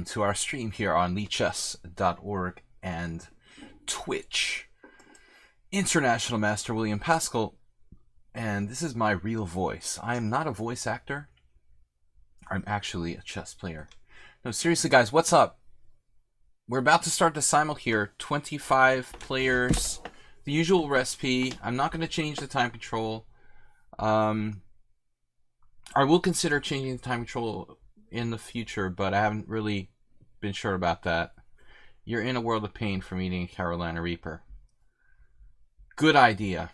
welcome to our stream here on lichess.org and Twitch. International Master William Pascal, and this is my real voice. I am not a voice actor. I'm actually a chess player. No, seriously guys, what's up? We're about to start the simul here. 25 players, the usual recipe. I'm not going to change the time control. I will consider changing the time control in the future, but I haven't really been sure about that. You're in a world of pain from eating a Carolina Reaper. Good idea.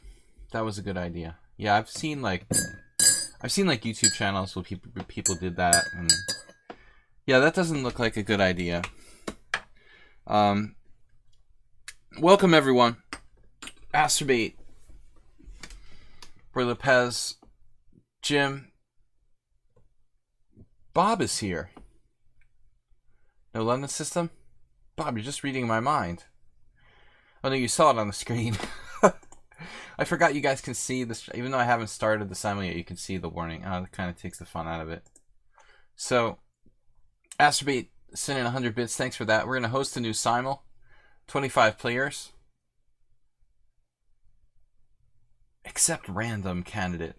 That was a good idea. Yeah, I've seen like YouTube channels where people did that, and yeah, that doesn't look like a good idea. Welcome everyone. Masturbate. Roy Lopez, Jim. Bob is here. No London system? Bob, you're just reading my mind. Oh no, you saw it on the screen. I forgot you guys can see this. Even though I haven't started the simul yet, you can see the warning. Oh, that kind of takes the fun out of it. So, Masturbate sent in 100 bits. Thanks for that. We're going to host a new simul. 25 players. Accept random candidate.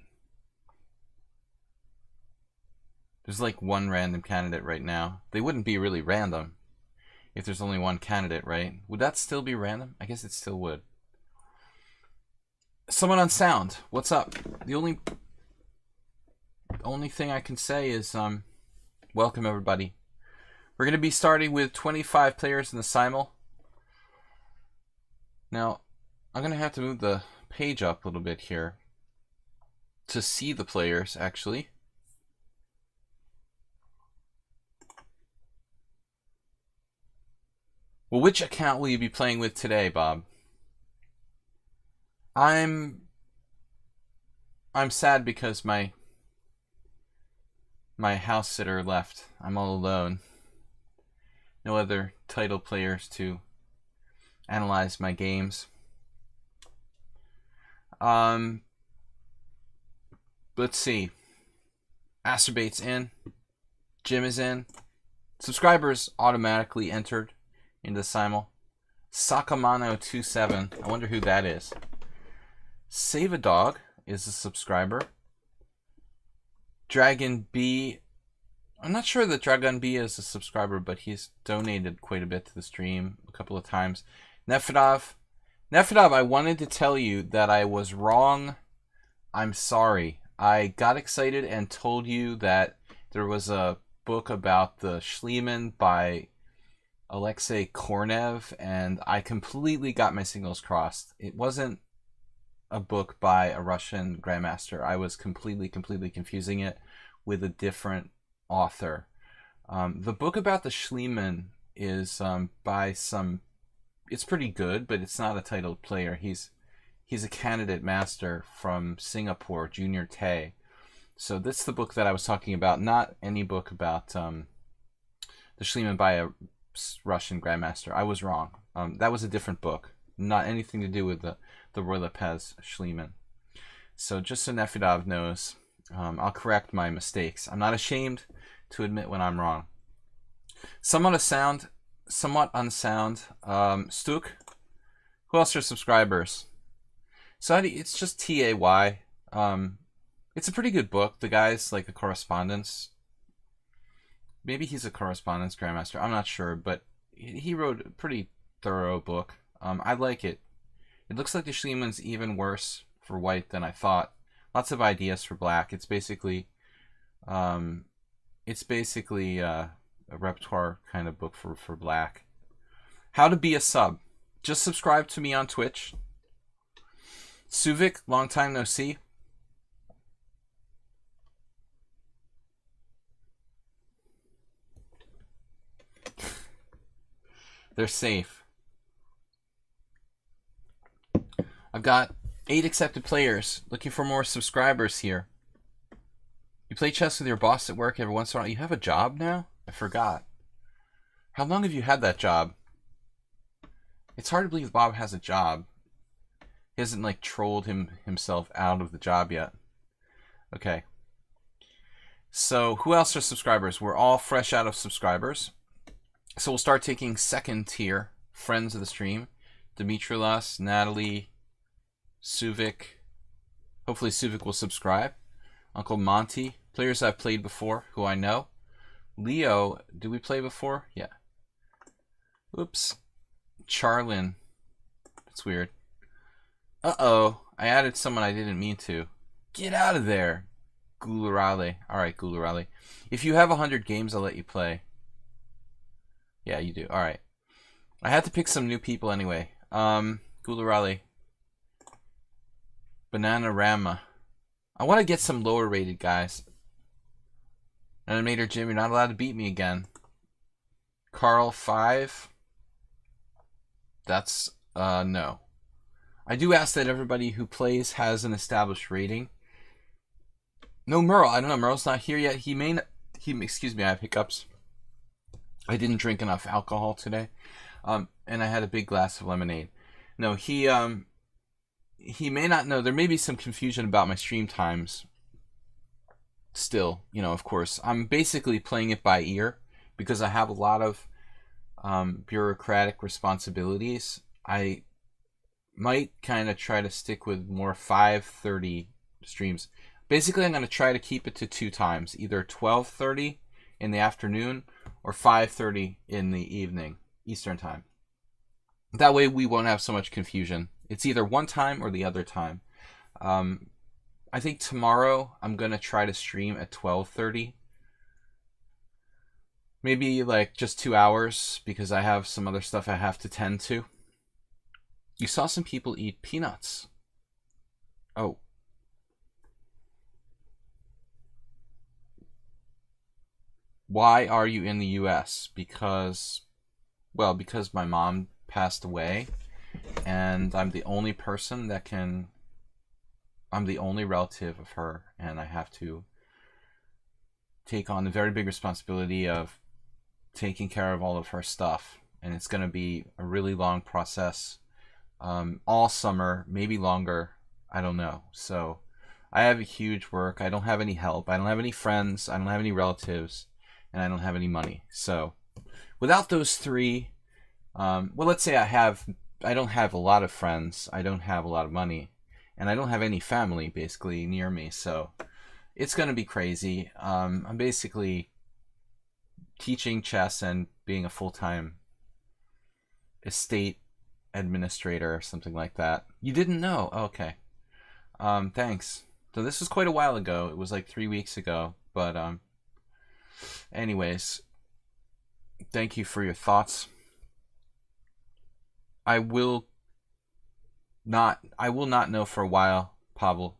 There's like one random candidate right now. They wouldn't be really random if there's only one candidate, right? Would that still be random? I guess it still would. Someone on sound, what's up? The only thing I can say is welcome everybody. We're going to be starting with 25 players in the simul. Now, I'm going to have to move the page up a little bit here to see the players actually. Well, which account will you be playing with today, Bob? I'm sad because my house sitter left. I'm all alone. No other title players to analyze my games. Let's see. Masturbate's in. Jim is in. Subscribers automatically entered into simul. Sakamano27. I wonder who that is. Save a Dog is a subscriber. Dragon B. I'm not sure that Dragon B is a subscriber, but he's donated quite a bit to the stream a couple of times. Nefedov. Nefedov, I wanted to tell you that I was wrong. I'm sorry. I got excited and told you that there was a book about the Schliemann by Alexei Kornev, and I completely got my signals crossed. It wasn't a book by a Russian grandmaster. I was completely confusing it with a different author. The book about the Schliemann is by some. It's pretty good, but it's not a titled player. He's a candidate master from Singapore, Junior Tay. So that's the book that I was talking about, not any book about the Schliemann by a Russian grandmaster. I was wrong. That was a different book, not anything to do with the Roy Lopez Schliemann. So just so Nefedov knows, I'll correct my mistakes. I'm not ashamed to admit when I'm wrong. Somewhat unsound. Stuk. Who else are subscribers? So it's just TAY. It's a pretty good book. The guy's like a correspondence. Maybe he's a correspondence grandmaster. I'm not sure, but he wrote a pretty thorough book. I like it. It looks like the Schliemann's even worse for white than I thought. Lots of ideas for black. It's basically a repertoire kind of book for black. How to be a sub. Just subscribe to me on Twitch. Suvik, long time no see. They're safe. I've got 8 accepted players. Looking for more subscribers here. You play chess with your boss at work every once in a while. You have a job now? I forgot. How long have you had that job? It's hard to believe Bob has a job. He hasn't like trolled himself out of the job yet. Okay. So who else are subscribers? We're all fresh out of subscribers. So we'll start taking second tier friends of the stream. Dimitrilas, Natalie, Suvik. Hopefully Suvik will subscribe. Uncle Monty. Players I've played before, who I know. Leo, did we play before? Yeah. Oops. Charlin. That's weird. Uh-oh. I added someone I didn't mean to. Get out of there. Gularale. Alright, Gularale. If you have 100 games, I'll let you play. Yeah, you do. Alright. I had to pick some new people anyway. Gularale. Bananarama. I want to get some lower rated guys. Animator Jim, you're not allowed to beat me again. Carl 5. That's, no. I do ask that everybody who plays has an established rating. No, Merle. I don't know. Merle's not here yet. He may not... excuse me, I have hiccups. I didn't drink enough alcohol today. And I had a big glass of lemonade. No, he may not know. There may be some confusion about my stream times. Still, you know, of course. I'm basically playing it by ear because I have a lot of bureaucratic responsibilities. I might kind of try to stick with more 5:30 streams. Basically, I'm going to try to keep it to 2 times, either 12:30 in the afternoon or 5:30 in the evening, Eastern time. That way we won't have so much confusion. It's either one time or the other time. I think tomorrow I'm going to try to stream at 12:30. Maybe like just 2 hours because I have some other stuff I have to tend to. You saw some people eat peanuts. Oh. Why are you in the US? Because my mom passed away and I'm the only person that can... I'm the only relative of her, and I have to take on the very big responsibility of taking care of all of her stuff. And it's going to be a really long process. All summer, maybe longer. I don't know. So I have a huge work. I don't have any help. I don't have any friends. I don't have any relatives. And I don't have any money. So without those three, well, let's say I don't have a lot of friends. I don't have a lot of money. And I don't have any family, basically, near me, so it's going to be crazy. I'm basically teaching chess and being a full-time estate administrator or something like that. You didn't know? Oh, okay. Thanks. So this was quite a while ago. It was like 3 weeks ago. But anyways, thank you for your thoughts. I will not know for a while, Pavel,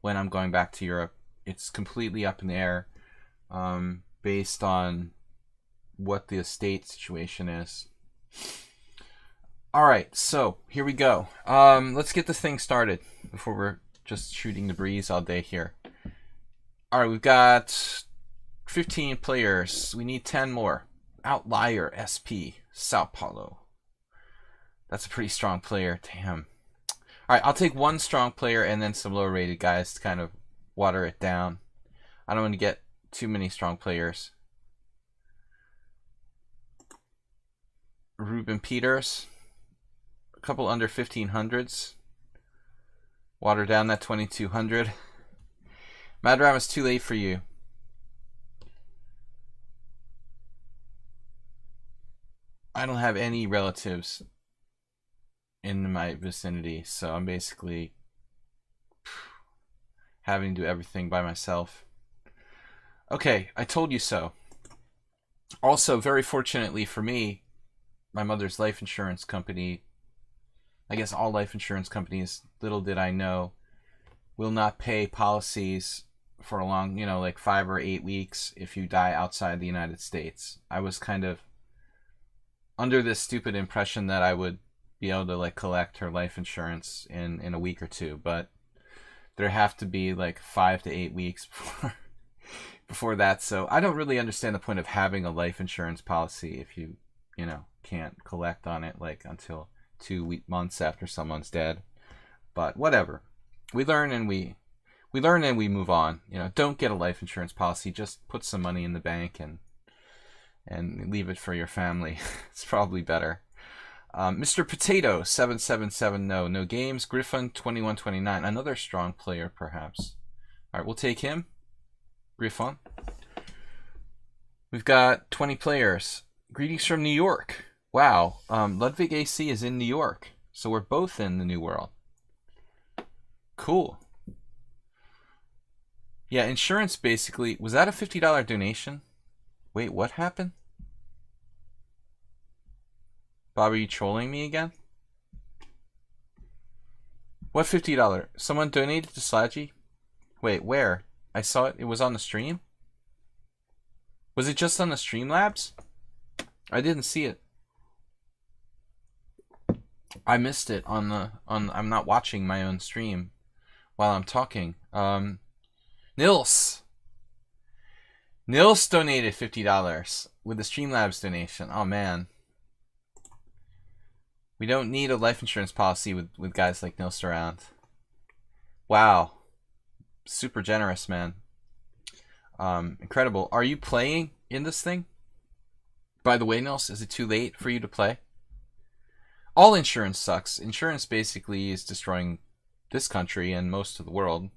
when I'm going back to Europe. It's completely up in the air, based on what the estate situation is. Alright, so here we go. Let's get this thing started before we're just shooting the breeze all day here. Alright, we've got 15 players. We need 10 more. Outlier SP, Sao Paulo. That's a pretty strong player. Damn. Alright, I'll take one strong player and then some lower rated guys to kind of water it down. I don't want to get too many strong players. Ruben Peters. A couple under 1500s. Water down that 2200. Madram is too late for you. I don't have any relatives in my vicinity, so I'm basically having to do everything by myself. Okay, I told you so. Also, very fortunately for me, my mother's life insurance company, I guess all life insurance companies, little did I know, will not pay policies for a long, like 5 or 8 weeks if you die outside the United States. I was kind of under this stupid impression that I would be able to collect her life insurance in a week or two, but there have to be 5 to 8 weeks before that. So I don't really understand the point of having a life insurance policy if you can't collect on it until 2 months after someone's dead. But whatever, we learn and we move on. Don't get a life insurance policy. Just put some money in the bank and and leave it for your family. It's probably better. Mr. Potato 777 no games. Griffin 2129, another strong player perhaps. All right, we'll take him. Griffin. We've got 20 players. Greetings from New York. Wow, Ludwig AC is in New York, so we're both in the New World. Cool. Yeah, insurance basically. Was that a $50 donation? Wait, what happened? Bob, are you trolling me again? What $50? Someone donated to Sladgie? Wait, where? I saw it. It was on the stream? Was it just on the Streamlabs? I didn't see it. I missed it on the I'm not watching my own stream while I'm talking. Nils donated $50 with the Streamlabs donation. Oh man. We don't need a life insurance policy with guys like Nils around. Wow. Super generous, man. Incredible. Are you playing in this thing? By the way, Nils, is it too late for you to play? All insurance sucks. Insurance basically is destroying this country and most of the world.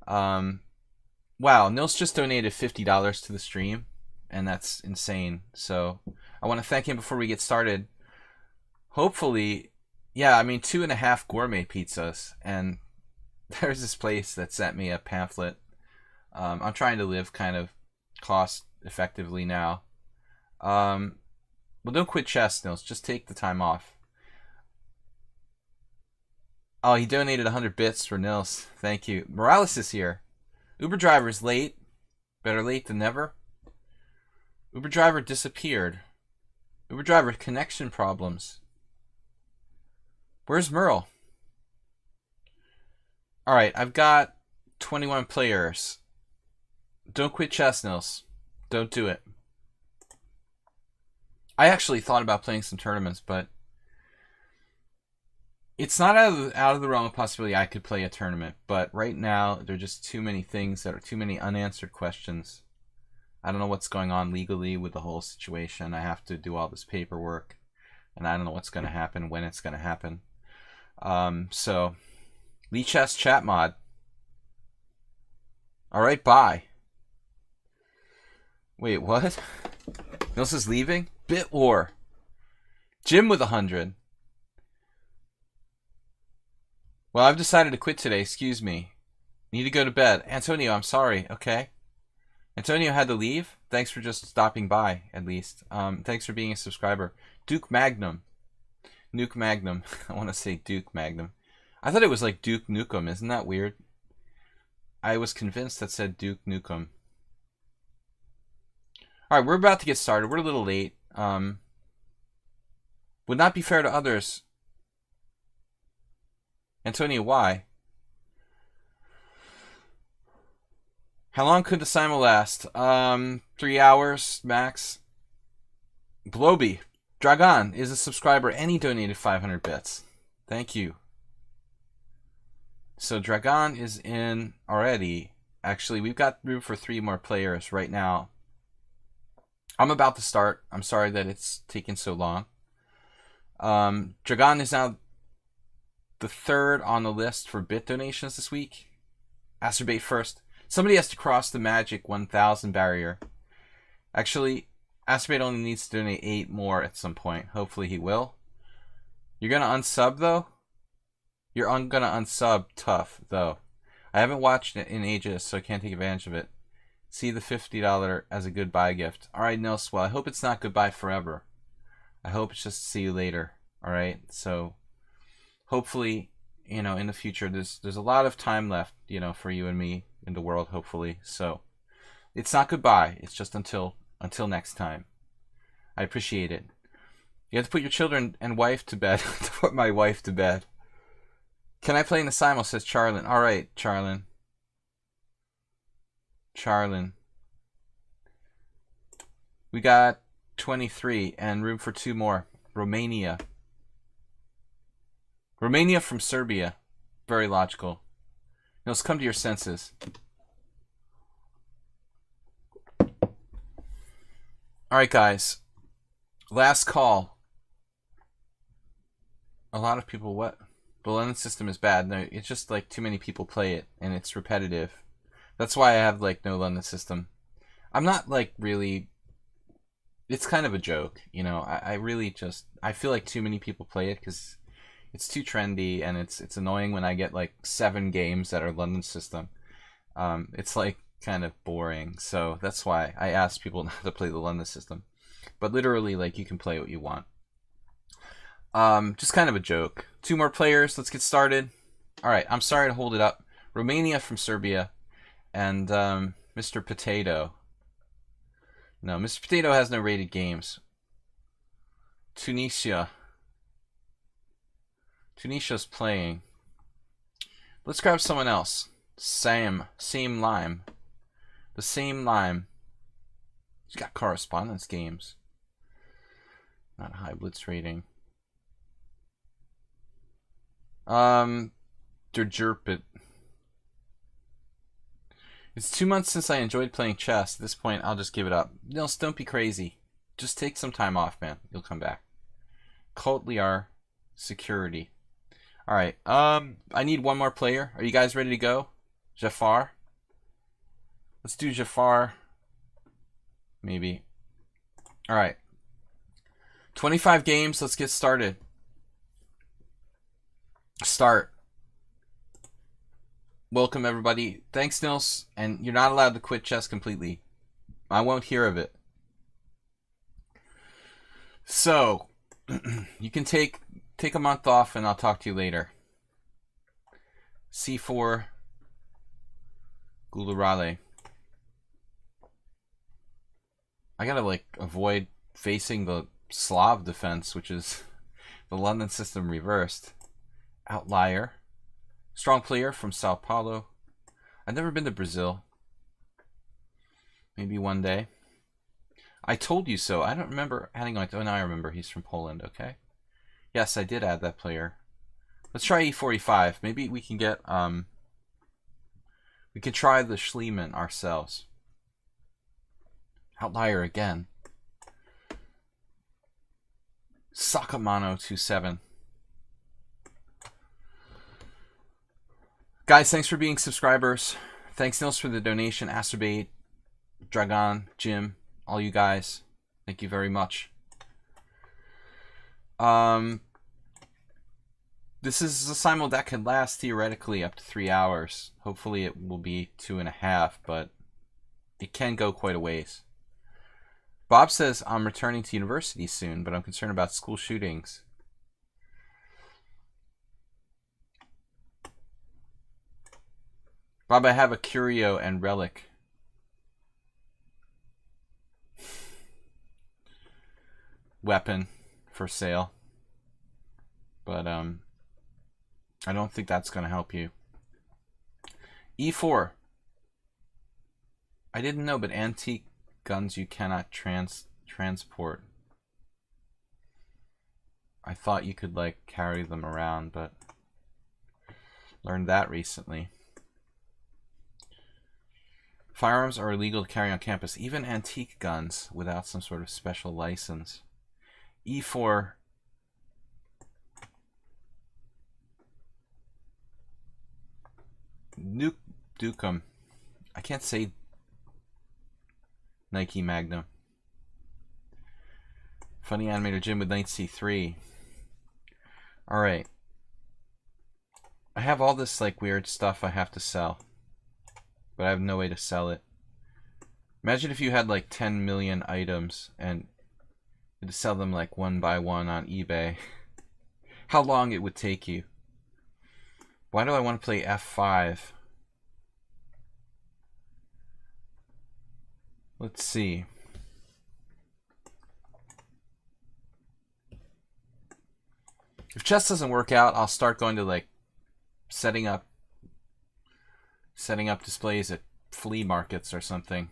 Wow, Nils just donated $50 to the stream, and that's insane. So I want to thank him before we get started. Hopefully, yeah, I mean 2.5 gourmet pizzas, and there's this place that sent me a pamphlet. I'm trying to live kind of cost effectively now. Well, don't quit chess, Nils. Just take the time off. Oh, he donated 100 bits for Nils. Thank you. Morales is here. Uber driver's late. Better late than never. Uber driver disappeared. Uber driver connection problems. Where's Merle? Alright, I've got 21 players. Don't quit chess, Nils. Don't do it. I actually thought about playing some tournaments, but it's not out of the realm of possibility I could play a tournament. But right now, there are just too many things that are too many unanswered questions. I don't know what's going on legally with the whole situation. I have to do all this paperwork, and I don't know what's going to happen, when it's going to happen. So, lichess chat mod. All right, bye. Wait, what? Nils is leaving? Bit war. Jim with 100. Well, I've decided to quit today. Excuse me. Need to go to bed. Antonio, I'm sorry. Okay. Antonio had to leave. Thanks for just stopping by, at least. Thanks for being a subscriber. Duke Magnum. Nuke Magnum. I want to say Duke Magnum. I thought it was like Duke Nukem. Isn't that weird? I was convinced that said Duke Nukem. Alright, we're about to get started. We're a little late. Would not be fair to others. Antonio, why? How long could the simul last? 3 hours max. Bloby. Dragon is a subscriber and he donated 500 bits. Thank you. So Dragon is in already. Actually, we've got room for 3 more players right now. I'm about to start. I'm sorry that it's taken so long. Dragon is now the 3rd on the list for bit donations this week. Acerbate first. Somebody has to cross the magic 1,000 barrier. Actually, Acerbate only needs to donate 8 more at some point. Hopefully he will. You're going to unsub, though? You're going to unsub tough, though. I haven't watched it in ages, so I can't take advantage of it. See the $50 as a goodbye gift. Alright, Nils, well, I hope it's not goodbye forever. I hope it's just see you later. Alright, so hopefully, you know, in the future, there's a lot of time left, you know, for you and me in the world, hopefully. So it's not goodbye. It's just until next time. I appreciate it. You have to put your children and wife to bed. To put my wife to bed. Can I play in the simul, says Charlin. Alright, Charlin. Charlin. We got 23 and room for 2 more. Romania. Romania from Serbia. Very logical. Now let's come to your senses. Alright, guys. Last call. A lot of people, what? The London system is bad. No, it's just like too many people play it, and it's repetitive. That's why I have like no London system. I'm not like really. It's kind of a joke, you know. I really just I feel like too many people play it because it's too trendy, and it's annoying when I get like 7 games that are London system. It's like kind of boring, so that's why I ask people not to play the London system. But literally, like, you can play what you want. Just kind of a joke. 2 more players. Let's get started. All right. I'm sorry to hold it up. Romania from Serbia, and Mr. Potato. No, Mr. Potato has no rated games. Tunisia. Tunisia's playing. Let's grab someone else. Same Lime. The same Lime. He's got correspondence games. Not high blitz rating. Der Jerpit. It's 2 months since I enjoyed playing chess. At this point, I'll just give it up. Nils, don't be crazy. Just take some time off, man. You'll come back. Cult Liar. Security. Alright, I need one more player. Are you guys ready to go? Jafar? Let's do Jafar. Maybe. Alright. 25 games. Let's get started. Start. Welcome, everybody. Thanks, Nils. And you're not allowed to quit chess completely. I won't hear of it. So, you can take a month off, and I'll talk to you later. C4. Gulurale. I gotta, like, avoid facing the Slav defense, which is the London system reversed. Outlier. Strong player from Sao Paulo. I've never been to Brazil. Maybe one day. I told you so. I don't remember adding on. Oh, now I remember. He's from Poland. Okay. Yes, I did add that player. Let's try E45. Maybe we can get we could try the Schliemann ourselves. Outlier again. Sakamano 27. Guys, thanks for being subscribers. Thanks, Nils, for the donation. Acerbate, Dragon, Jim, all you guys. Thank you very much. This is a simul that could last theoretically up to 3 hours. Hopefully it will be 2.5, but it can go quite a ways. Bob says, I'm returning to university soon, but I'm concerned about school shootings. Bob, I have a curio and relic. Weapon for sale. But, I don't think that's going to help you. E4. I didn't know, but antique guns you cannot transport. I thought you could, like, carry them around, but learned that recently. Firearms are illegal to carry on campus, even antique guns, without some sort of special license. E4. Dukem. I can't say Nike Magnum. Funny animator Jim with Knight C3. Alright. I have all this like weird stuff I have to sell. But I have no way to sell it. Imagine if you had like 10 million items and you had to sell them like one by one on eBay. How long it would take you. Why do I want to play F5? Let's see. If chess doesn't work out, I'll start going to like setting up displays at flea markets or something.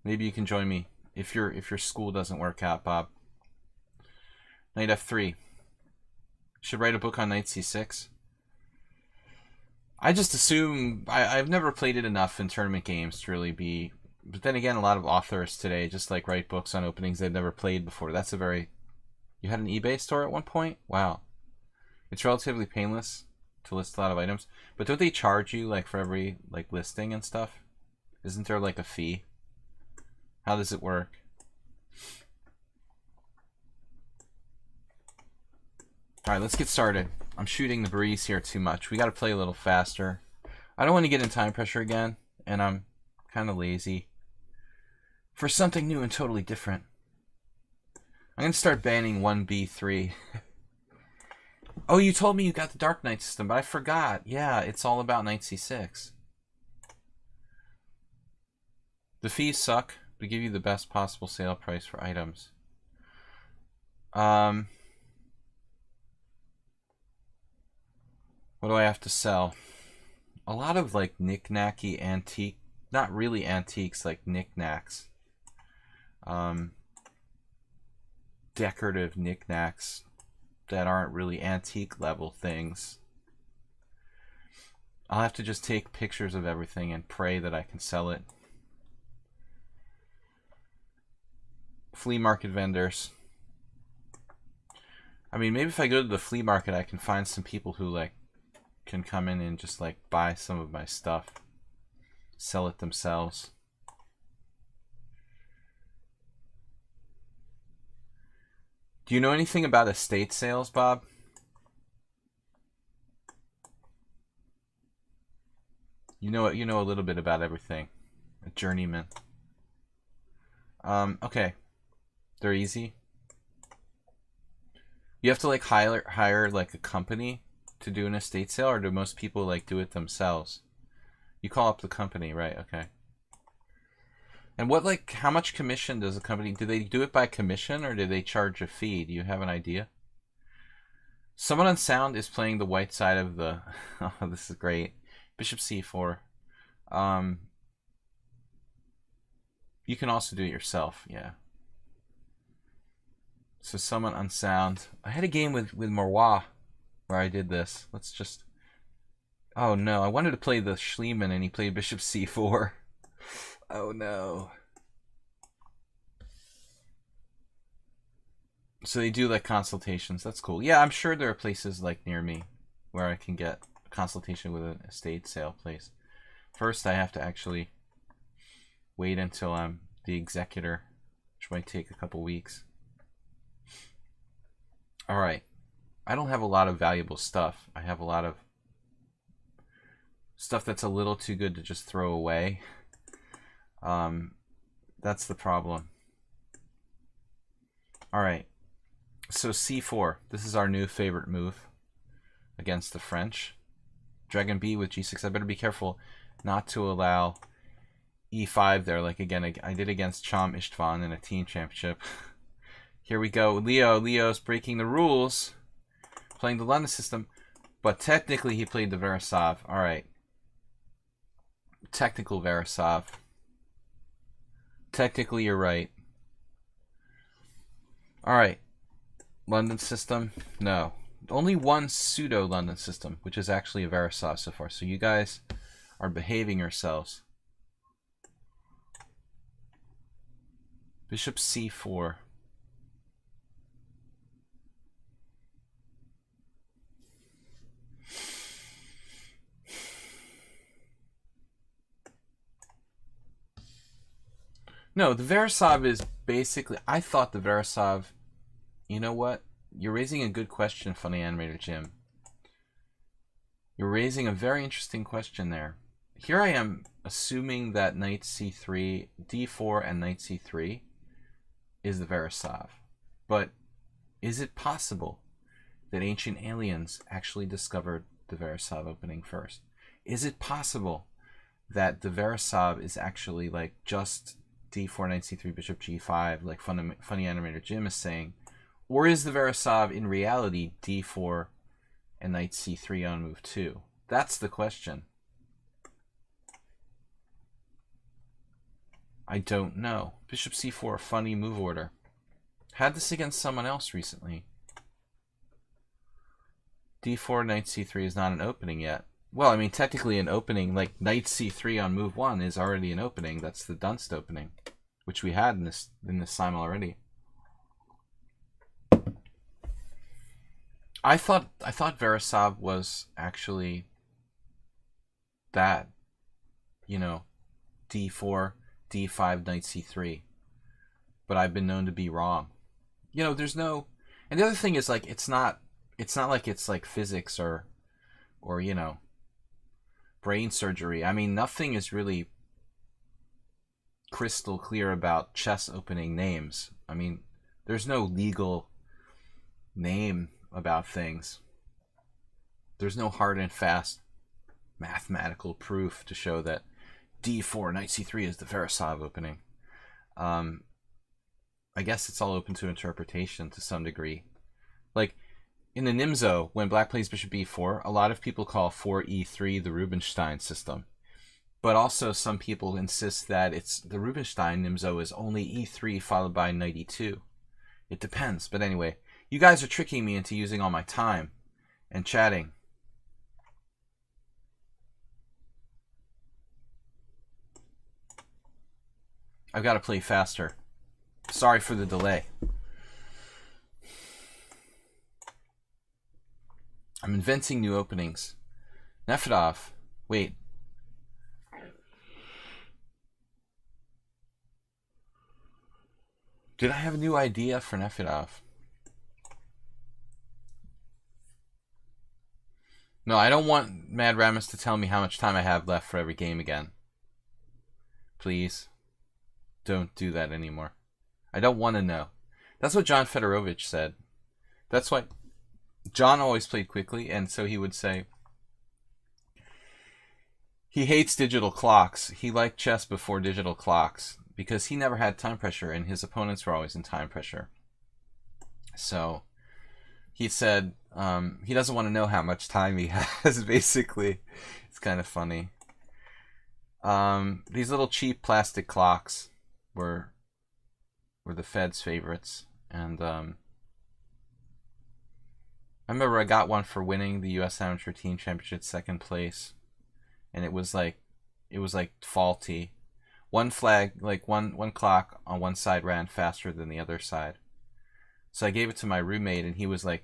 Maybe you can join me if your school doesn't work out, Bob. Knight F3. Should write a book on Knight C6. I just assume I've never played it enough in tournament games to really be But then again, a lot of authors today just like write books on openings they've never played before. That's a very... You had an eBay store at one point? Wow. It's relatively painless to list a lot of items. But don't they charge you like for every like listing and stuff? Isn't there like a fee? How does it work? Alright, let's get started. I'm shooting the breeze here too much. We gotta play a little faster. I don't want to get in time pressure again, and I'm kind of lazy for something new and totally different. I'm gonna start banning 1b3. Oh, you told me you got the Dark Knight system, but I forgot. Yeah, it's all about Knight c6. The fees suck, but give you the best possible sale price for items. What do I have to sell? A lot of like knick-knacky antique, not really antiques, like knick-knacks. Decorative knick-knacks that aren't really antique level things. I'll have to just take pictures of everything and pray that I can sell it. Flea market vendors. I mean, maybe if I go to the flea market, I can find some people who like can come in and just like buy some of my stuff, sell it themselves. Do you know anything about estate sales, Bob? You know a little bit about everything. A journeyman. Okay. They're easy. You have to like hire like a company to do an estate sale, or do most people like do it themselves? You call up the company, right? Okay. And what, like, how much commission does a company, do they do it by commission or do they charge a fee? Do you have an idea? Someone on sound is playing the white side of the, oh, this is great. Bishop c4. You can also do it yourself, yeah. So someone on sound. I had a game with Morwa where I did this. Let's just... Oh no, I wanted to play the Schliemann and he played Bishop c4. Oh no. So they do like consultations. That's cool. Yeah, I'm sure there are places like near me where I can get a consultation with an estate sale place. First, I have to actually wait until I'm the executor, which might take a couple weeks. Alright. I don't have a lot of valuable stuff. I have a lot of stuff that's a little too good to just throw away. That's the problem. Alright. So c4. This is our new favorite move against the French. Dragon b with g6. I better be careful not to allow e5 there. Like again, I did against Cham Istvan in a team championship. Here we go. Leo's breaking the rules. Playing the London system. But technically he played the Veresov. Alright. Technical Veresov. Technically you're right. Alright. London system? No. Only one pseudo London system, which is actually a Veresov so far. So you guys are behaving yourselves. Bishop c4. No, the Veresov is basically... I thought the Veresov... You know what? You're raising a good question, Funny Animator Jim. You're raising a very interesting question there. Here I am assuming that knight c3, d4, and knight c3 is the Veresov. But is it possible that ancient aliens actually discovered the Veresov opening first? Is it possible that the Veresov is actually like just d4, knight c3, bishop g5, like Funny Animator Jim is saying? Or is the Veresov in reality d4 and knight c3 on move 2? That's the question. I don't know. Bishop c4, funny move order. Had this against someone else recently. d4, knight c3 is not an opening yet. Well, I mean, technically an opening, like knight c3 on move 1 is already an opening. That's the Dunst opening, which we had in this simul already. I thought Verisov was actually that, you know, d4, d5, knight c3. But I've been known to be wrong. You know, there's no, and the other thing is, like, it's not like it's like physics or you know, brain surgery. I mean, nothing is really crystal clear about chess opening names. I mean, there's no legal name about things. There's no hard and fast mathematical proof to show that d4 knight c3 is the Verisov opening. I guess it's all open to interpretation to some degree. Like in the Nimzo, when black plays bishop e4, a lot of people call 4e3 the Rubinstein system. But also some people insist that it's the Rubinstein Nimzo is only e3 followed by knight e2. It depends. But anyway, you guys are tricking me into using all my time and chatting. I've got to play faster. Sorry for the delay. I'm inventing new openings. Nefedov. Wait. Did I have a new idea for Nefedov? No, I don't want Mad Ramus to tell me how much time I have left for every game again. Please. Don't do that anymore. I don't want to know. That's what John Fedorovich said. That's why John always played quickly, and so he would say he hates digital clocks. He liked chess before digital clocks because he never had time pressure, and his opponents were always in time pressure. So he said he doesn't want to know how much time he has, basically. It's kind of funny. These little cheap plastic clocks were the Fed's favorites, and I remember I got one for winning the U.S. Amateur Team Championship 2nd place, and it was like faulty. One flag, like one clock on one side ran faster than the other side. So I gave it to my roommate, and he was like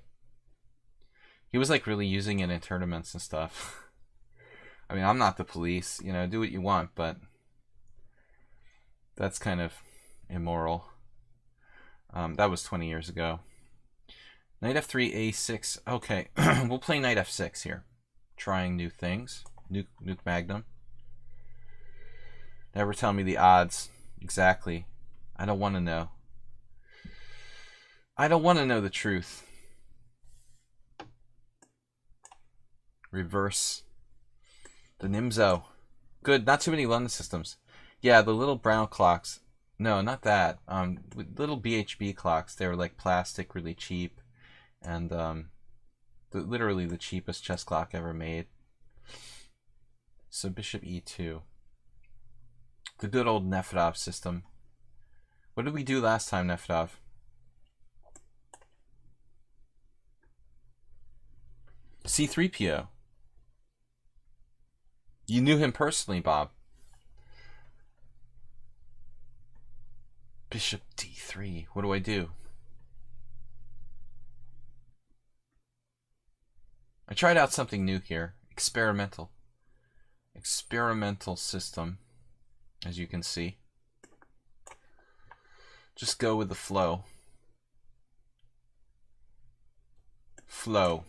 really using it in tournaments and stuff. I mean, I'm not the police, you know, do what you want, but that's kind of immoral. That was 20 years ago. Knight f3, a6. Okay, we'll play knight f6 here. Trying new things. Nuke Magnum. Never tell me the odds. Exactly. I don't want to know. I don't want to know the truth. Reverse. The Nimzo. Good. Not too many London systems. Yeah, the little brown clocks. No, not that. Little BHB clocks. They were like plastic, really cheap. And literally the cheapest chess clock ever made. So bishop e2. The good old Nefedov system. What did we do last time, Nefedov? C3PO. You knew him personally, Bob. Bishop d3. What do I do? I tried out something new here. Experimental. Experimental system, as you can see. Just go with the flow. Flow.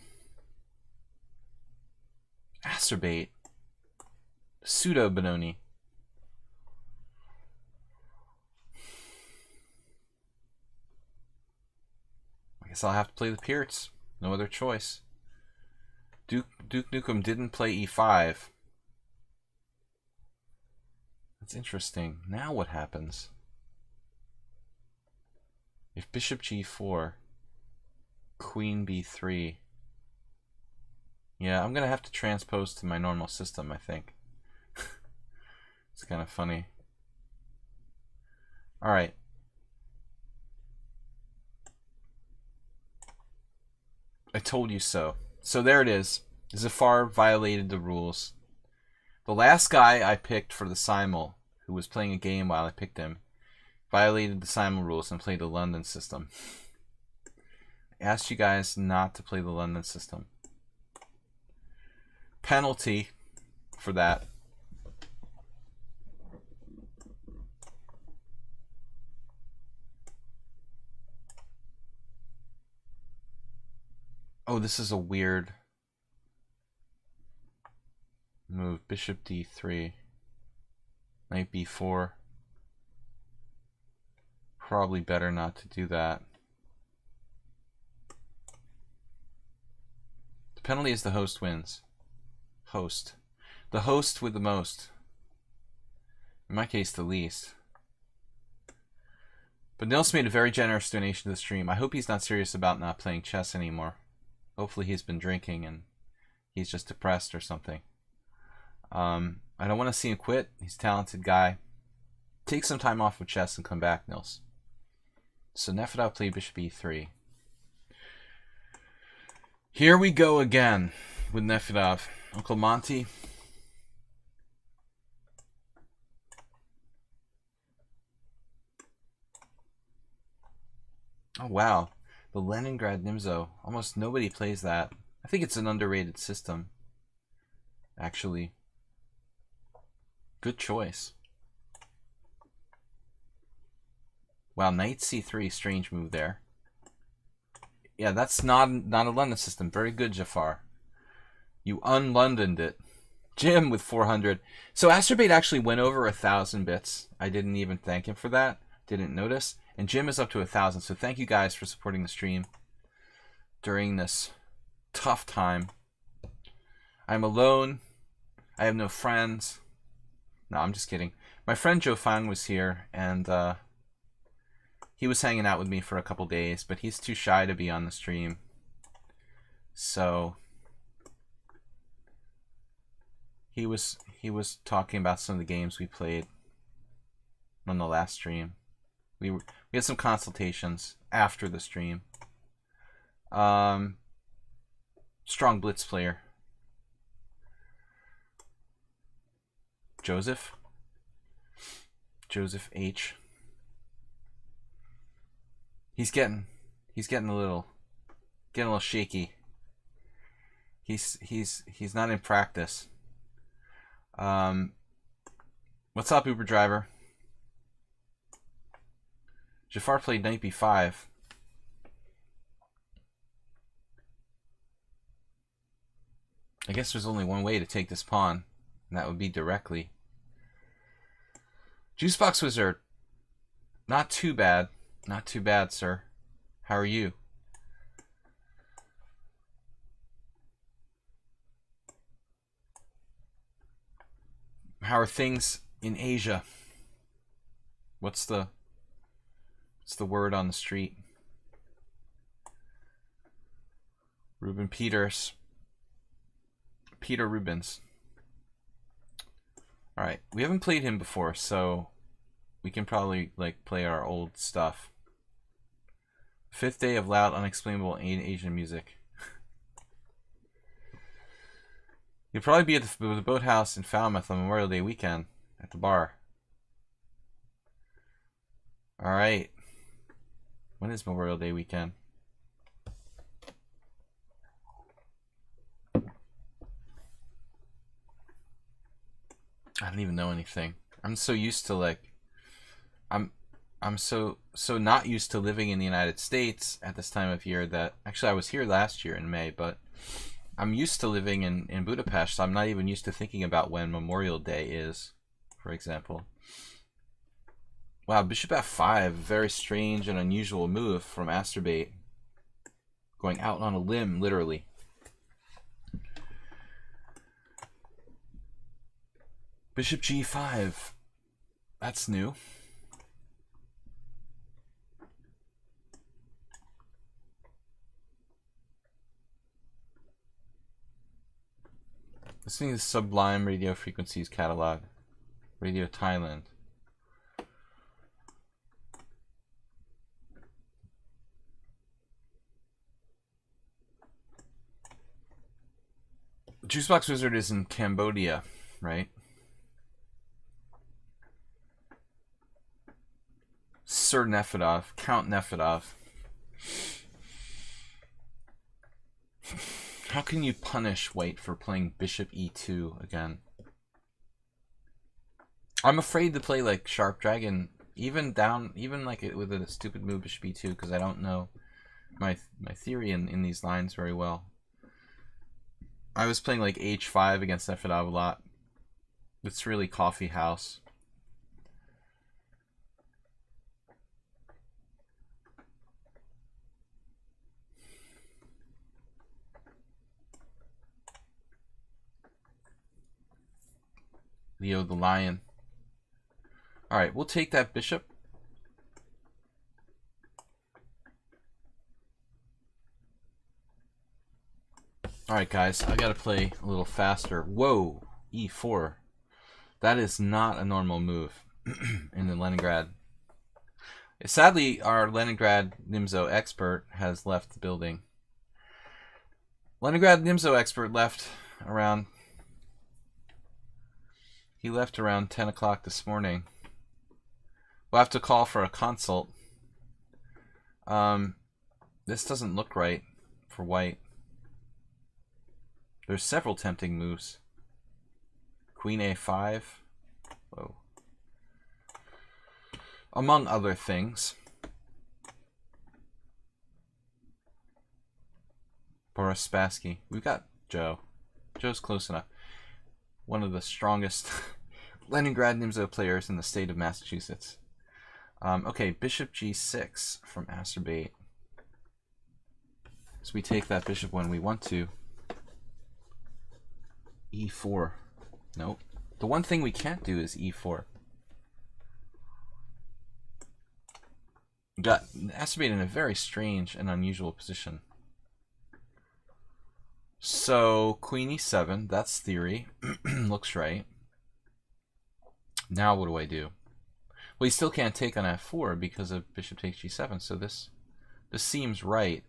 Acerbate. Pseudo Benoni. I guess I'll have to play the Pirts. No other choice. Duke Nukem didn't play e5. That's interesting. Now what happens? If bishop g4, queen b3. Yeah, I'm going to have to transpose to my normal system, I think. It's kind of funny. All right. I told you so. So there it is. Zafar violated the rules. The last guy I picked for the simul, who was playing a game while I picked him, violated the simul rules and played the London system. I asked you guys not to play the London system. Penalty for that. Oh, this is a weird move. Bishop d3. Knight b4. Probably better not to do that. The penalty is the host wins. Host. The host with the most. In my case, the least. But Nils made a very generous donation to the stream. I hope he's not serious about not playing chess anymore. Hopefully he's been drinking and he's just depressed or something. I don't want to see him quit. He's a talented guy. Take some time off of chess and come back, Nils. So Nefedov played bishop e3. Here we go again with Nefedov. Uncle Monty. Oh wow, the Leningrad Nimzo. Almost nobody plays that. I think it's an underrated system, actually. Good choice. Wow, knight c3, strange move there. Yeah, that's not a London system. Very good, Jafar. You un-Londoned it. Jim with 400. So Astrobate actually went over 1,000 bits. I didn't even thank him for that. Didn't notice. And Jim is up to 1,000. So thank you guys for supporting the stream during this tough time. I'm alone. I have no friends. No, I'm just kidding. My friend Joe Fang was here, and he was hanging out with me for a couple days, but he's too shy to be on the stream. So he was talking about some of the games we played on the last stream. We had some consultations after the stream. Strong blitz player. Joseph H. He's getting a little shaky. He's not in practice. What's up, Uber driver? Jafar played knight b5. I guess there's only one way to take this pawn, and that would be directly. Juicebox Wizard. Not too bad. Not too bad, sir. How are you? How are things in Asia? What's the word on the street? Ruben Peters. Peter Rubens. Alright, we haven't played him before, so we can probably like play our old stuff. Fifth day of loud, unexplainable Asian music. You'll probably be at the boathouse in Falmouth on Memorial Day weekend at the bar. Alright. When is Memorial Day weekend? I don't even know anything. I'm so used to like I'm so not used to living in the United States at this time of year that actually I was here last year in May, but I'm used to living in Budapest, so I'm not even used to thinking about when Memorial Day is, for example. Wow, bishop f5, very strange and unusual move from Astrobate. Going out on a limb, literally. Bishop g5. That's new. Listening to Sublime Radio Frequencies catalog. Radio Thailand. Juicebox Wizard is in Cambodia, right? Sir Nefedov, Count Nefedov. How can you punish white for playing bishop e2 again? I'm afraid to play like Sharp Dragon, even like it with a stupid move bishop e2, because I don't know my theory in these lines very well. I was playing like h5 against Nefedov a lot. It's really coffee house. Leo the Lion. Alright, we'll take that bishop. Alright guys, I gotta play a little faster. Whoa, e4. That is not a normal move in the Leningrad. Sadly, our Leningrad Nimzo expert has left the building. Leningrad Nimzo expert left around... He left around 10 o'clock this morning. We'll have to call for a consult. This doesn't look right for white. There's several tempting moves. Queen a5. Whoa. Among other things. Boris Spassky. We've got Joe. Joe's close enough. One of the strongest Leningrad Nimzo players in the state of Massachusetts. Okay, bishop g6 from Acerbate. So we take that bishop when we want to. e4. Nope. The one thing we can't do is e4. Got Acerbate in a very strange and unusual position. So queen e7, that's theory. Looks right. Now what do I do? Well, he still can't take on f4 because of bishop takes g7, so this seems right.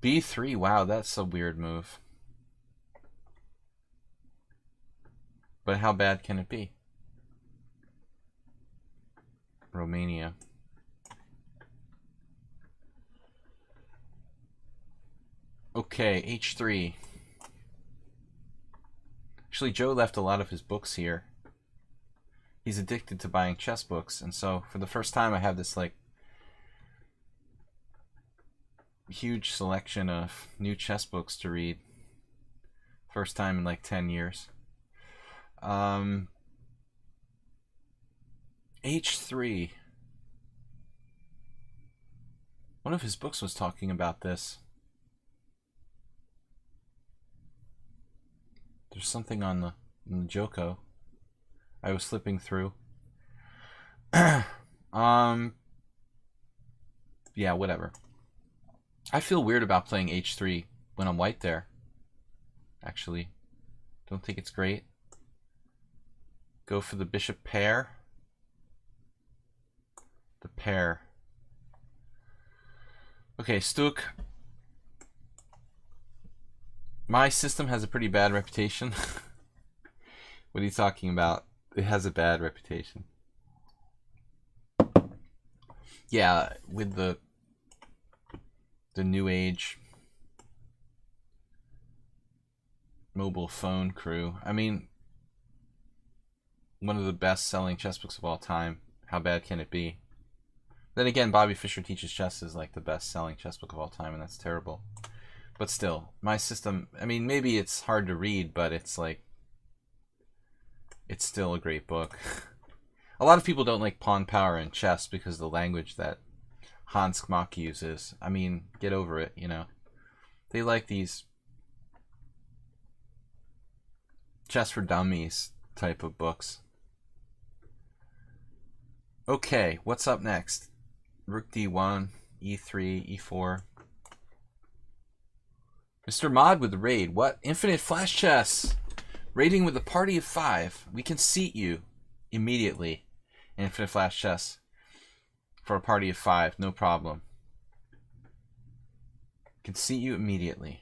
b3, wow, that's a weird move. But how bad can it be? Romania. Okay, h3. Actually, Joe left a lot of his books here. He's addicted to buying chess books, and so for the first time I have this like huge selection of new chess books to read. First time in like 10 years. h3. One of his books was talking about this. There's something on the Joko. I was flipping through. Yeah, whatever. I feel weird about playing h3 when I'm white there. Actually, don't think it's great. Go for the bishop pair. The pair. Okay, Stuk. My system has a pretty bad reputation. What are you talking about? It has a bad reputation. Yeah, with the new age mobile phone crew. I mean, one of the best selling chess books of all time. How bad can it be? Then again, Bobby Fischer Teaches Chess is like the best selling chess book of all time, and that's terrible. But still, my system, I mean, maybe it's hard to read, but it's like, it's still a great book. A lot of people don't like pawn power in chess because of the language that Hans Kmock uses. I mean, get over it, you know. They like these chess for dummies type of books. Okay, what's up next? Rook d1, e3, e4. Mr. Mod with the raid. What? Infinite Flash Chess. Raiding with a party of 5. We can seat you immediately in Infinite Flash Chess for a party of 5. No problem. Can seat you immediately.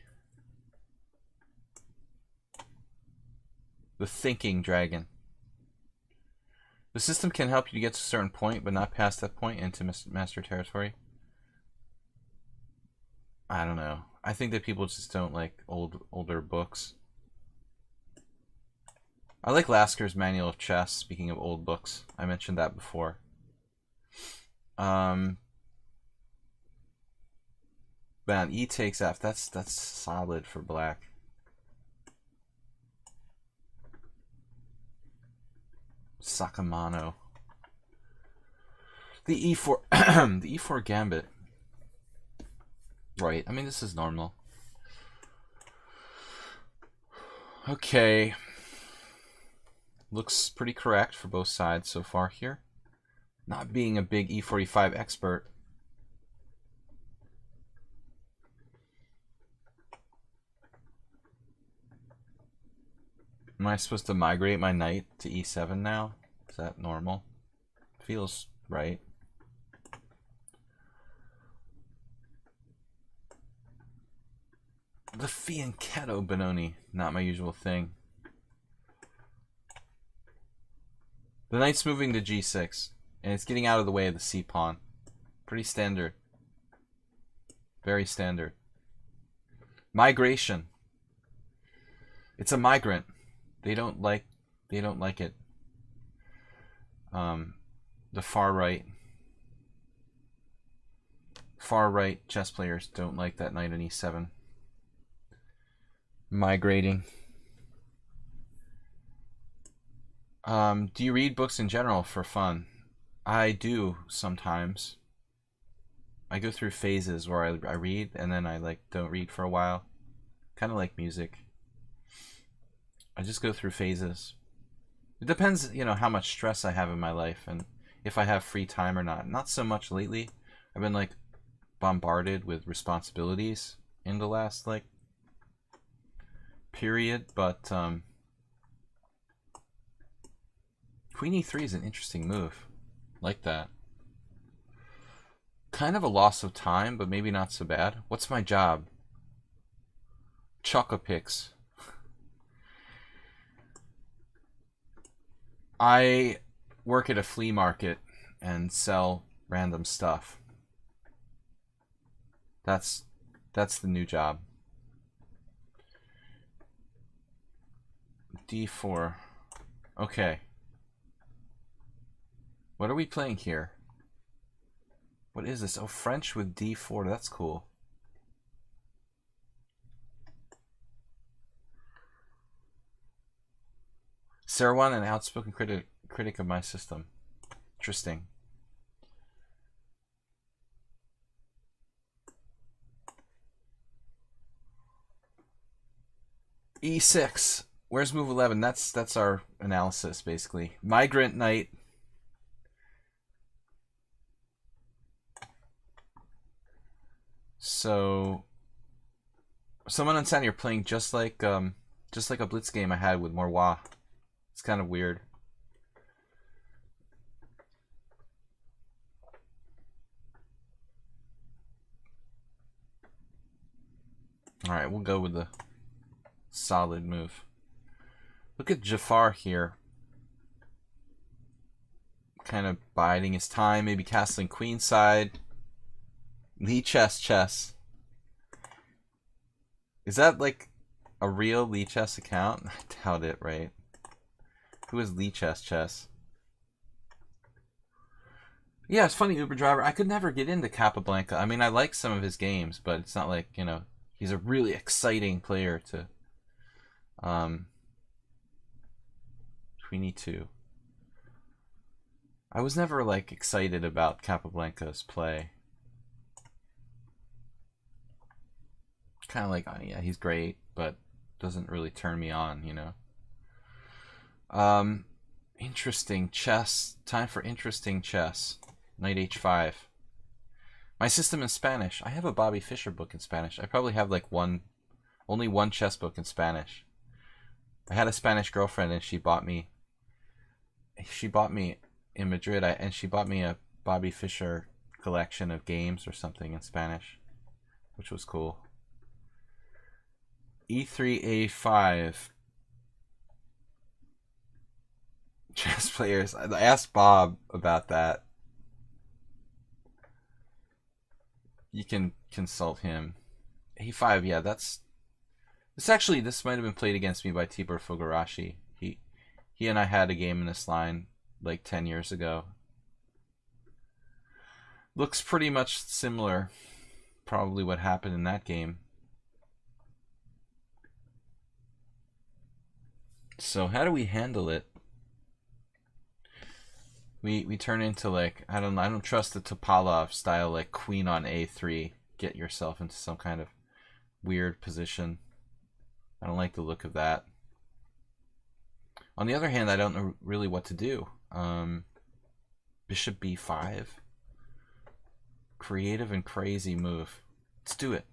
The thinking dragon. The system can help you get to a certain point, but not past that point into master territory. I don't know. I think that people just don't like older books. I like Lasker's Manual of Chess, speaking of old books. I mentioned that before. Man, E takes F. That's solid for black. Sakamano. The E4 the E4 gambit. Right. I mean, this is normal. Okay. Looks pretty correct for both sides so far here. Not being a big E45 expert. Am I supposed to migrate my knight to E7 now? Is that normal? Feels right. The Fianchetto Benoni. Not my usual thing. The knight's moving to G6. And it's getting out of the way of the C pawn. Pretty standard. Very standard. Migration. It's a migrant. They don't like it. The far right chess players don't like that knight on E7. Migrating. Do you read books in general for fun? I do sometimes. I go through phases where I read and then I don't read for a while. Kind of like music. I just go through phases. It depends, how much stress I have in my life and if I have free time or not. Not so much lately. I've been bombarded with responsibilities in the last period, but Queen E3 is an interesting move. Like that. Kind of a loss of time, but maybe not so bad. What's my job? Chocopix. I work at a flea market and sell random stuff. That's the new job. D4. Okay. What are we playing here? What is this? Oh, French with D4. That's cool. Sarwan, an outspoken critic of my system. Interesting. E6. Where's move 11? That's our analysis, basically. Migrant knight. So, someone on Saturday, you're playing just like a blitz game I had with Morwa. It's kind of weird. All right, we'll go with the solid move. Look at Jafar here. Kind of biding his time, maybe castling queenside. Lichess. Is that a real Lichess account? I doubt it, right? Who is Lichess? Yeah, it's funny, Uber driver. I could never get into Capablanca. I mean, I like some of his games, but it's not like, he's a really exciting player to Queen E2. I was never excited about Capablanca's play. Kind of oh yeah, he's great, but doesn't really turn me on, Interesting chess. Time for interesting chess. Knight H5. My system in Spanish. I have a Bobby Fischer book in Spanish. I probably have only one chess book in Spanish. I had a Spanish girlfriend and she bought me in Madrid, and she bought me a Bobby Fischer collection of games or something in Spanish, which was cool. E3 A5. Chess players. I asked Bob about that. You can consult him. A5, yeah, that's... This might have been played against me by Tibor Fogarashi. He and I had a game in this line like 10 years ago. Looks pretty much similar. Probably what happened in that game. So how do we handle it? We turn into like, I don't trust the Topalov style, like queen on a3. Get yourself into some kind of weird position. I don't like the look of that. On the other hand, I don't know really what to do. Bishop b5. Creative and crazy move. Let's do it.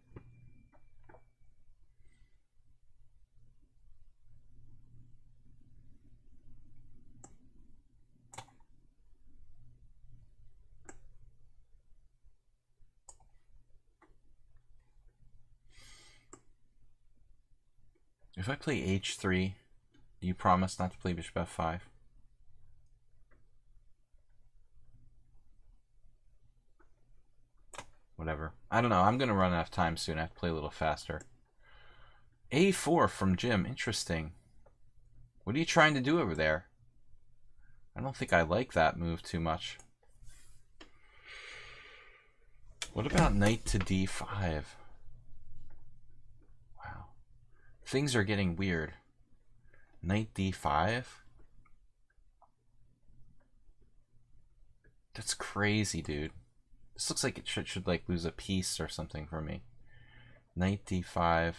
If I play h3, do you promise not to play bishop f5? Whatever. I don't know. I'm going to run out of time soon. I have to play a little faster. a4 from Jim. Interesting. What are you trying to do over there? I don't think I like that move too much. What about knight to d5? Wow. Things are getting weird. Knight d5? That's crazy, dude. This looks like it should like lose a piece or something for me. Knight d5.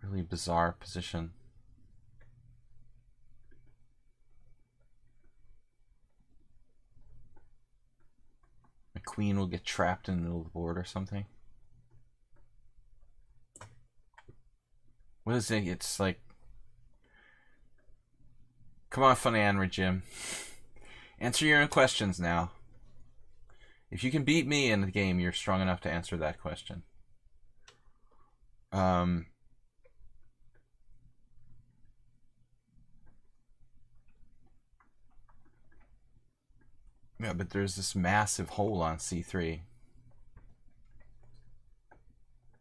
Really bizarre position. My queen will get trapped in the middle of the board or something. What is it? It's like... Come on, Funny Anra, Jim. Answer your own questions now. If you can beat me in the game, you're strong enough to answer that question. Yeah, but there's this massive hole on c3.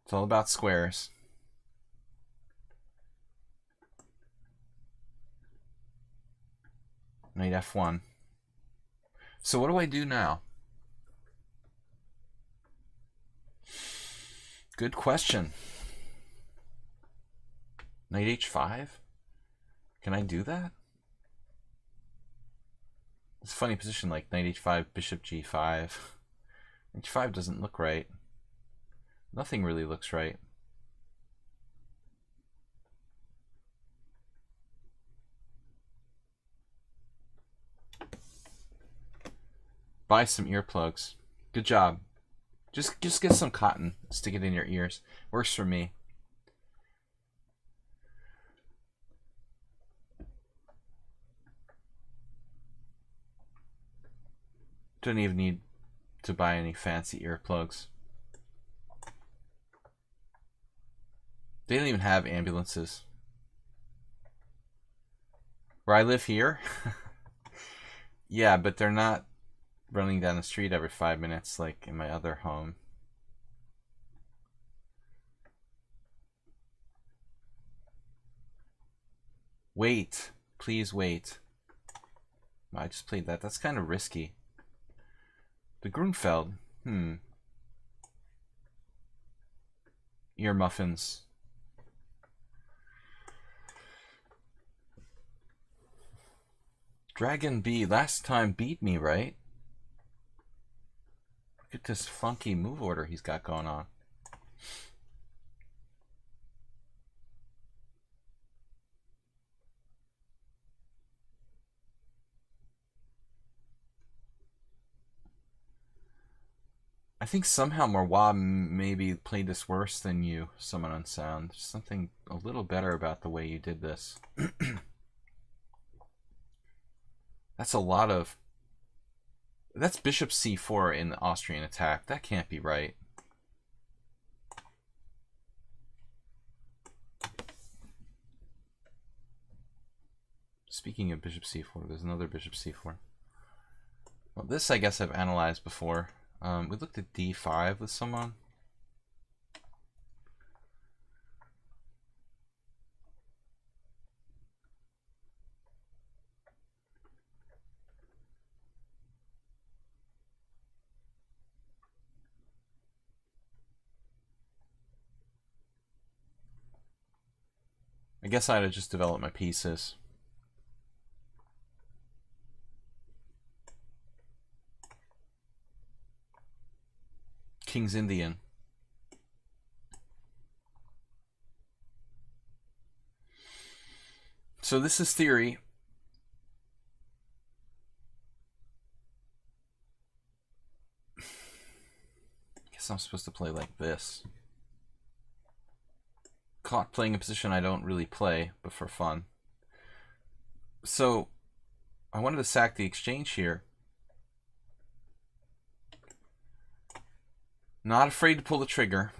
It's all about squares. Knight f1. So what do I do now? Good question. Knight h5? Can I do that? It's a funny position, like knight h5, bishop g5. h5 doesn't look right. Nothing really looks right. Buy some earplugs. Good job. Just get some cotton. Stick it in your ears. Works for me. Don't even need to buy any fancy earplugs. They don't even have ambulances. Where I live here? Yeah, but they're not running down the street every 5 minutes like in my other home. Wait. Please wait. I just played that. That's kind of risky. The Grunfeld. Ear muffins. Dragon B last time beat me, right? Look at this funky move order he's got going on. I think somehow Marwa maybe played this worse than you, Summon Unsound. There's something a little better about the way you did this. That's a lot of... That's bishop c4 in the Austrian attack. That can't be right. Speaking of bishop c4, there's another bishop c4. Well, this I guess I've analyzed before. We looked at d5 with someone. I guess I'd have just developed my pieces. King's Indian. So this is theory. I guess I'm supposed to play like this. Caught playing a position I don't really play, but for fun. So I wanted to sack the exchange here. Not afraid to pull the trigger.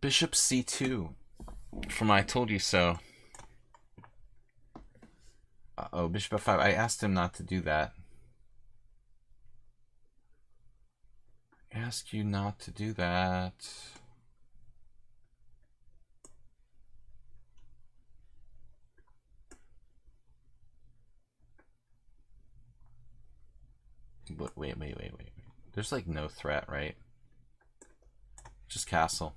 Bishop c2 from I told you so. Uh-oh, bishop f5. I asked him not to do that. I asked you not to do that. Wait. There's like no threat, right? Just castle.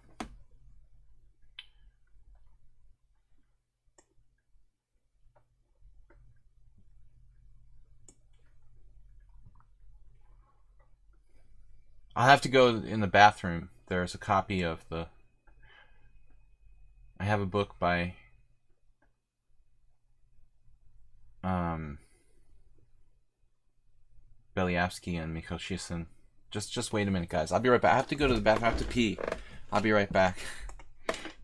I'll have to go in the bathroom. There's a copy of the... I have a book by... Belyavsky and Mikoshisin. Just wait a minute, guys. I'll be right back. I have to go to the bathroom. I have to pee. I'll be right back.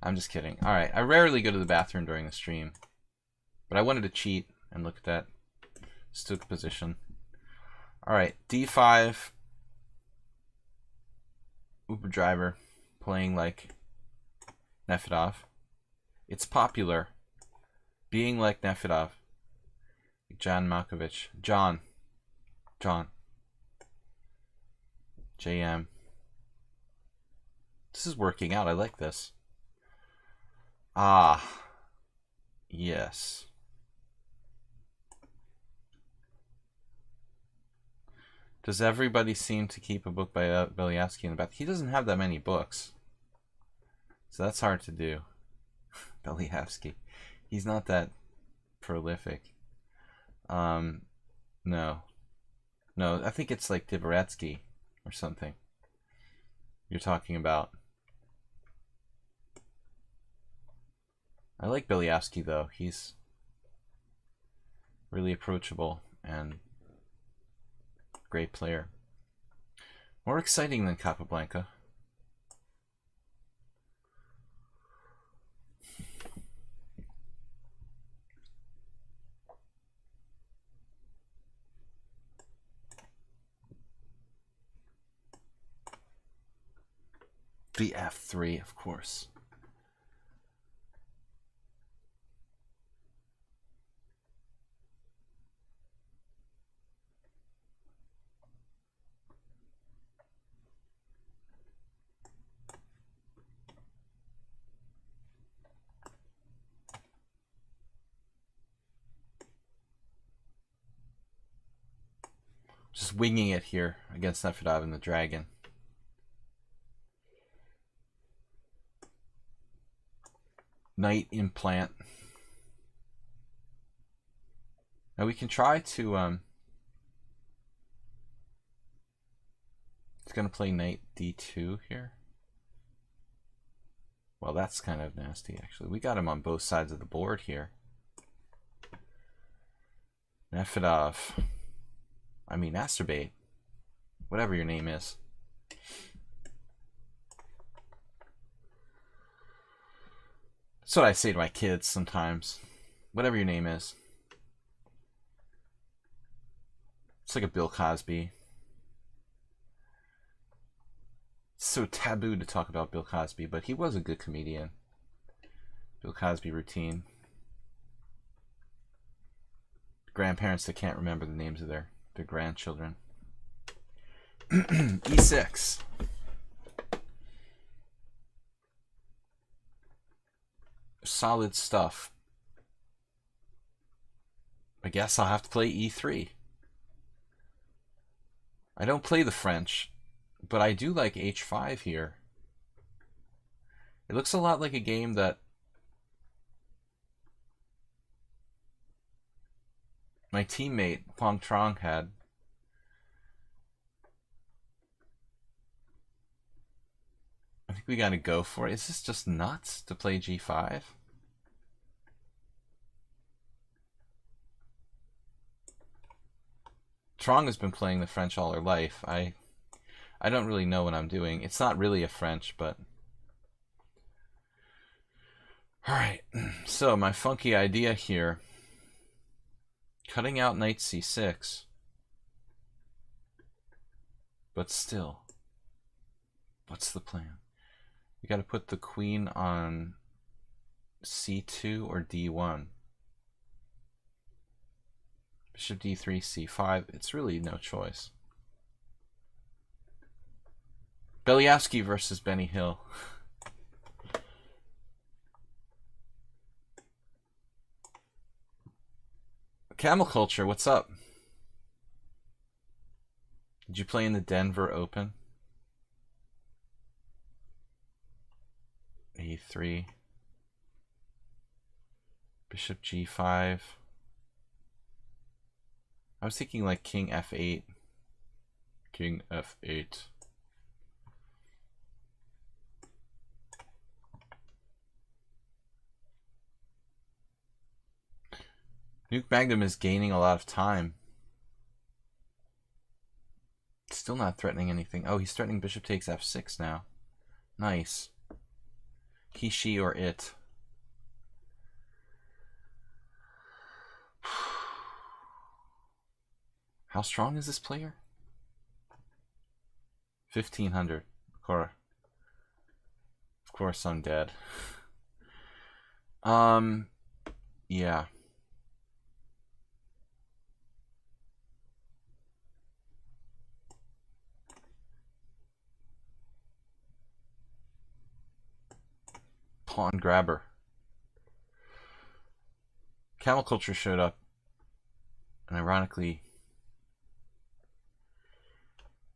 I'm just kidding. Alright, I rarely go to the bathroom during the stream. But I wanted to cheat and look at that Stook position. Alright, d5. Uber driver playing like Nefedov. It's popular being like Nefedov. John Malkovich. John. JM. This is working out. I like this. Ah. Yes. Does everybody seem to keep a book by Belyavsky in the bath? He doesn't have that many books. So that's hard to do. Belyavsky. He's not that prolific. No. No, I think it's like Dvoretsky or something you're talking about. I like Belyavsky though. He's really approachable and great player. More exciting than Capablanca. The f3, of course. Just winging it here against Nefedov and the dragon. Knight implant. Now we can try to it's gonna play knight d2 here. Well, that's kind of nasty actually. We got him on both sides of the board here. Nefedov. I mean masturbate. Whatever your name is. That's what I say to my kids sometimes. Whatever your name is. It's like a Bill Cosby. It's so taboo to talk about Bill Cosby, but he was a good comedian. Bill Cosby routine. grandparents that can't remember the names of their grandchildren. E6. Solid stuff. I guess I'll have to play E3. I don't play the French, but I do like H5 here. It looks a lot like a game that my teammate Pong Trong had. I think we gotta go for it. Is this just nuts to play G5? Trong has been playing the French all her life. I don't really know what I'm doing. It's not really a French, but... Alright, so my funky idea here. Cutting out knight c6. But still, what's the plan? You gotta put the queen on c2 or d1. Bishop d3, c5. It's really no choice. Beliavsky versus Benny Hill. Camel Culture, what's up? Did you play in the Denver Open? A3. Bishop g5. I was thinking like king f8. King f8. Nuke Magnum is gaining a lot of time. Still not threatening anything. Oh, he's threatening bishop takes f6 now. Nice. He, she, or it. How strong is this player? 1500. Of course I'm dead. Yeah. Pawn grabber. Camel Culture showed up, and ironically,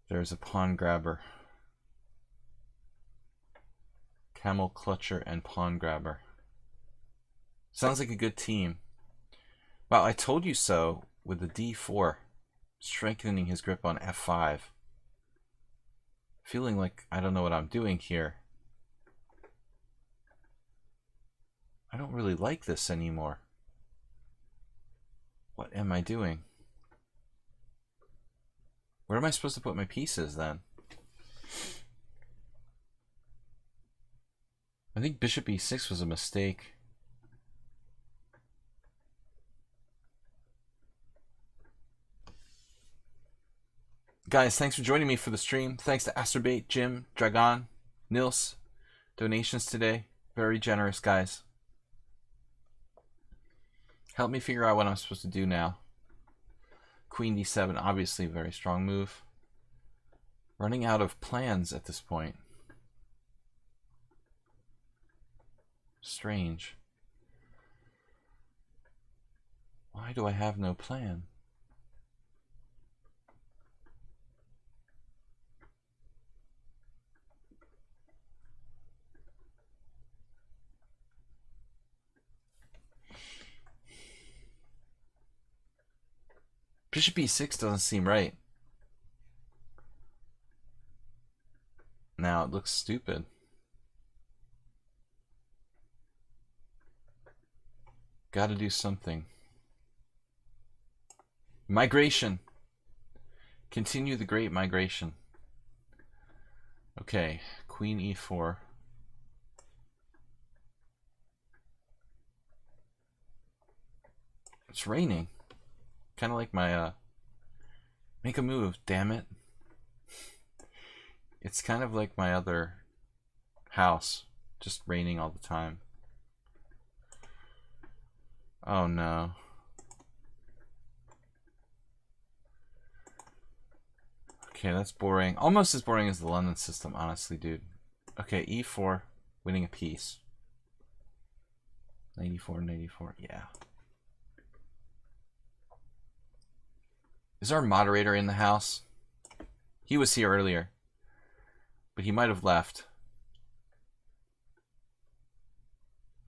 there's a pawn grabber. Camel Clutcher and pawn grabber. Sounds like a good team. Wow, I told you so with the d4, strengthening his grip on f5. Feeling like I don't know what I'm doing here. I don't really like this anymore. What am I doing? Where am I supposed to put my pieces then? I think bishop e6 was a mistake. Guys, thanks for joining me for the stream. Thanks to Asterbait, Jim, Dragon, Nils. Donations today. Very generous, guys. Help me figure out what I'm supposed to do now. Queen d7, obviously a very strong move. Running out of plans at this point. Strange. Why do I have no plan? Bishop e6 doesn't seem right. Now it looks stupid. Gotta do something. Migration. Continue the great migration. Okay, queen e4. It's raining. Kind of like my, make a move, damn it. It's kind of like my other house, just raining all the time. Oh no. Okay, that's boring. Almost as boring as the London system, honestly, dude. Okay, e4, winning a piece. 94, 94, yeah. Is our moderator in the house? He was here earlier, but he might have left.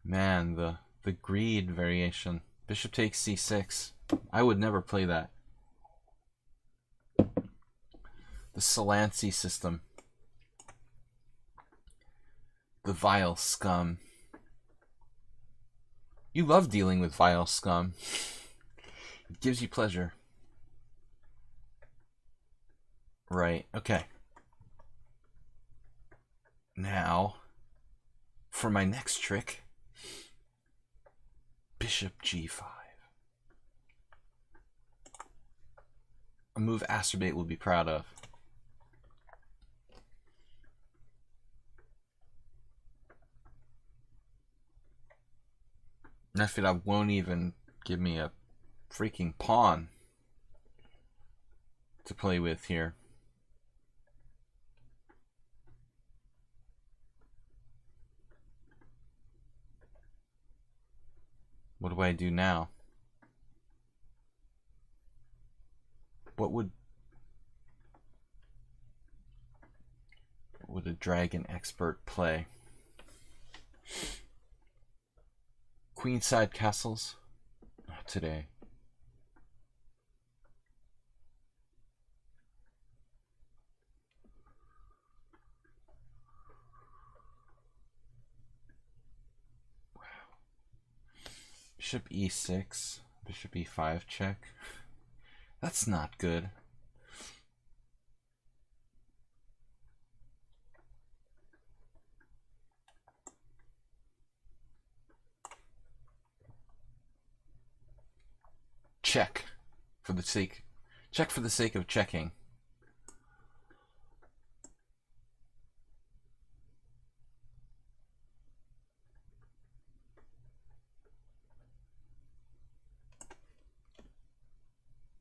Man, the greed variation. Bishop takes c6. I would never play that. The Salancy system. The vile scum. You love dealing with vile scum. It gives you pleasure. Right, okay. Now, for my next trick, Bishop g5. A move Asterbate will be proud of. Nefedov won't even give me a freaking pawn to play with here. What do I do now? What would a dragon expert play? Queenside castles? Not today. Wow. Bishop e6, bishop e5 check. That's not good. Check for the sake of checking.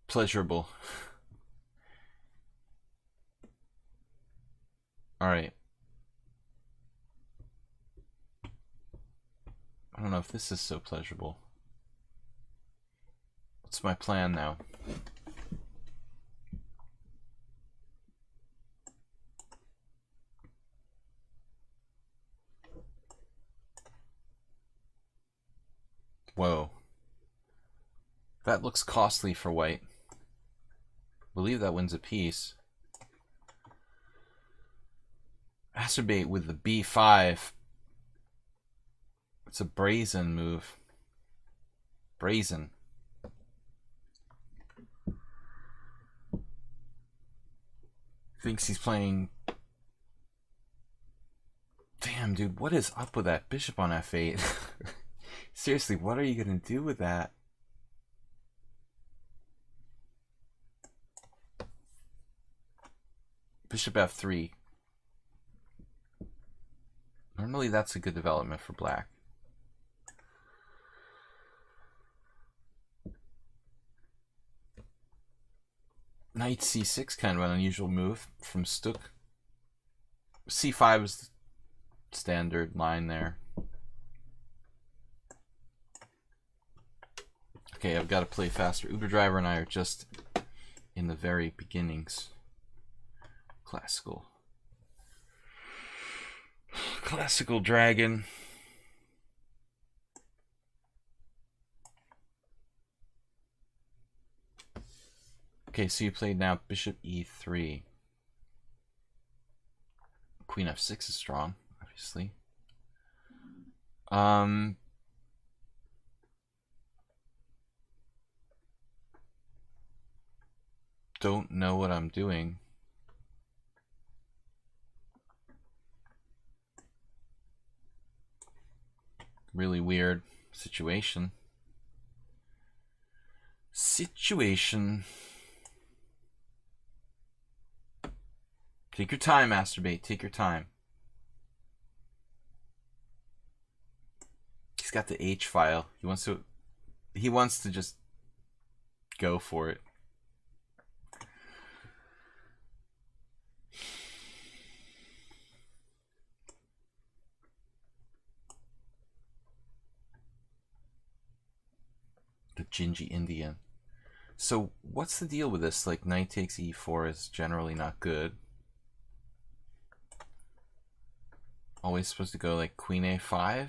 Pleasurable. All right. I don't know if this is so pleasurable. What's my plan now? Whoa. That looks costly for white. I believe that wins a piece. Acerbate with the b5. It's a brazen move. Brazen. Thinks he's playing... Damn, dude, what is up with that bishop on f8? Seriously, what are you going to do with that? Bishop f3. Normally that's a good development for black. Knight c6, kind of an unusual move from Stuk. c5 is the standard line there. Okay, I've got to play faster. Uber Driver and I are just in the very beginnings. Classical dragon. Okay, so you played now bishop e3. Queen f6 is strong, obviously. Don't know what I'm doing. Really weird situation. Take your time, Masturbate. Take your time. He's got the H file. He wants to just go for it. Gingy Indian. So what's the deal with this? Like, knight takes e4 is generally not good. Always supposed to go like queen a5?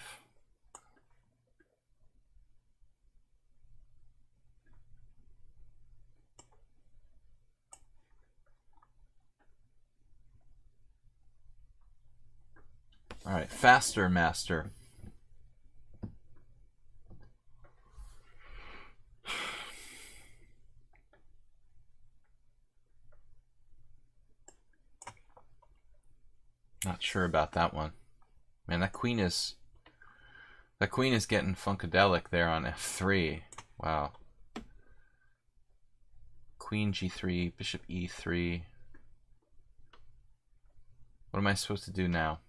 Alright, faster, master. Not sure about that one. Man, that queen is getting funkadelic there on f3. Wow. Queen g3, bishop e3. What am I supposed to do now?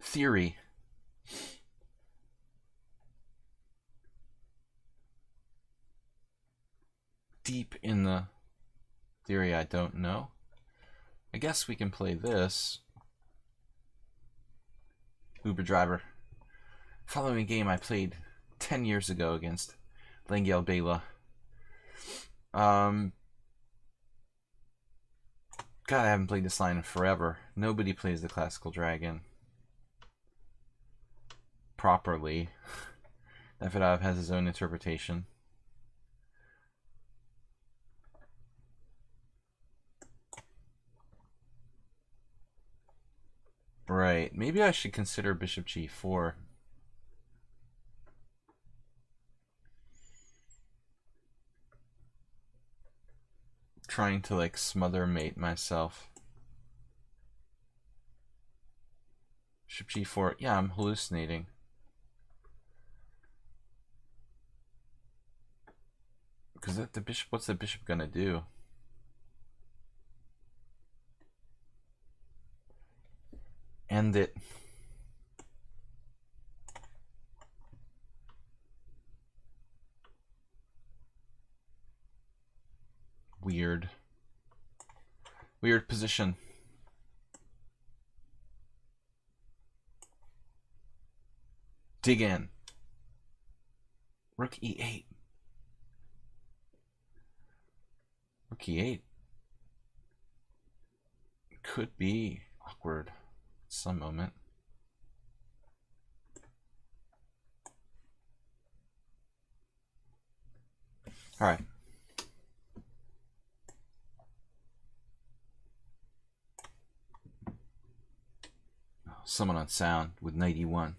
Theory. Deep in the theory, I don't know. I guess we can play this. Uber driver. Following a game I played 10 years ago against Lengyel Bela. God, I haven't played this line in forever. Nobody plays the classical dragon properly. Nefedov has his own interpretation. Right, maybe I should consider bishop g4. Trying to like smother mate myself. Bishop g4, yeah, I'm hallucinating. Because the bishop, what's the bishop gonna do? End it. Weird. Weird position. Dig in. Rook e8. Rook e8. Could be awkward at some moment. All right. Someone on sound with knight e1.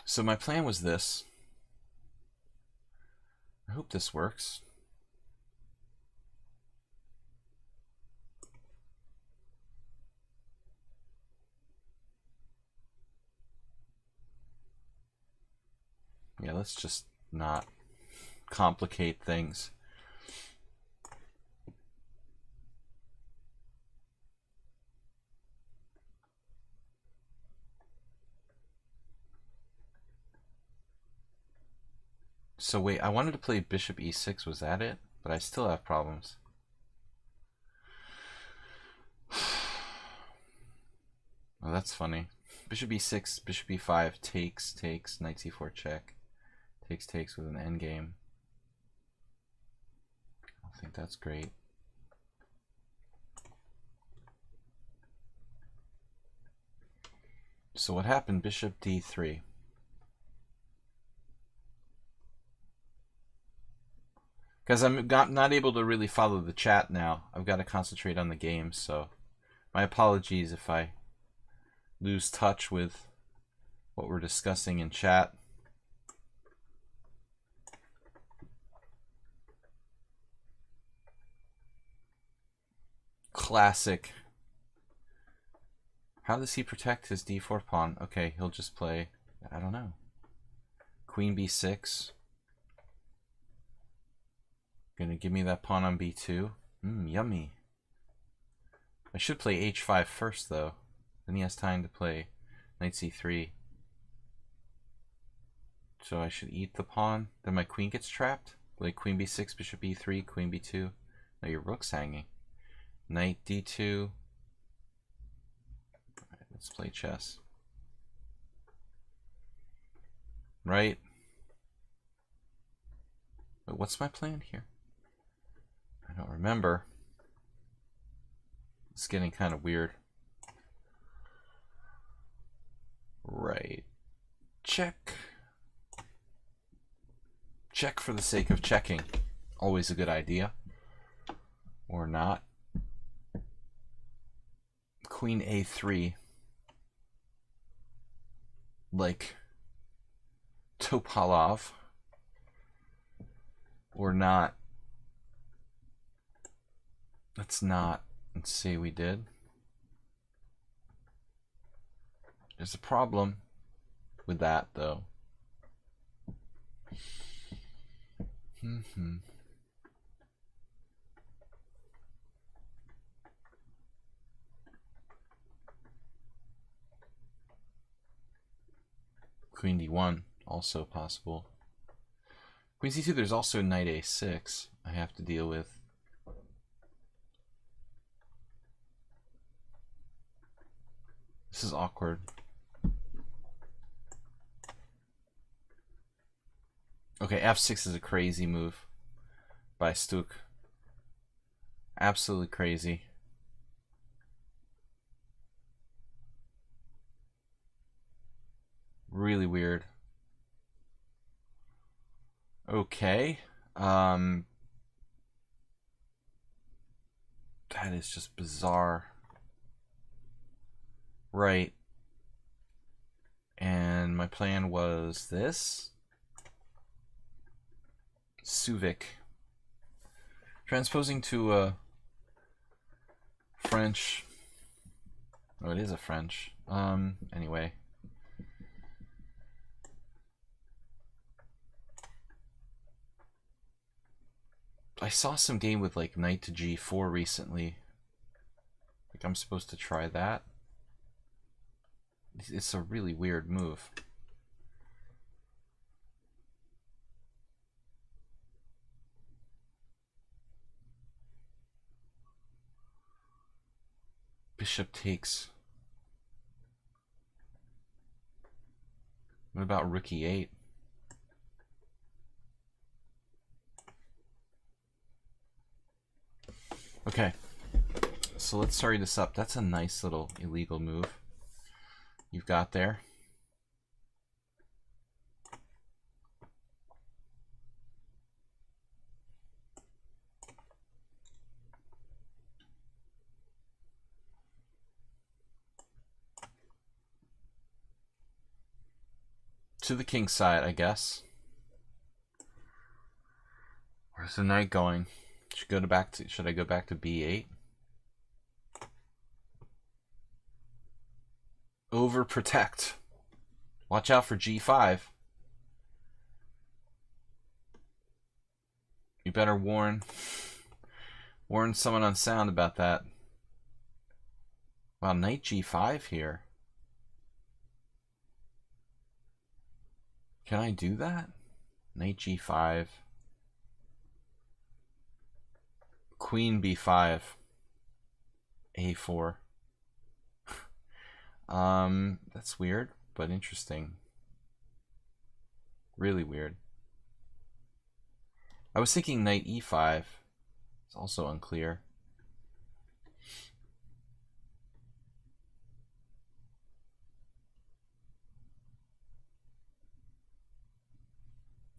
So my plan was this. I hope this works. Yeah, let's just not complicate things. So wait, I wanted to play bishop e6, was that it? But I still have problems. Oh, that's funny. Bishop e6, bishop e5, takes, knight c4 check. Takes with an endgame. I think that's great. So what happened? Bishop d3. Because I'm not able to really follow the chat now. I've got to concentrate on the game, so my apologies if I lose touch with what we're discussing in chat. Classic. How does he protect his d4 pawn? Okay, he'll just play, I don't know. Queen b6. Gonna give me that pawn on b2. Yummy. I should play h5 first, though. Then he has time to play knight c3. So I should eat the pawn. Then my queen gets trapped. Like queen b6, bishop e3, queen b2. No, your rook's hanging. Knight d2. Alright, let's play chess. Right. But what's my plan here? I don't remember. It's getting kind of weird. Right. Check. Check for the sake of checking. Always a good idea. Or not. Queen a3. Like Topalov. Or not. Let's not. Let's say we did. There's a problem with that, though. Queen d1, also possible. Queen c2, there's also knight a6 I have to deal with. This is awkward. Okay, f6 is a crazy move by Stuk. Absolutely crazy. Really weird. Okay. That is just bizarre. Right. And my plan was this. Suvic. Transposing to a French. Oh, it is a French. Anyway. I saw some game with like knight to g4 recently. Like I'm supposed to try that. It's a really weird move. Bishop takes. What about rook e8? Okay, so let's hurry this up. That's a nice little illegal move you've got there. To the king's side, I guess. Where's the knight going? Should I go back to b8? Overprotect. Watch out for g5. You better warn someone on sound about that. Wow, knight g5 here. Can I do that? Knight g5. Queen b5. a4. That's weird, but interesting. Really weird. I was thinking knight e5. It's also unclear.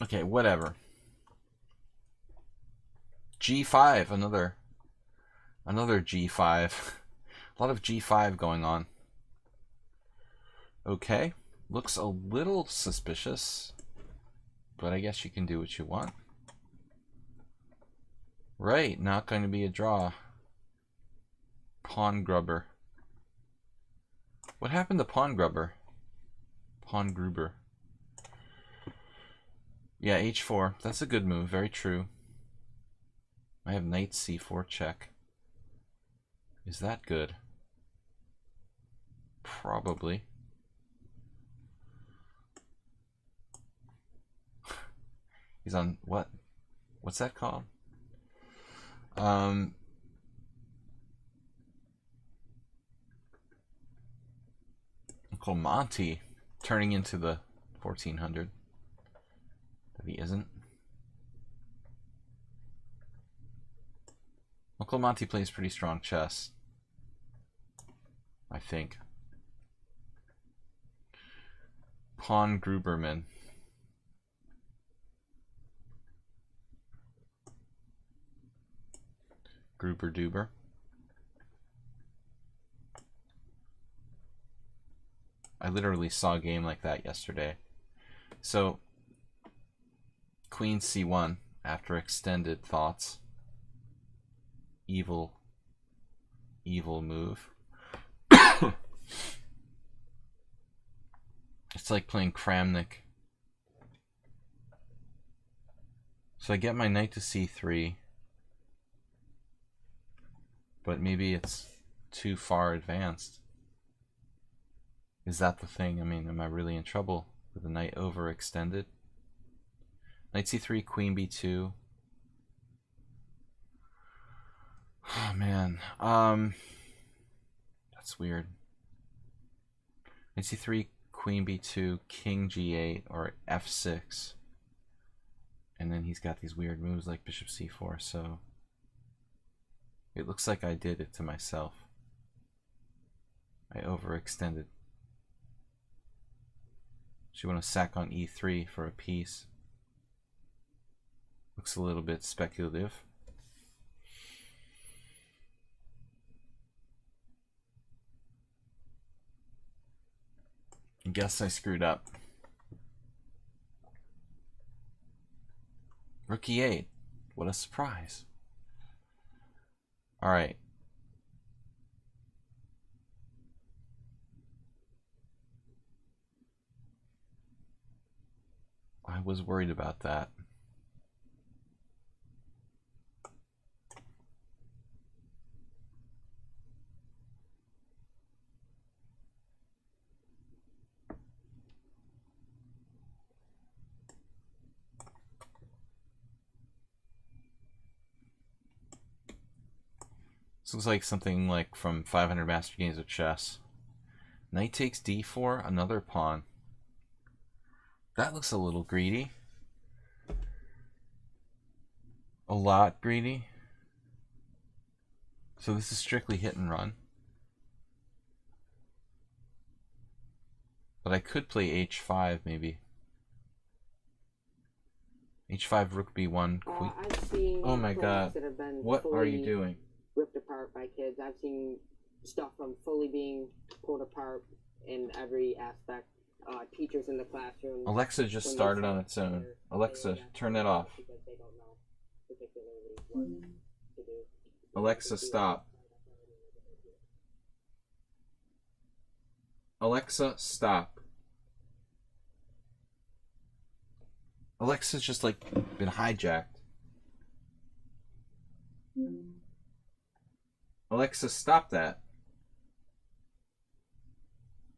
Okay, whatever. g5, another g5. A lot of g5 going on. Okay, looks a little suspicious, but I guess you can do what you want. Right, not going to be a draw. Pawn grubber. What happened to pawn grubber? Pawn gruber. Yeah, h4. That's a good move. Very true. I have knight c4 check. Is that good? Probably. He's on what? What's that called? Uncle Monty turning into the 1400. That he isn't. Uncle Monty plays pretty strong chess, I think. Pawn Gruberman. Gruber Duber. I literally saw a game like that yesterday. So, Queen C1 after extended thoughts. Evil move. It's like playing Kramnik. So I get my knight to c3. But maybe it's too far advanced. Is that the thing? I mean, am I really in trouble with the knight overextended? Knight c3, queen b2. Oh man, that's weird. Knight c3, queen b2, king g8, or f6. And then he's got these weird moves like bishop c4, so it looks like I did it to myself. I overextended. She want to sack on e3 for a piece. Looks a little bit speculative. I guess I screwed up. Rook e8. What a surprise. Alright. I was worried about that. This looks like something like from 500 Master Games of Chess. Knight takes d4, another pawn. That looks a little greedy. A lot greedy. So this is strictly hit and run. But I could play h5 maybe. h5, rook b1, queen. I've seen oh my god. that have been What are you doing? Ripped apart by kids. I've seen stuff from fully being pulled apart in every aspect. Teachers in the classroom. Alexa just started on its own. Alexa, turn that off. Because they don't know particularly what to do. Alexa, stop. Alexa, stop. Alexa's just like been hijacked. Alexa, stop that.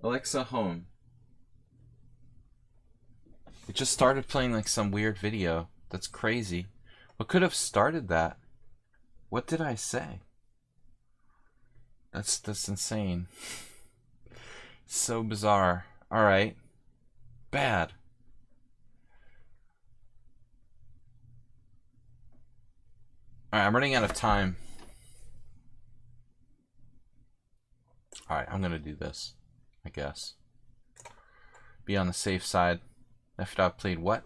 Alexa, home. It just started playing like some weird video. That's crazy. What could have started that? What did I say? That's insane. So bizarre. Alright. Bad. Alright, I'm running out of time. Alright, I'm gonna do this, I guess. Be on the safe side. Nefedov played what?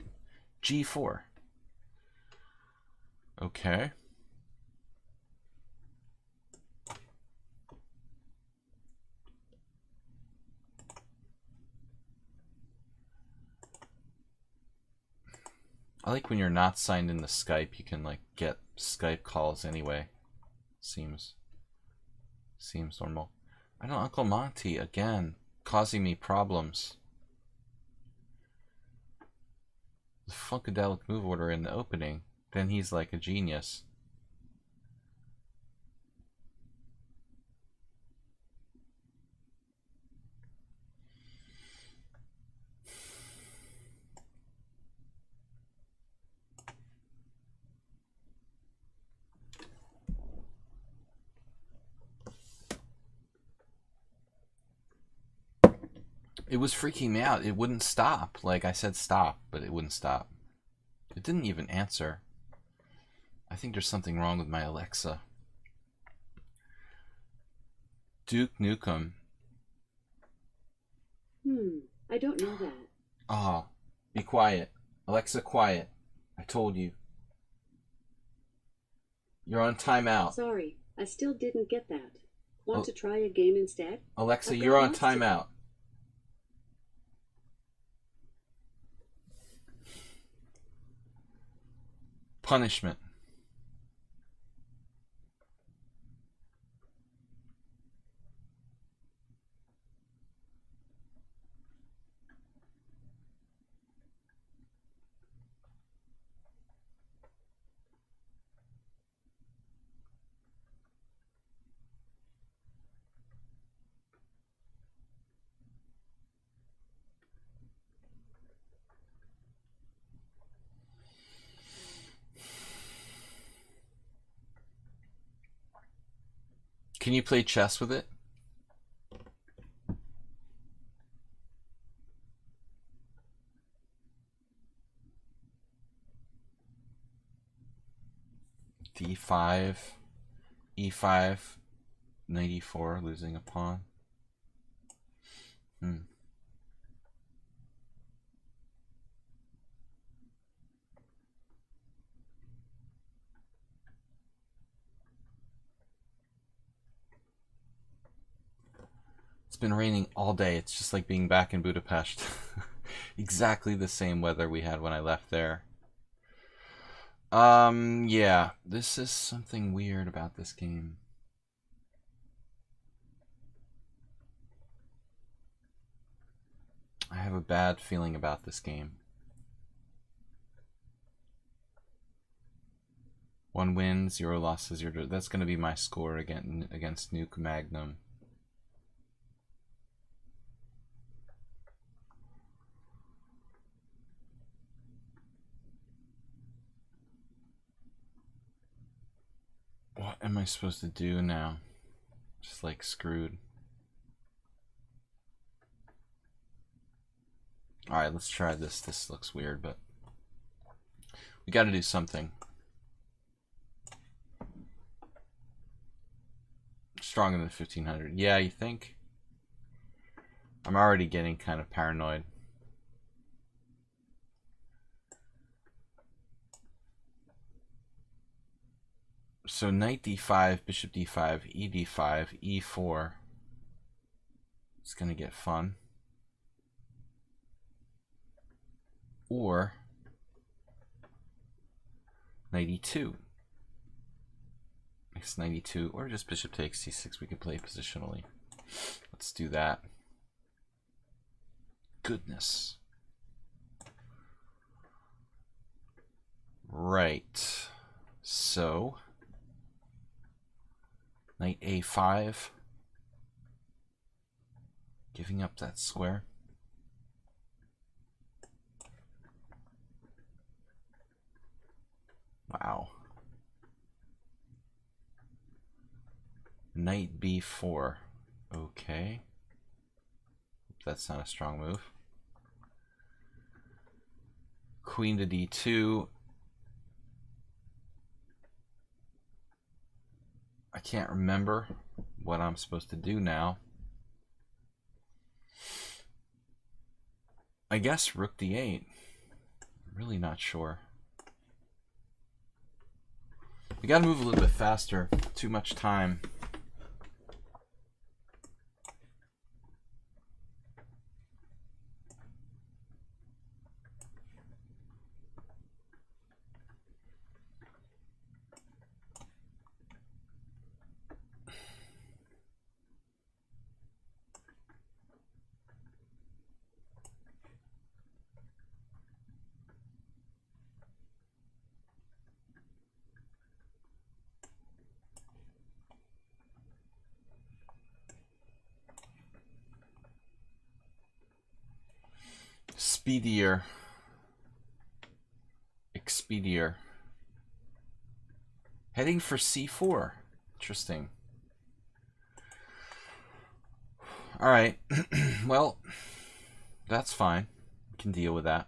G4. Okay. I like when you're not signed into Skype, you can like get Skype calls anyway. Seems normal. I know Uncle Monty again causing me problems. The Funkadelic move order in the opening. Then he's like a genius. It was freaking me out. It wouldn't stop. Like, I said stop, but it wouldn't stop. It didn't even answer. I think there's something wrong with my Alexa. Duke Nukem. I don't know that. Ah, be quiet. Alexa, quiet. I told you. You're on timeout. Sorry, I still didn't get that. Want to try a game instead? Alexa, you're on timeout. Punishment. Can you play chess with it? D5, E5, 94, losing a pawn. It's been raining all day. It's just like being back in Budapest. Exactly the same weather we had when I left there. Yeah, this is something weird about this game. I have a bad feeling about this game. 1 win, 0 losses, 0. That's going to be my score against Nuke Magnum. What am I supposed to do now? Just like screwed. Alright, let's try this. This looks weird, but we got to do something. Stronger than 1500. Yeah, you think? I'm already getting kind of paranoid. So knight d5, bishop d5, e d5, e4. It's going to get fun. Or knight e2. Next knight e2, or just bishop takes c6. We can play positionally. Let's do that. Goodness. Right. So knight a5, giving up that square. Wow. Knight b4. Okay. That's not a strong move. Queen to d2. I can't remember what I'm supposed to do now. I guess rook d8. I'm really not sure. We gotta move a little bit faster. Too much time. Speedier. Expedier. Heading for c4. Interesting. Alright. Well, That's fine. We can deal with that.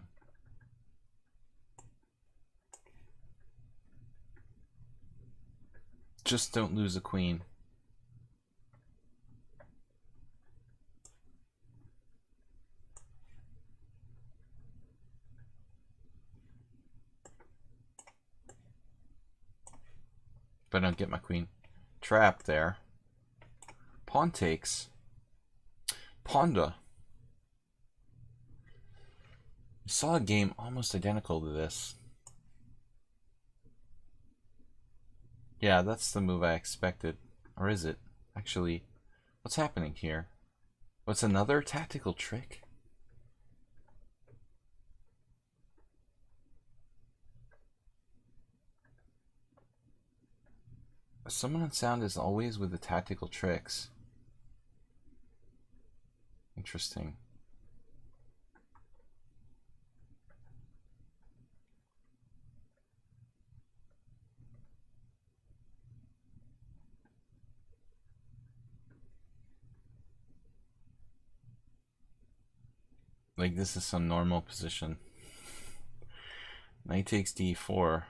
Just don't lose a queen. If I don't get my queen trapped there. Pawn takes. Ponda. We saw a game almost identical to this. Yeah, that's the move I expected. Or is it? Actually, what's happening here? What's another tactical trick? Someone on sound is always with the tactical tricks. Interesting. Like this is some normal position. Knight takes d4.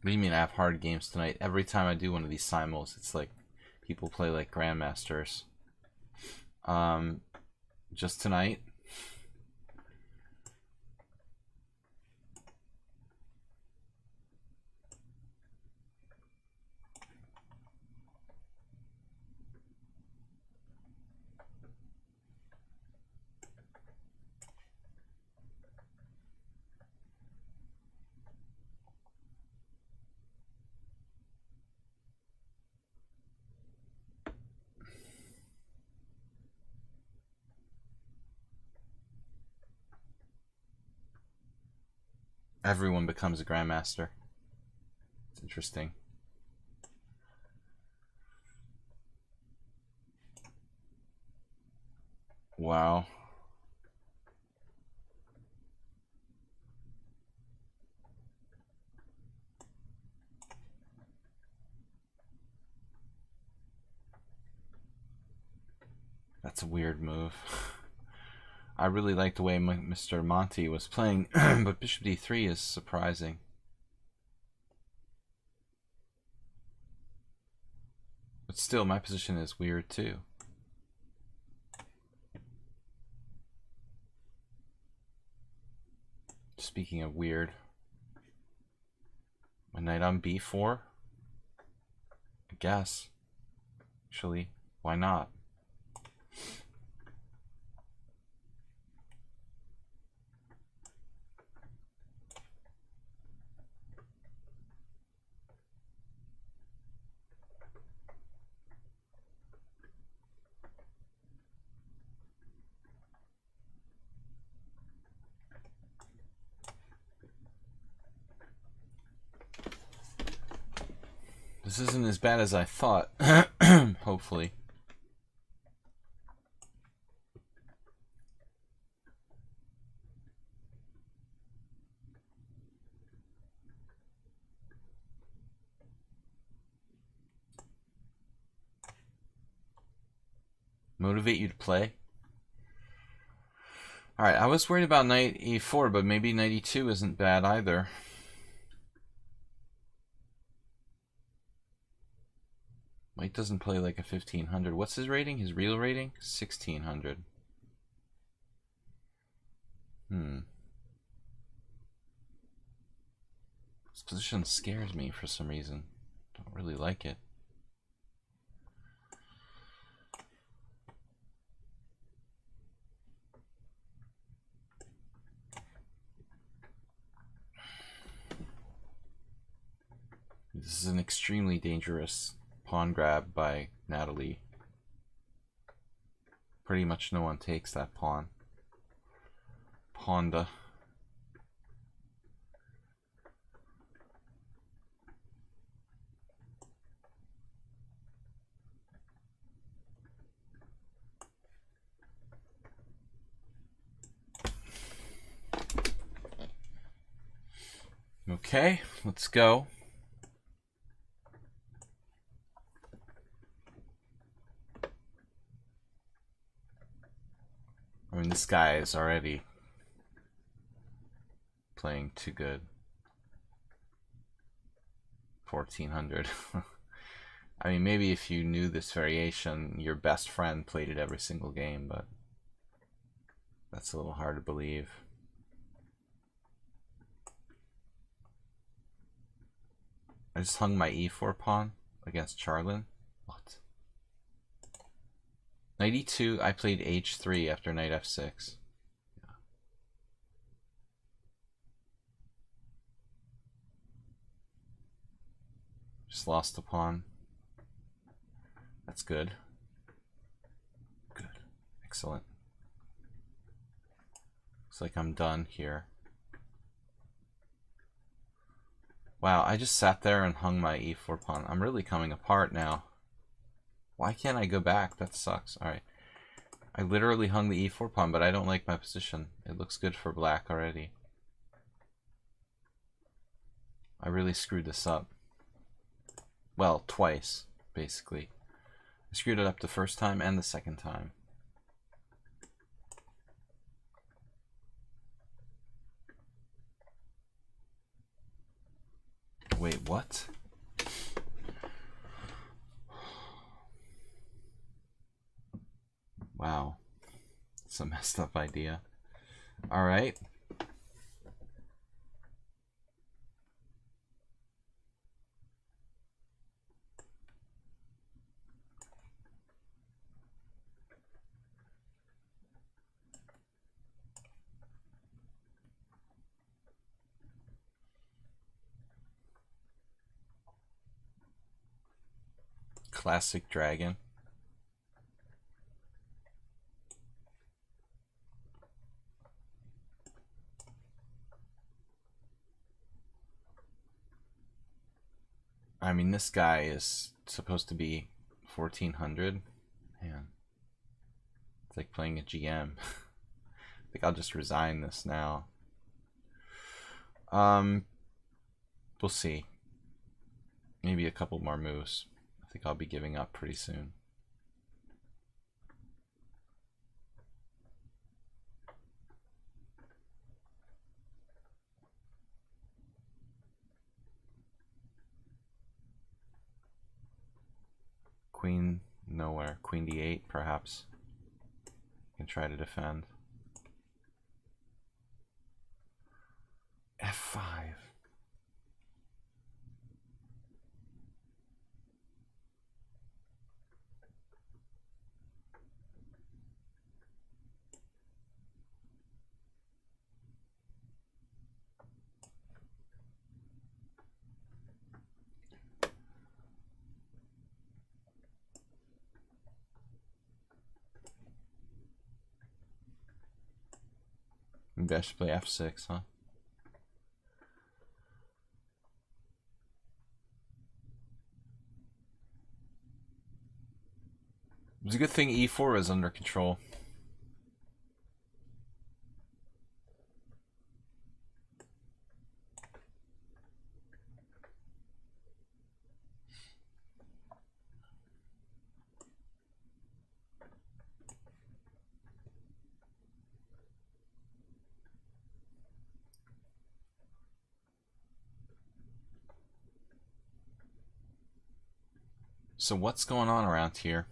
What do you mean I have hard games tonight? Every time I do one of these simuls, it's like people play like grandmasters. Just tonight. Everyone becomes a grandmaster. It's interesting. Wow. That's a weird move. I really like the way Mr. Monty was playing, but bishop d3 is surprising. But still, my position is weird too. Speaking of weird, my knight on b4? I guess. Actually, why not? This isn't as bad as I thought. Hopefully. Motivate you to play? Alright, I was worried about knight e4, but maybe knight e2 isn't bad either. White doesn't play like a 1500. What's his rating? His real rating? 1600. This position scares me for some reason. Don't really like it. This is an extremely dangerous pawn grab by Natalie. Pretty much no one takes that pawn. Ponda. Okay, let's go. I mean, this guy is already playing too good. 1400. I mean, maybe if you knew this variation, your best friend played it every single game, but that's a little hard to believe. I just hung my e4 pawn against Charlin. What? Knight e2, I played h3 after knight f6. Yeah. Just lost the pawn. That's good. Good. Excellent. Looks like I'm done here. Wow, I just sat there and hung my e4 pawn. I'm really coming apart now. Why can't I go back? That sucks. Alright. I literally hung the e4 pawn, but I don't like my position. It looks good for black already. I really screwed this up. Well, twice, basically. I screwed it up the first time and the second time. Wait, what? Wow. It's a messed up idea. Alright. Classic dragon. I mean, this guy is supposed to be 1400. Man. It's like playing a GM. I think I'll just resign this now. We'll see. Maybe a couple more moves. I think I'll be giving up pretty soon. Queen nowhere. Queen d8 perhaps. Can try to defend. f5. Maybe I should play f6, huh? It's a good thing e4 is under control. So what's going on around here?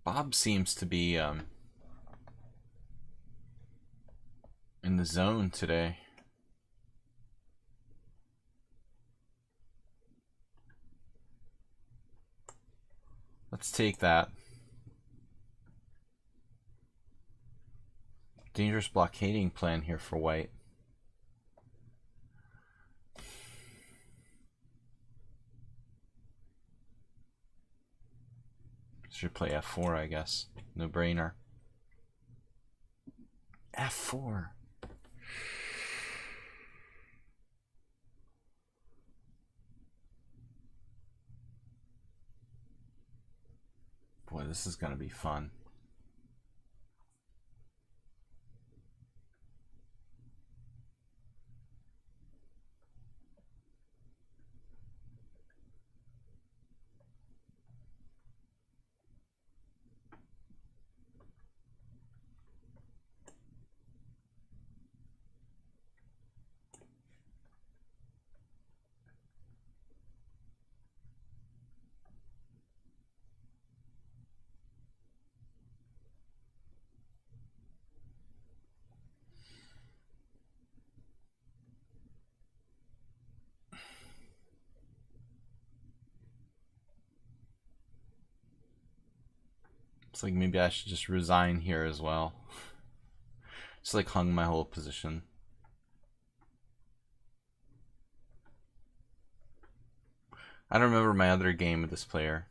Bob seems to be in the zone today. Let's take that. Dangerous blockading plan here for white. Should play f4, I guess. No brainer. f4. Boy, this is going to be fun. It's like maybe I should just resign here as well. Just like hung my whole position. I don't remember my other game with this player.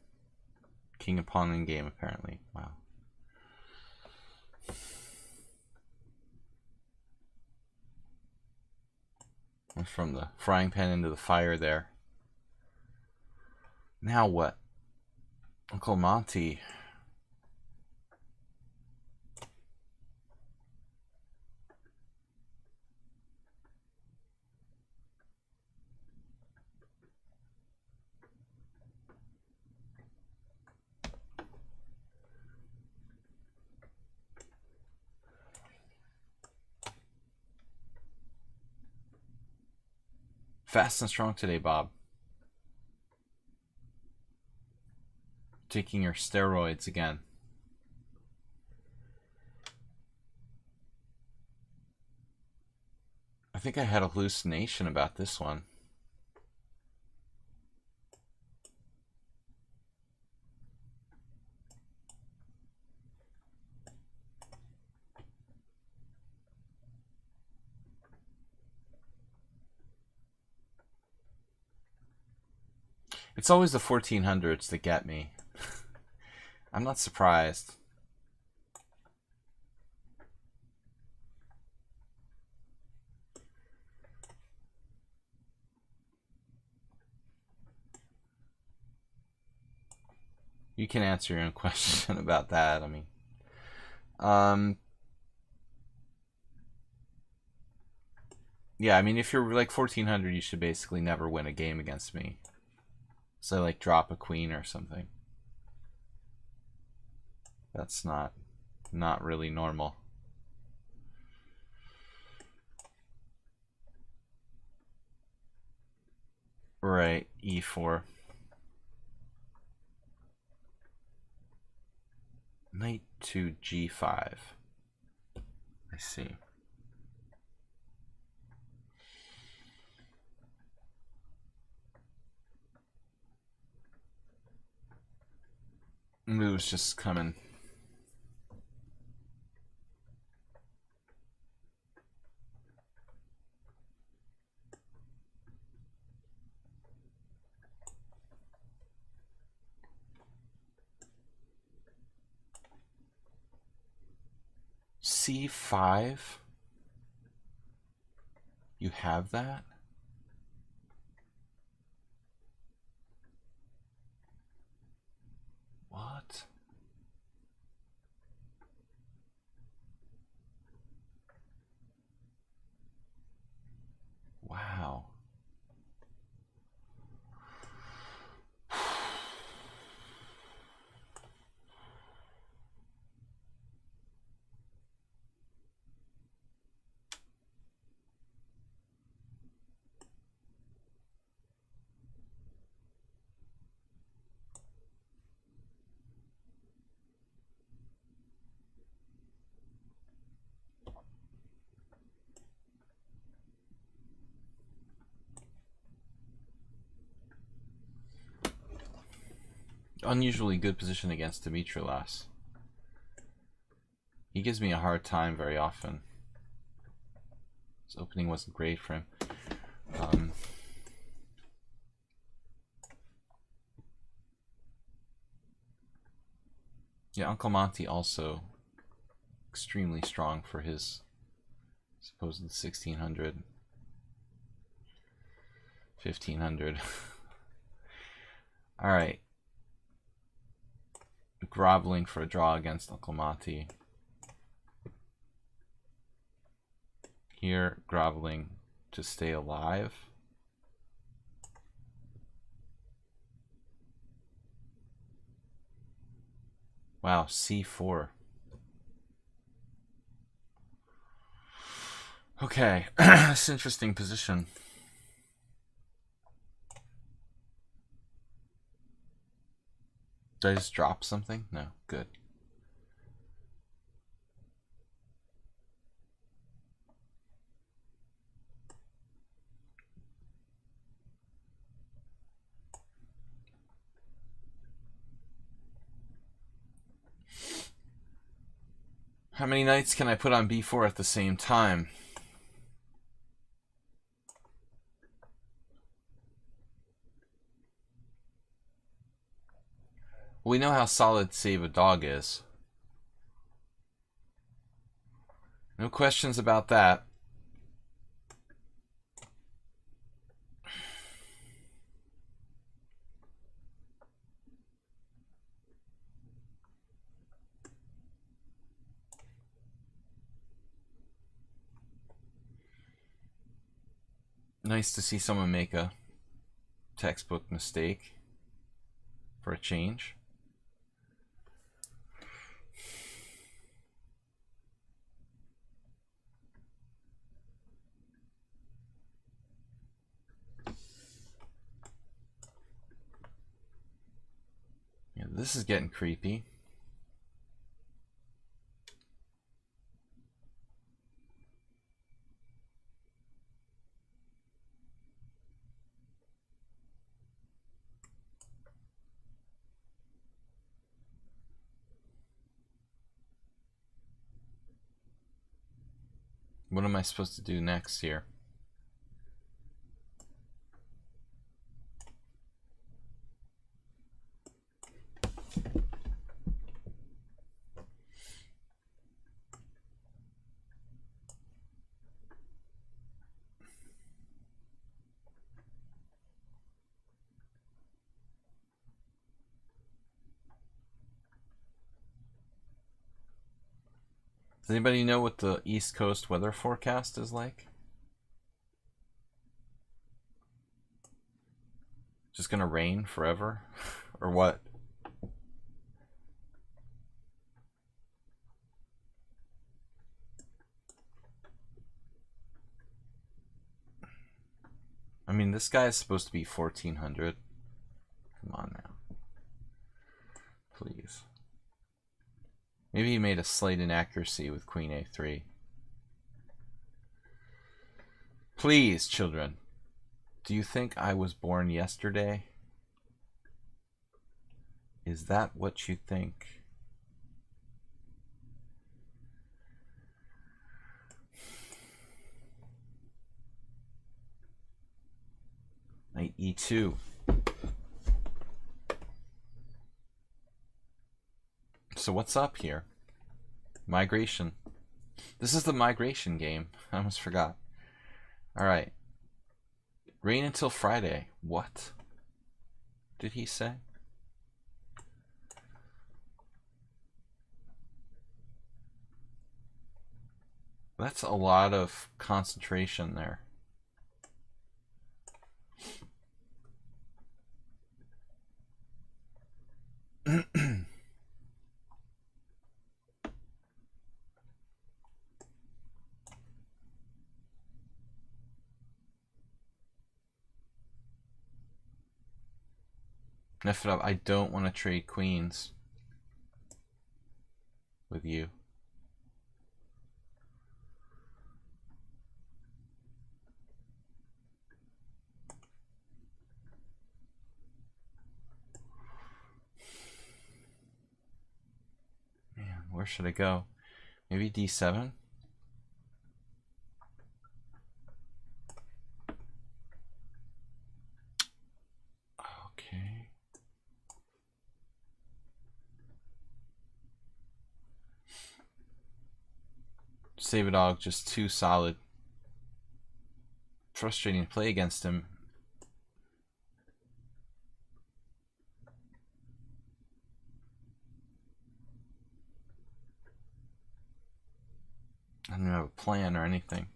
King and pawn in game, apparently. Wow. Went from the frying pan into the fire there. Now what? Uncle Monty. Fast and strong today, Bob. Taking your steroids again. I think I had a hallucination about this one. It's always the 1400s that get me. I'm not surprised. You can answer your own question about that. I mean, yeah, I mean, if you're like 1400, you should basically never win a game against me. So like drop a queen or something. That's not really normal. Right, e4. Knight to g5. I see. Move's just coming. C5? You have that? What? Wow. Unusually good position against Dimitrilas. He gives me a hard time very often. His opening wasn't great for him. Yeah, Uncle Monty also extremely strong for his supposed 1600, 1500. All right. Groveling for a draw against Uncle Monty. Here, groveling to stay alive. Wow, c4. Okay, it's an interesting position. Did I just drop something? No, good. How many knights can I put on b4 at the same time? We know how solid save a dog is. No questions about that. Nice to see someone make a textbook mistake for a change. Yeah, this is getting creepy. What am I supposed to do next here? Does anybody know what the East Coast weather forecast is like? Just gonna rain forever? Or what? I mean, this guy is supposed to be 1400. Come on now. Please. Maybe he made a slight inaccuracy with Queen A3. Please, children. Do you think I was born yesterday? Is that what you think? Knight E2. So what's up here? Migration. This is the migration game. I almost forgot. Alright. Rain until Friday. What did he say? That's a lot of concentration there. Nefedov, I don't want to trade queens with you. Man, where should I go? Maybe D7? Okay. Save a dog, just too solid. Frustrating to play against him. I don't have a plan or anything.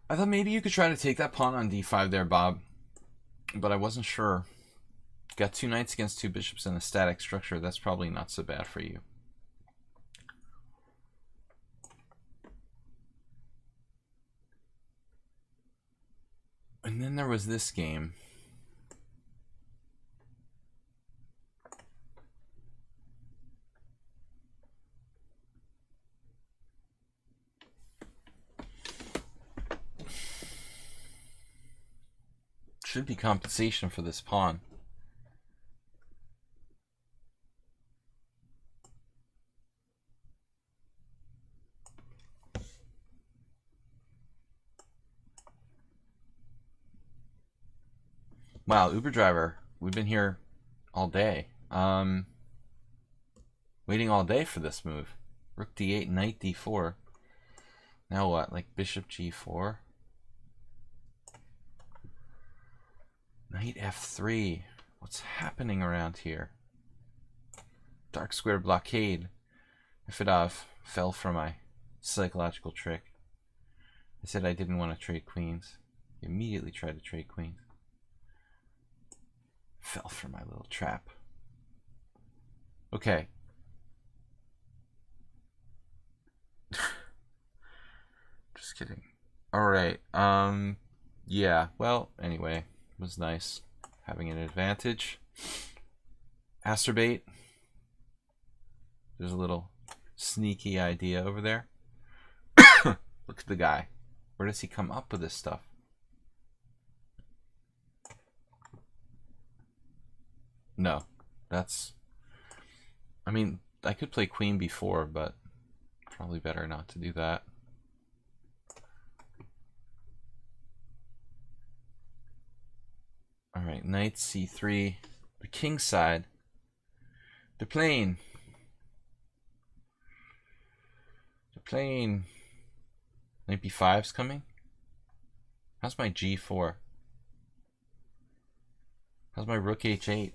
I thought maybe you could try to take that pawn on D5 there, Bob. But I wasn't sure. Got two knights against two bishops in a static structure. That's probably not so bad for you. And then there was this game. Should be compensation for this pawn. Wow, Uber driver, we've been here all day. Waiting all day for this move. Rook d8, knight d4. Now what? Like bishop g4? Knight f3. What's happening around here? Dark square blockade. Ifidov fell for my psychological trick. I said I didn't want to trade queens. He immediately tried to trade queens. Fell for my little trap. Okay. Just kidding. Alright. Yeah, well, anyway. It was nice having an advantage. Astrobate. There's a little sneaky idea over there. Look at the guy. Where does he come up with this stuff? No, that's... I mean, I could play queen b4, but probably better not to do that. Alright, knight c3. The king side. They're playing. Knight b5's coming. How's my g4? How's my rook h8?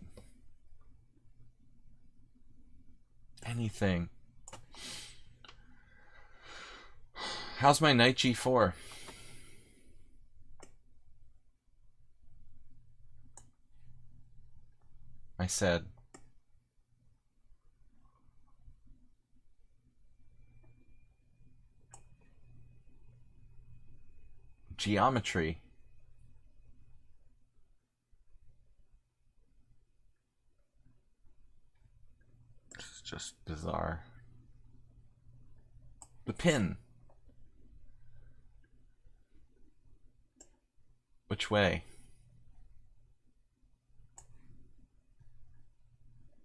Anything. How's my knight g4? I said. Geometry. It's just bizarre. The pin. Which way?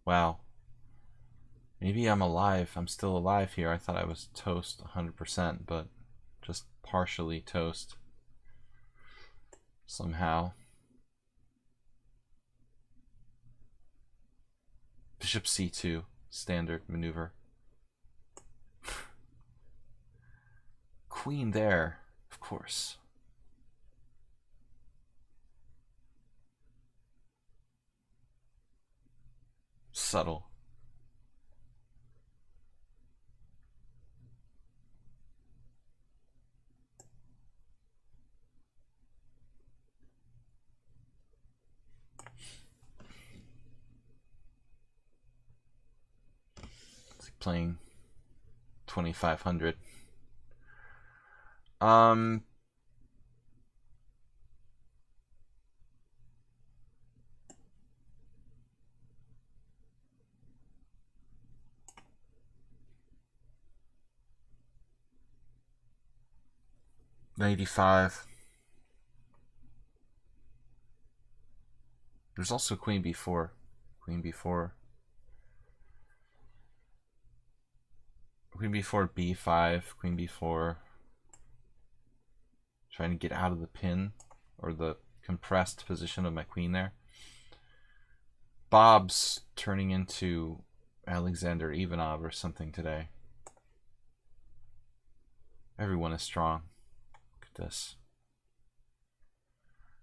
Wow. Maybe I'm alive. I'm still alive here. I thought I was toast 100%, but just partially toast. Somehow. Bishop c2. Standard maneuver. Queen there, of course. Subtle. It's like playing 2500. 95. There's also queen b4. Queen b4. Queen b4, b5, queen b4. Trying to get out of the pin or the compressed position of my queen there. Bob's turning into Alexander Ivanov or something today. Everyone is strong. Look at this.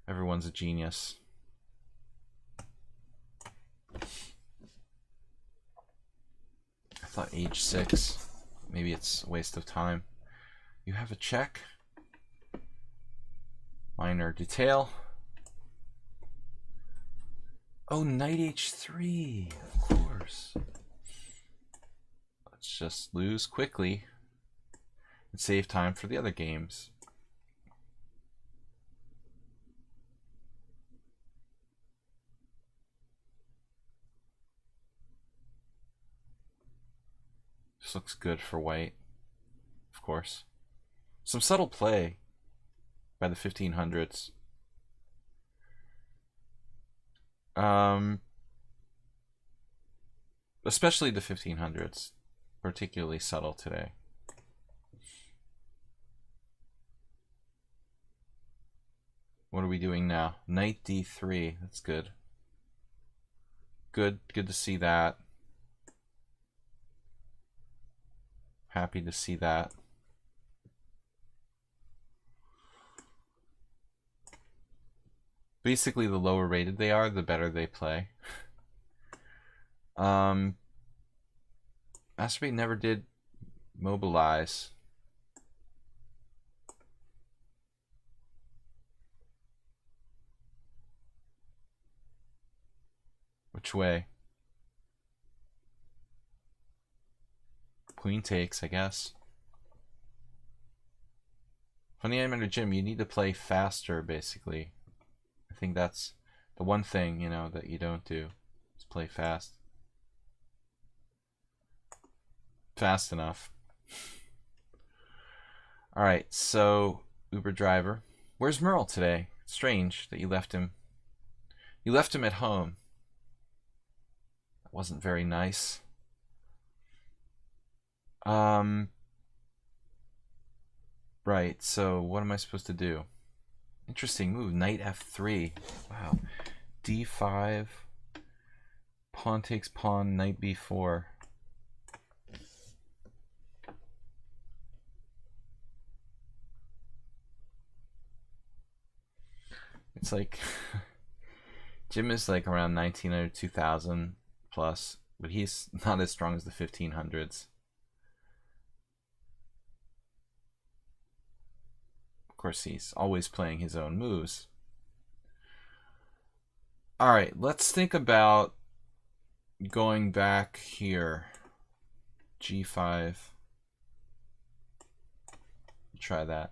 Everyone's a genius. I thought h6. Maybe it's a waste of time. You have a check. Minor detail. Oh, knight h3. Of course. Let's just lose quickly and save time for the other games. This looks good for white, of course. Some subtle play by the 1500s. Especially the 1500s, particularly subtle today. What are we doing now? Knight d3. That's good. Good to see that. Happy to see that. Basically, the lower rated they are, the better they play. Masturbate never did mobilize. Which way? Queen takes, I guess. Funny animator Jim, you need to play faster, basically. I think that's the one thing, you know, that you don't do. Is play fast. Fast enough. Alright, so Uber driver. Where's Merle today? Strange that you left him. You left him at home. That wasn't very nice. Right, so what am I supposed to do? Interesting move, knight f3. Wow. d5. Pawn takes pawn, knight b4. It's like Jim is like around 1900, 2000 plus, but he's not as strong as the 1500s. Of course, he's always playing his own moves. All right, let's think about going back here. G5. Try that.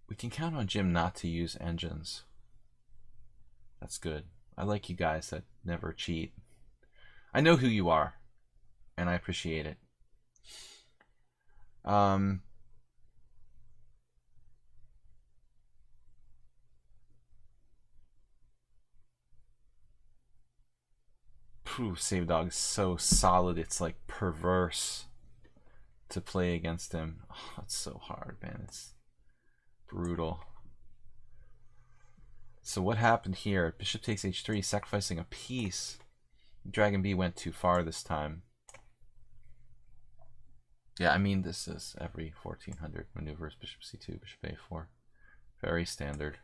We can count on Jim not to use engines. That's good. I like you guys that never cheat. I know who you are, and I appreciate it. Save Dog is so solid, it's like perverse to play against him. Oh, it's so hard, man. It's brutal. So what happened here? Bishop takes h3, sacrificing a piece. Dragon B went too far this time. Yeah, I mean, this is every 1400 maneuvers. Bishop c2, bishop a4. Very standard.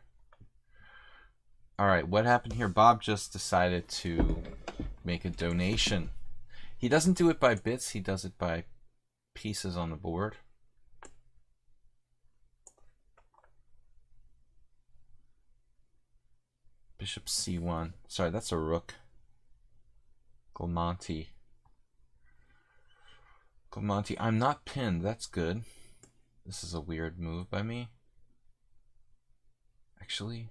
All right, what happened here? Bob just decided to make a donation. He doesn't do it by bits, he does it by pieces on the board. Bishop c1. Sorry, that's a rook. Galmonti. Galmonti. I'm not pinned. That's good. This is a weird move by me. Actually,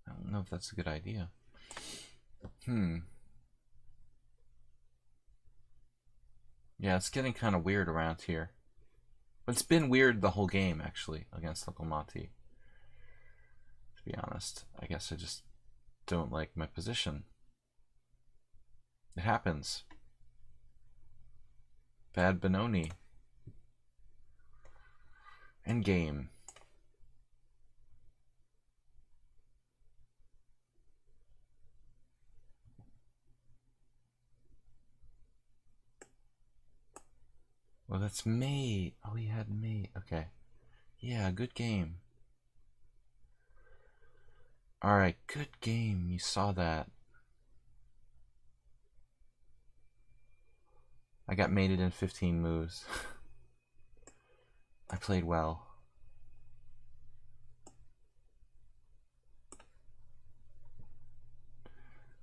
I don't know if that's a good idea. Yeah, it's getting kind of weird around here. But it's been weird the whole game, actually, against Galmonti. To be honest, I guess I just don't like my position. It happens. Bad Benoni. Endgame. Well, that's mate. Oh, he had mate. Okay. Yeah, good game. Alright, good game. You saw that. I got mated in 15 moves. I played well.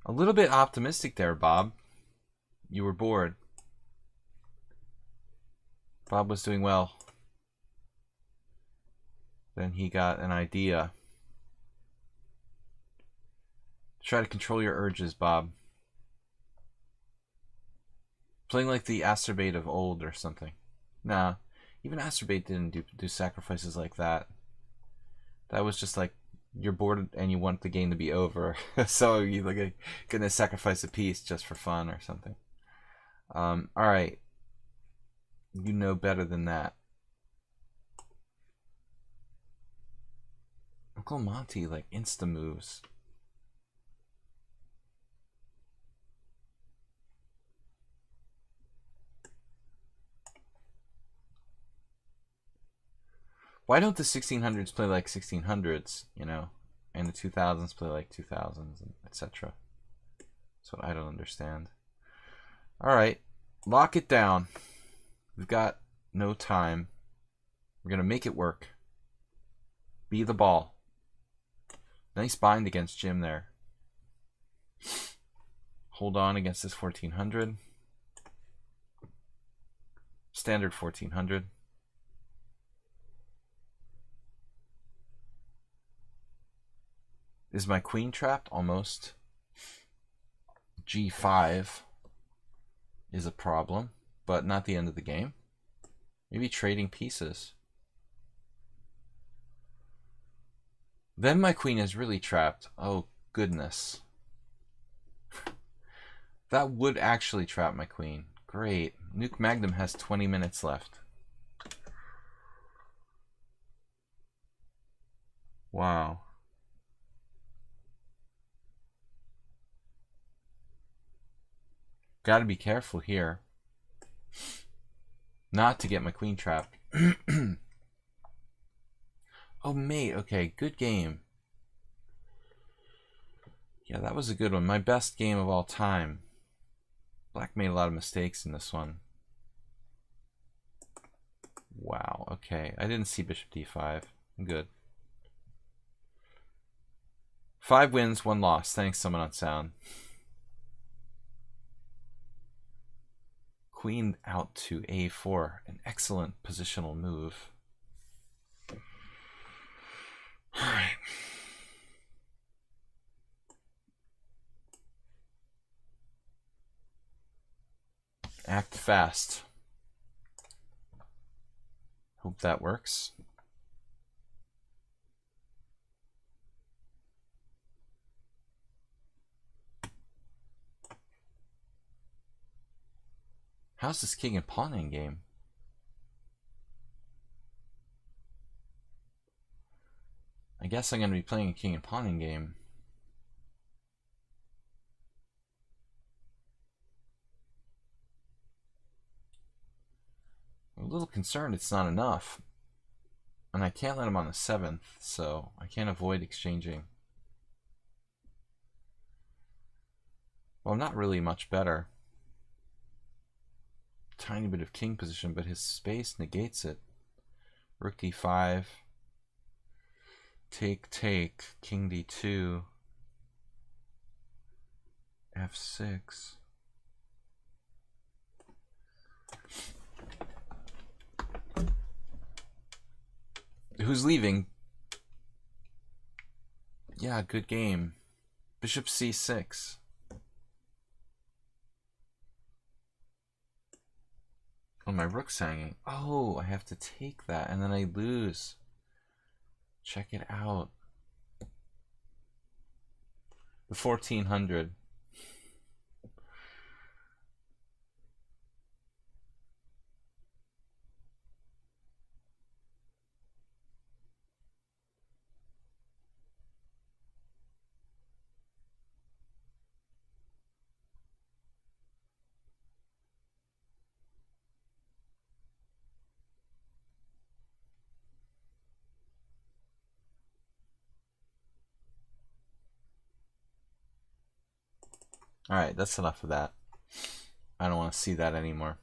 A little bit optimistic there, Bob. You were bored. Bob was doing well. Then he got an idea. Try to control your urges, Bob. Playing like the Astrobate of old or something. Nah, even Astrobate didn't do sacrifices like that. That was just like you're bored and you want the game to be over, so you're like gonna sacrifice a piece just for fun or something. All right, you know better than that. Uncle Monty like insta moves. Why don't the 1600s play like 1600s, you know, and the 2000s play like 2000s, etc.? That's what I don't understand. All right, lock it down. We've got no time. We're gonna make it work. Be the ball. Nice bind against Jim there. Hold on against this 1400. Standard 1400. Is my queen trapped? Almost. G5 is a problem, but not the end of the game. Maybe trading pieces. Then my queen is really trapped. Oh, goodness. That would actually trap my queen. Great. Nuke Magnum has 20 minutes left. Wow. Gotta be careful here. Not to get my queen trapped. Oh, mate. Okay, good game. Yeah, that was a good one. My best game of all time. Black made a lot of mistakes in this one. Wow, okay. I didn't see bishop d5. I'm good. 5 wins, 1 loss. Thanks, someone on sound. Queen out to a4. An excellent positional move. All right. Act fast. Hope that works. How's this king and pawn in game? I guess I'm going to be playing a king and pawn in game. I'm a little concerned it's not enough. And I can't let him on the 7th, so I can't avoid exchanging. Well, I'm not really much better. Tiny bit of king position, but his space negates it. Rook d5. Take, take. King d2. f6. Who's leaving? Yeah, good game. Bishop c6. Oh, my rook's hanging. Oh, I have to take that, and then I lose. Check it out. The 1400. Alright, that's enough of that. I don't want to see that anymore.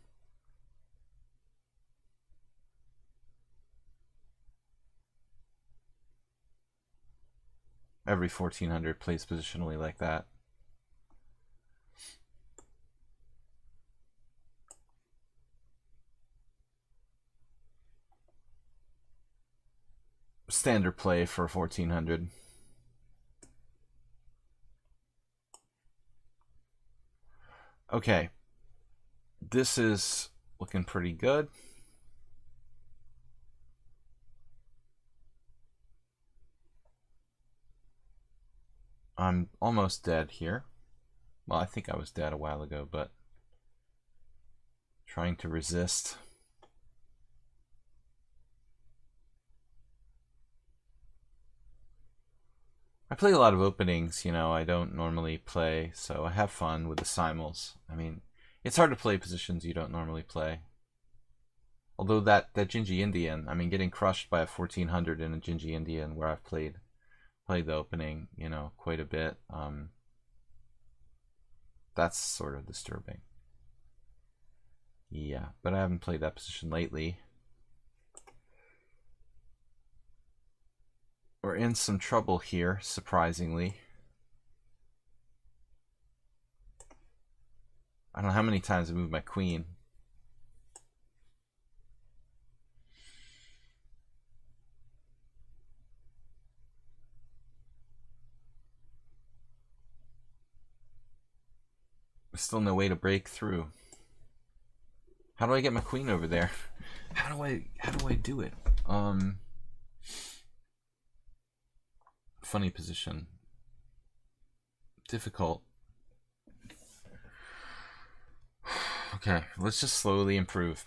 Every 1400 plays positionally like that. Standard play for 1400. Okay, this is looking pretty good. I'm almost dead here. Well, I think I was dead a while ago, but trying to resist. I play a lot of openings, you know, I don't normally play, so I have fun with the simuls. I mean, it's hard to play positions you don't normally play. Although that Gingy Indian, I mean, getting crushed by a 1400 in a Gingy Indian where I've played the opening, you know, quite a bit, that's sort of disturbing. Yeah, but I haven't played that position lately. We're in some trouble here, surprisingly. I don't know how many times I moved my queen. There's still no way to break through. How do I get my queen over there? How do I do it? Funny position. Difficult. Okay, let's just slowly improve.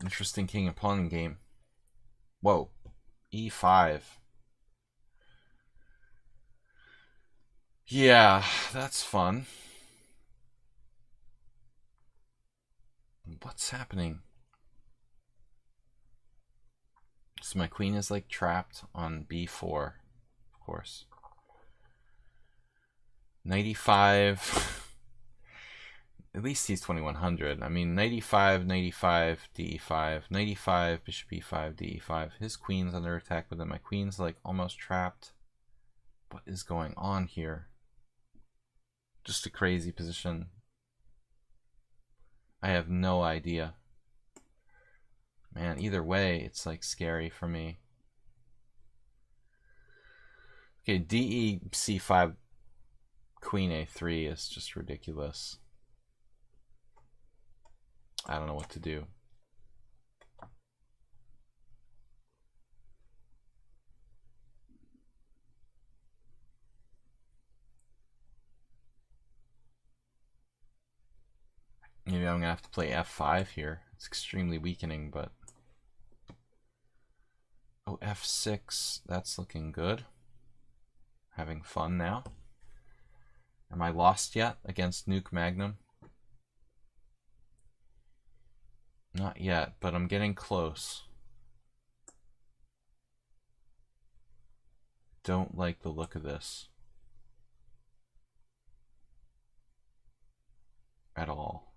Interesting king and pawn game. Whoa. E5. Yeah, that's fun. What's happening? So my queen is like trapped on b4, of course. 95. At least he's 2100. I mean, 95, 95, d5, 95, bishop e5, d5. His queen's under attack, but then my queen's like almost trapped. What is going on here? Just a crazy position. I have no idea. Man, either way, it's like scary for me. Okay, DE c5, queen a3 is just ridiculous. I don't know what to do. Maybe I'm gonna have to play f5 here. It's extremely weakening, but oh, f6, that's looking good. Having fun now. Am I lost yet against Nuke Magnum? Not yet, but I'm getting close. Don't like the look of this at all.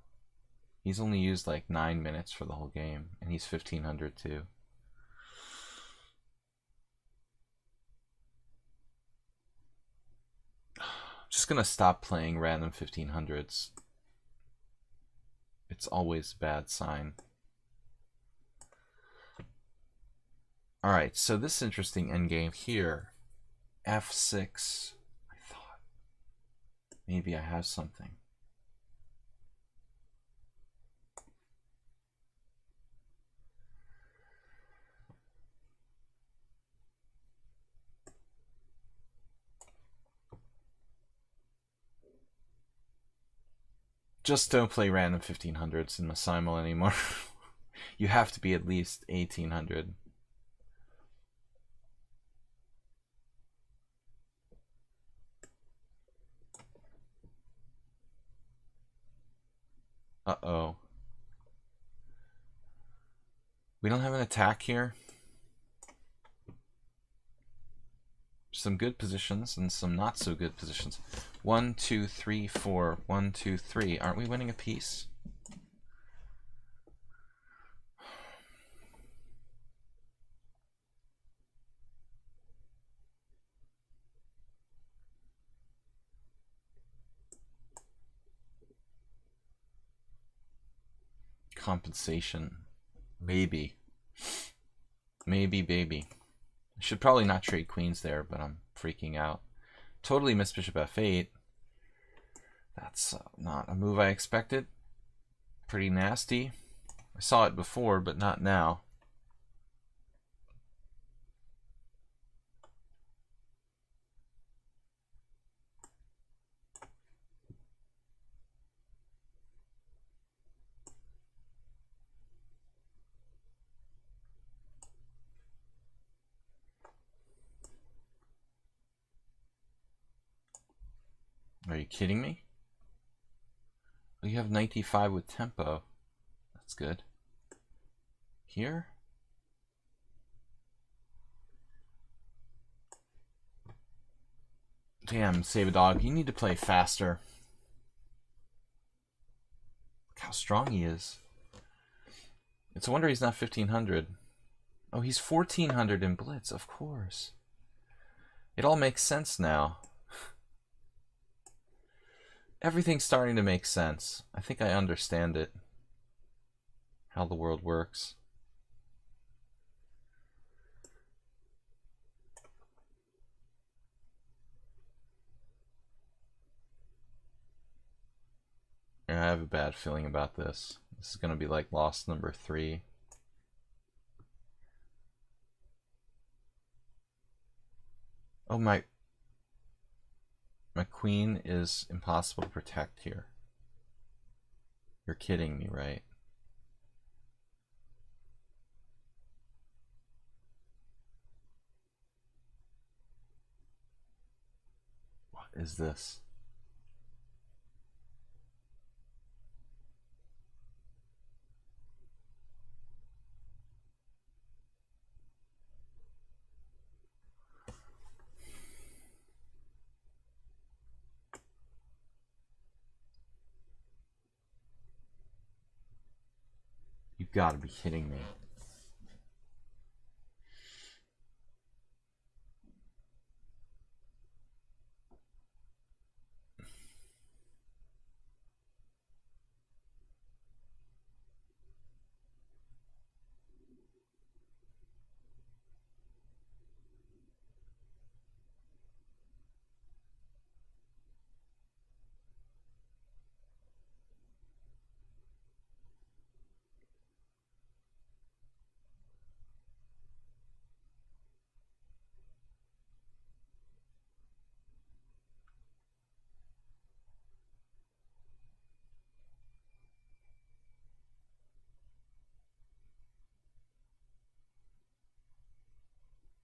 He's only used like 9 minutes for the whole game, and he's 1500 too. Just gonna stop playing random 1500s. It's always a bad sign. Alright, so this interesting endgame here. f6. I thought maybe I have something. Just don't play random 1500s in the simul anymore. You have to be at least 1800. Uh-oh. We don't have an attack here. Some good positions and some not so good positions. 1, 2, 3, 4. 1, 2, 3. Aren't we winning a piece? Compensation. Maybe. Maybe, baby. I should probably not trade queens there, but I'm freaking out. Totally missed bishop f8. That's not a move I expected. Pretty nasty. I saw it before, but not now. Are you kidding me? Oh, you have 95 with tempo. That's good. Here? Damn, Save a Dog, you need to play faster. Look how strong he is. It's a wonder he's not 1500. Oh, he's 1400 in Blitz, of course. It all makes sense now. Everything's starting to make sense. I think I understand it. How the world works. Yeah, I have a bad feeling about this. This is going to be like loss number 3. Oh, my queen is impossible to protect here. You're kidding me, right? What is this? You've got to be kidding me.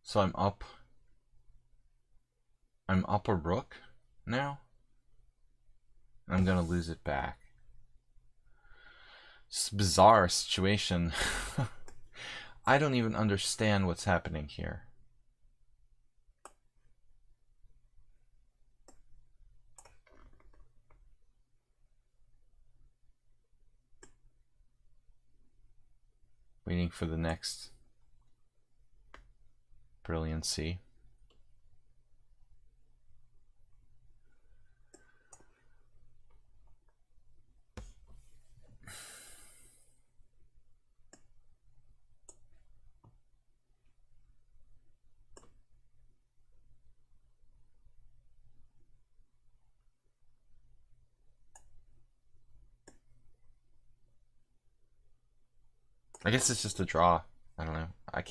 So I'm up a rook now. I'm gonna lose it back. It's a bizarre situation. I don't even understand what's happening here. Waiting for the next brilliancy. I guess it's just a draw. I don't know. I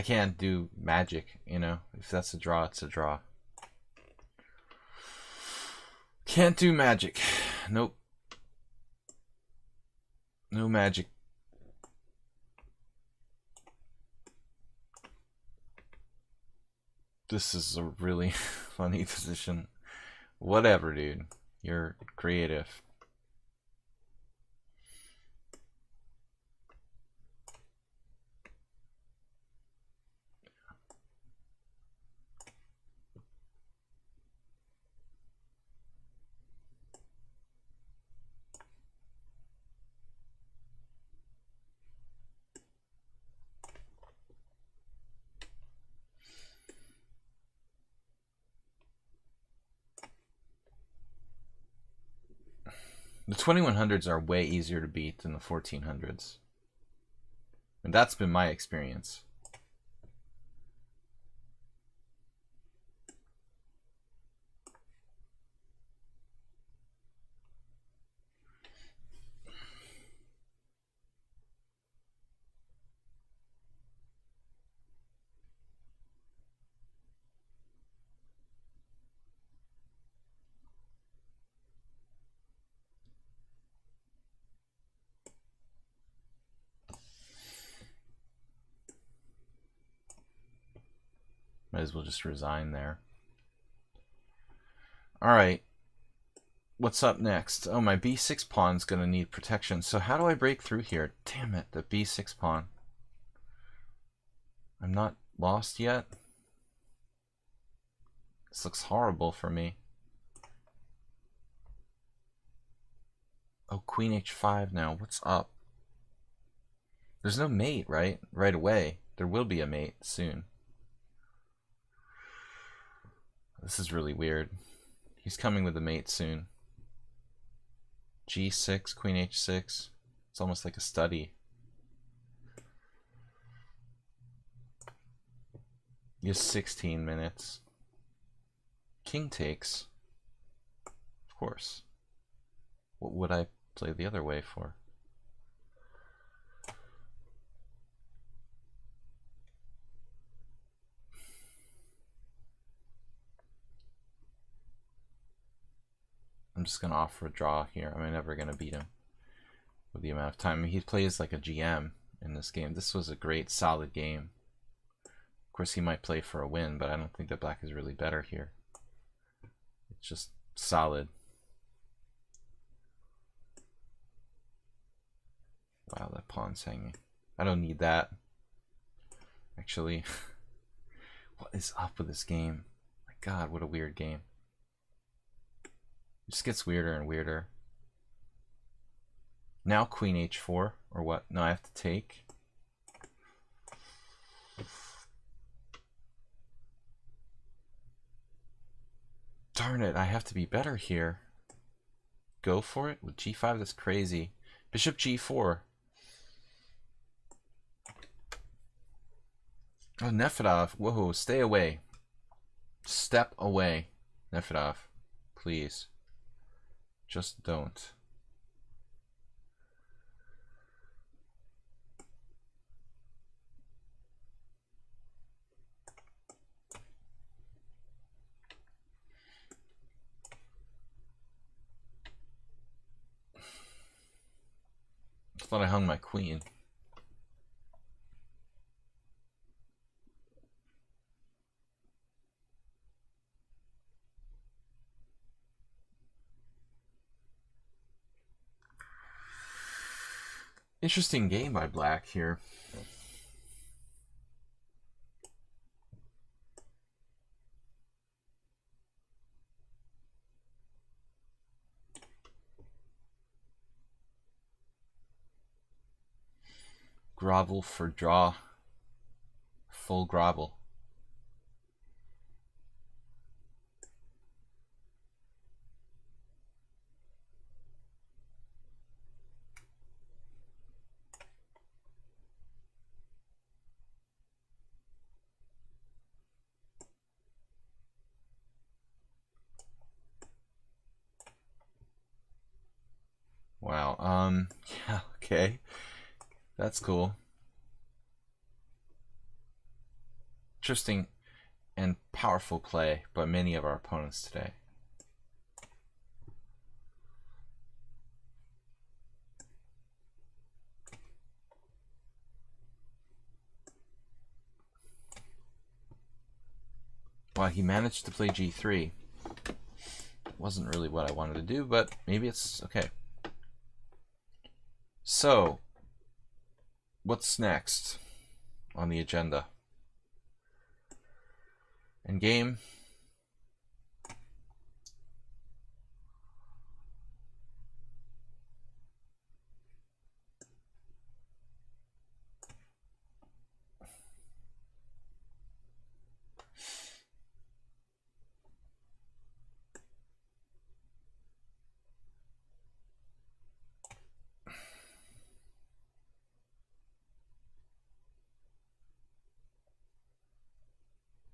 can't do magic, you know. If that's a draw, it's a draw. Can't do magic. Nope. No magic. This is a really funny position. Whatever, dude. You're creative. The 2100s are way easier to beat than the 1400s. And that's been my experience. Might as well just resign there. Alright. What's up next? Oh, my b6 pawn's gonna need protection. So how do I break through here? Damn it, the b6 pawn. I'm not lost yet. This looks horrible for me. Oh, queen h5 now. What's up? There's no mate, right? Right away. There will be a mate soon. This is really weird. He's coming with a mate soon. g6, queen h6. It's almost like a study. He has 16 minutes. King takes. Of course. What would I play the other way for? I'm just going to offer a draw here. I'm never going to beat him with the amount of time. I mean, he plays like a GM in this game. This was a great, solid game. Of course, he might play for a win, but I don't think that black is really better here. It's just solid. Wow, that pawn's hanging. I don't need that. Actually, what is up with this game? My God, what a weird game. It just gets weirder and weirder. Now queen h4, or what? No, I have to take. Darn it, I have to be better here. Go for it with g5, that's crazy. Bishop g4. Oh, Nefedov, whoa, stay away. Step away, Nefedov, please. Just don't. I thought I hung my queen. Interesting game by black here. Grovel for draw. Full grovel. Wow, yeah, okay. That's cool. Interesting and powerful play by many of our opponents today. Well, he managed to play g3. Wasn't really what I wanted to do, but maybe it's okay. So, what's next on the agenda? In game.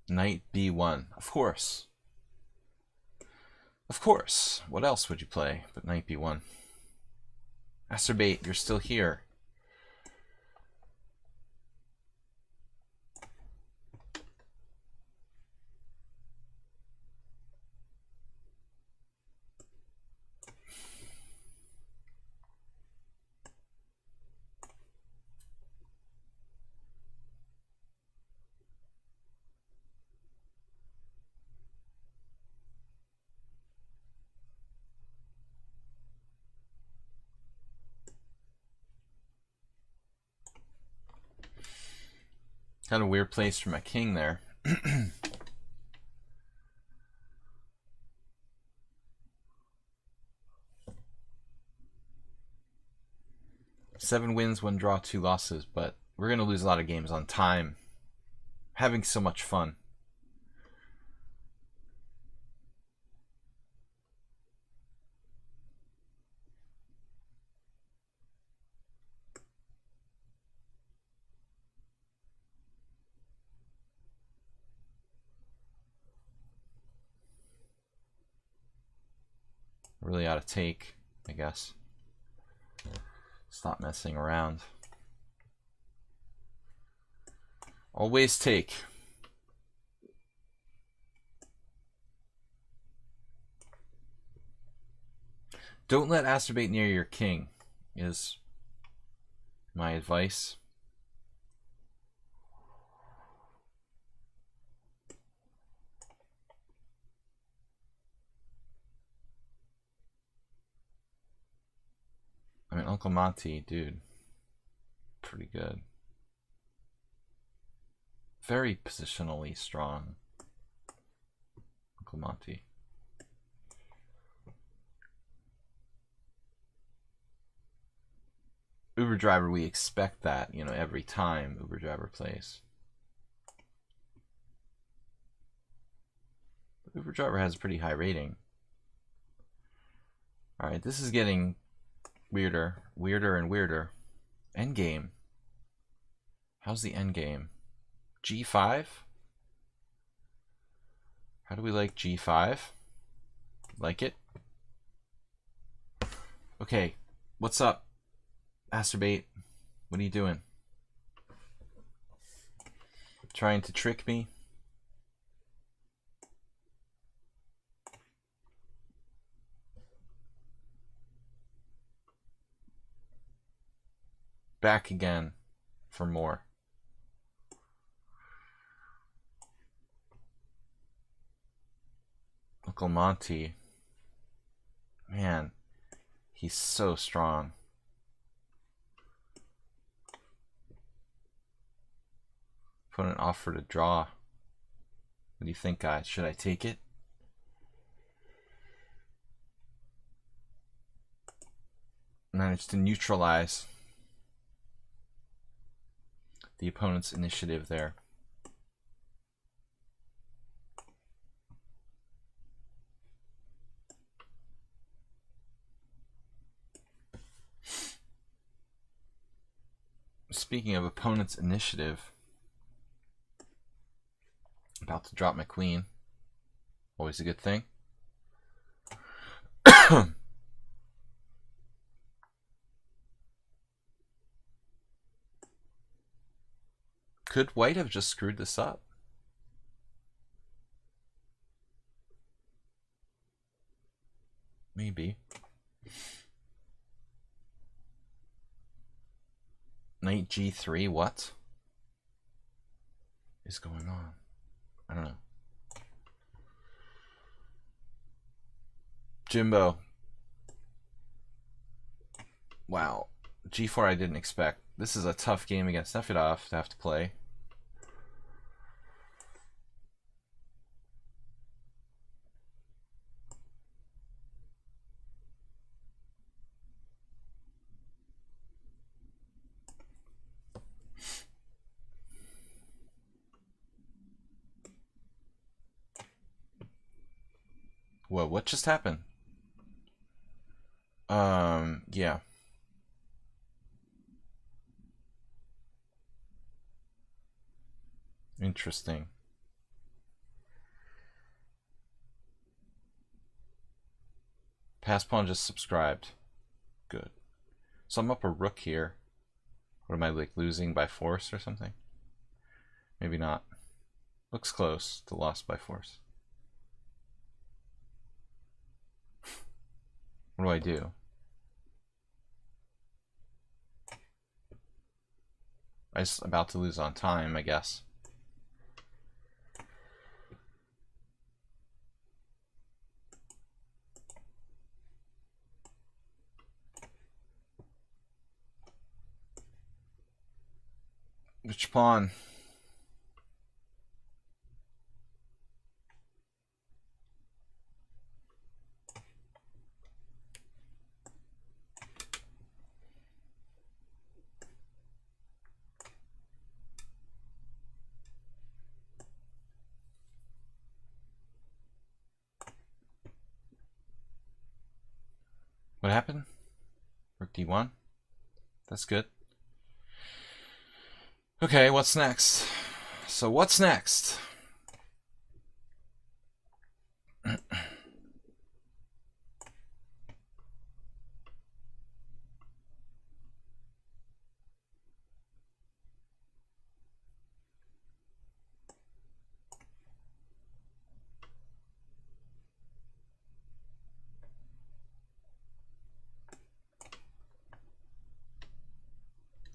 Knight b1. Of course. Of course. What else would you play but knight b1? Acerbate, you're still here. Kind of weird place for my king there. 7 wins, 1 draw, 2 losses, but we're going to lose a lot of games on time. Having so much fun. Really ought to take, I guess. Stop messing around. Always take. Don't let Astrobate near your king, is my advice. I mean, Uncle Monty, dude, pretty good. Very positionally strong, Uncle Monty. Uber Driver, we expect that, you know, every time Uber Driver plays. Uber Driver has a pretty high rating. Alright, this is getting weirder and weirder. Endgame. How's the endgame? G5? How do we like G5? Like it? Okay, what's up? Astrobate, what are you doing? Trying to trick me? Back again for more. Uncle Monty. Man, he's so strong. Opponent offered a draw. What do you think, guys? Should I take it? Managed to neutralize the opponent's initiative there. Speaking of opponent's initiative, about to drop my queen. Always a good thing. Could white have just screwed this up? Maybe. Knight G3, what is going on? I don't know. Jimbo. Wow. G4 I didn't expect. This is a tough game against Nefedov to have to play. Whoa, what just happened? Yeah. Interesting. Pass pawn just subscribed. Good. So I'm up a rook here. What am I, like, losing by force or something? Maybe not. Looks close to lost by force. What do I do? I'm just about to lose on time, I guess. Which pawn? What happened? Rook d1. That's good. Okay, what's next? So what's next?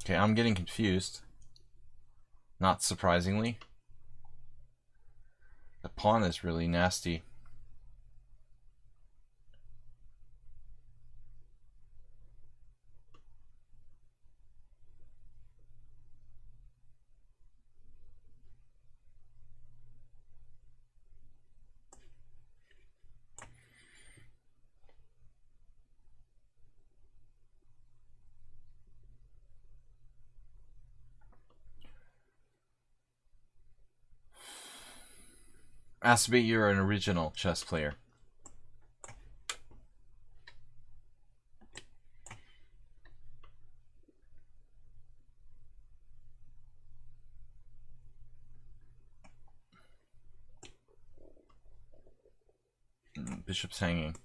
Okay, I'm getting confused. Not surprisingly. The pawn is really nasty. Aspie, you're an original chess player. Bishop's hanging.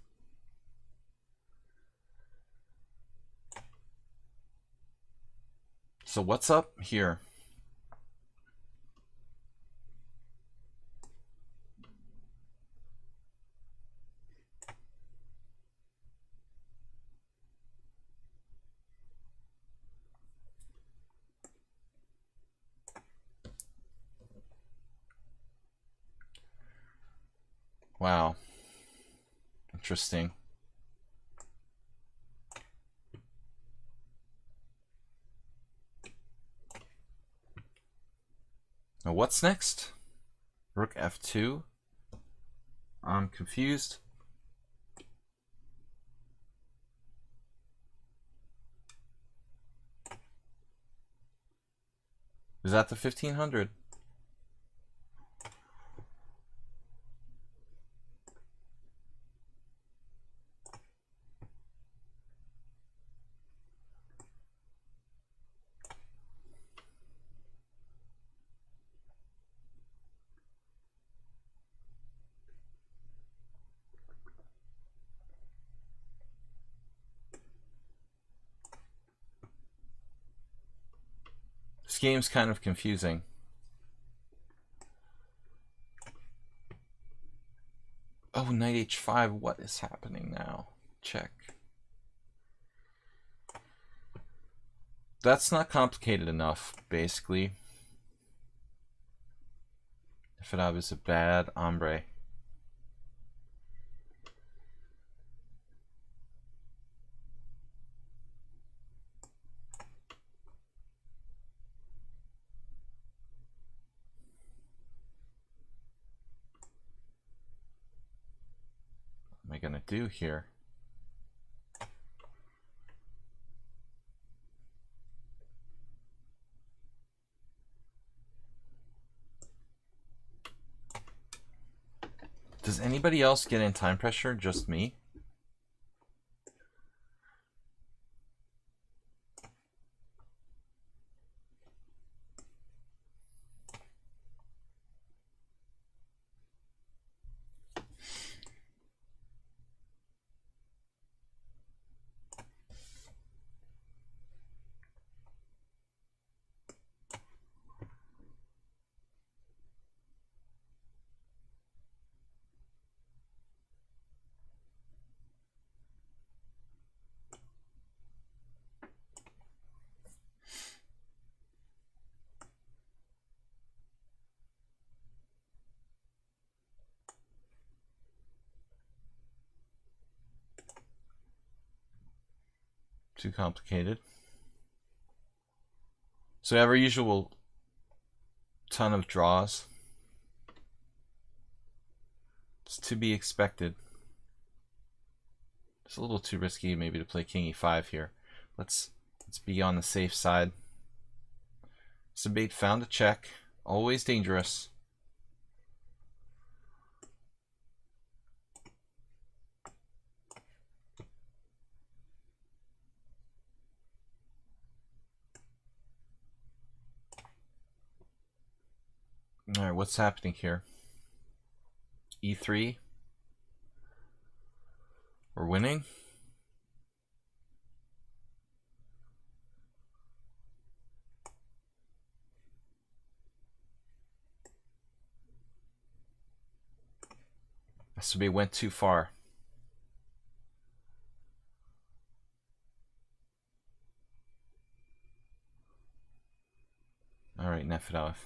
So what's up here? Wow. Interesting. Now what's next? Rook f2. I'm confused. Is that the 1500? This game's kind of confusing. Oh, knight h5. What is happening now? Check. That's not complicated enough, basically. Nefedov is a bad hombre. What am I gonna do here? Does anybody else get in time pressure? Just me? Too complicated. So we have our usual ton of draws. It's to be expected. It's a little too risky maybe to play king e5 here. Let's be on the safe side. Sabate found a check. Always dangerous. Alright, what's happening here? E3? We're winning? SB went too far. Alright, Nefedov.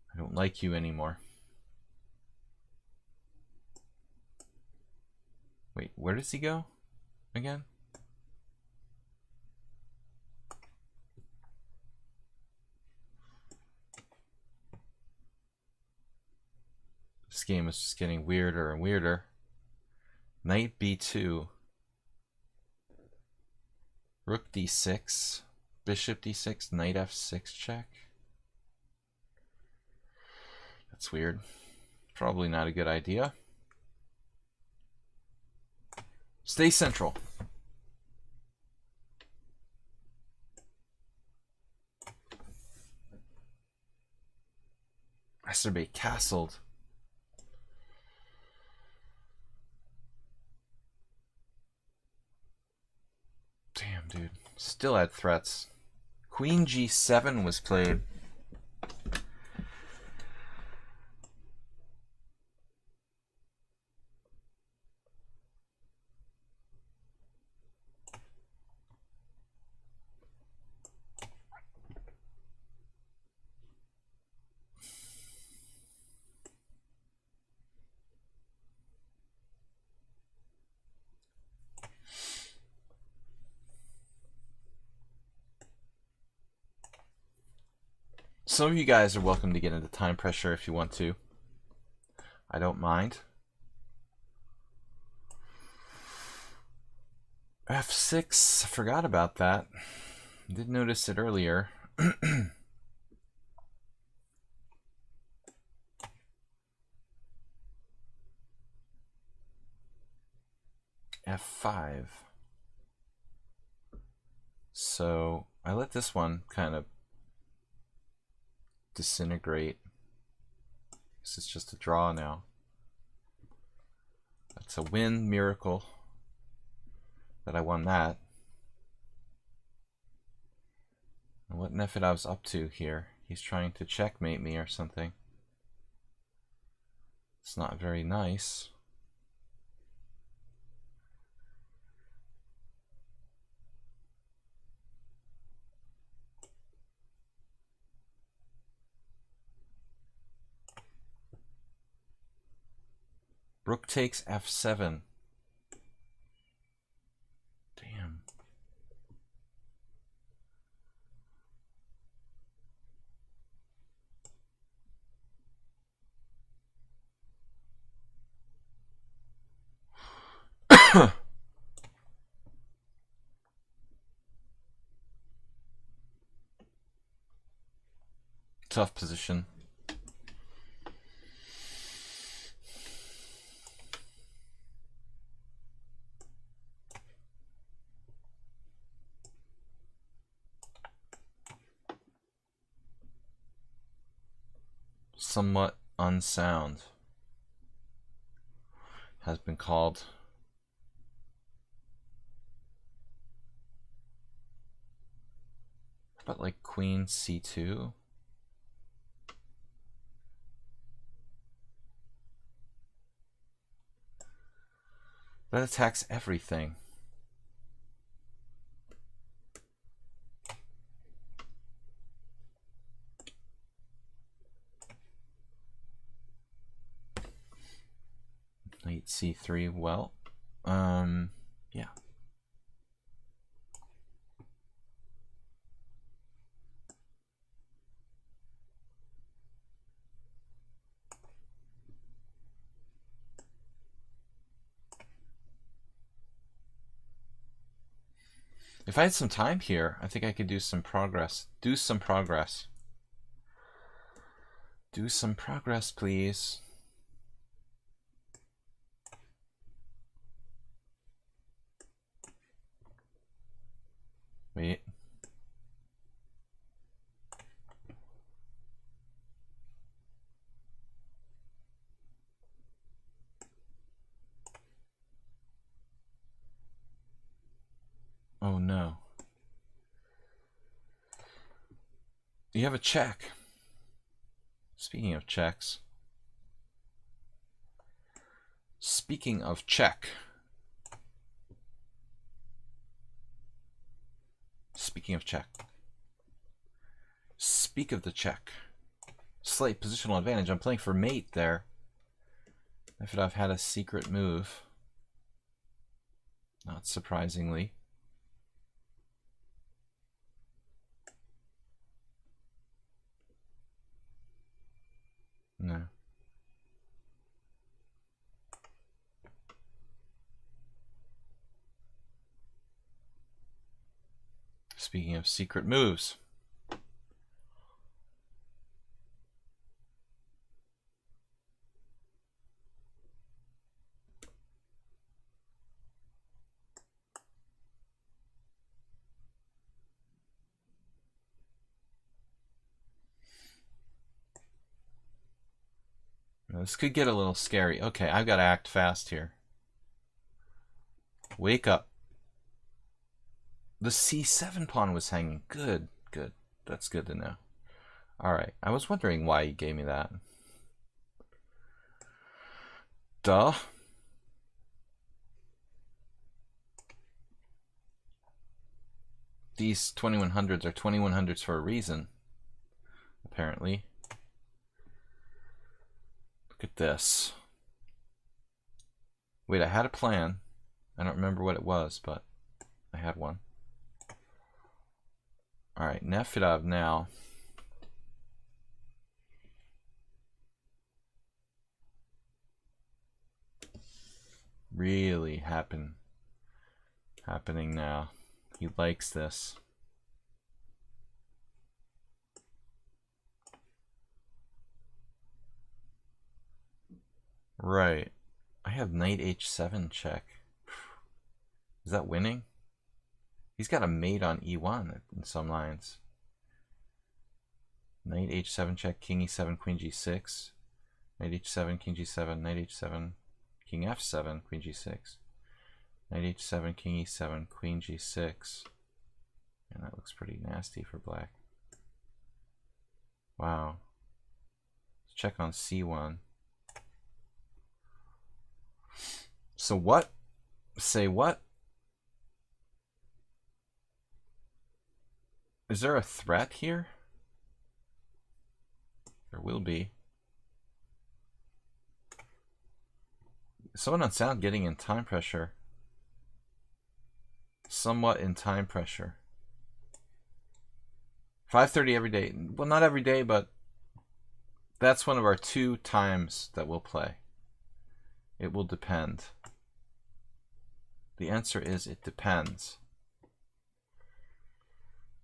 I don't like you anymore. Wait, where does he go again? This game is just getting weirder and weirder. Knight b2. Rook d6. Bishop d6. Knight f6 check. That's weird. Probably not a good idea. Stay central. Esterbe castled. Damn, dude. Still had threats. Queen g7 was played. Some of you guys are welcome to get into time pressure if you want to. I don't mind. F6, I forgot about that. Did notice it earlier. F5. So I let this one kind of disintegrate. This is just a draw now. That's a win miracle that I won that. And what Nefedov's up to here? He's trying to checkmate me or something. It's not very nice. Rook takes f7. Damn. Tough position. Somewhat unsound has been called. But like queen c2. That attacks everything. Knight c3, well, yeah. If I had some time here, I think I could do some progress. Do some progress. Do some progress, please. You have a check. Speaking of checks. Speaking of check. Speaking of check. Speak of the check. Slate positional advantage. I'm playing for mate there. If I've had a secret move. Not surprisingly. No. Speaking of secret moves. Now, this could get a little scary. Okay, I've got to act fast here. Wake up. The C7 pawn was hanging. Good, good. That's good to know. Alright, I was wondering why you gave me that. Duh. These 2100s are 2100s for a reason. Apparently. Look at this. Wait, I had a plan. I don't remember what it was, but I had one. Alright, Nefedov now. Really happening now. He likes this. Right. I have knight h7 check. Is that winning? He's got a mate on e1 in some lines. Knight h7 check, king e7, queen g6. Knight h7, king g7, knight h7, king f7, queen g6. Knight h7, king e7, queen g6. And that looks pretty nasty for black. Wow. Let's check on c1. So what? Say what? Is there a threat here? There will be. Someone on sound getting in time pressure. Somewhat in time pressure. 5:30 every day. Well, not every day, but that's one of our 2 times that we'll play. It will depend. The answer is it depends.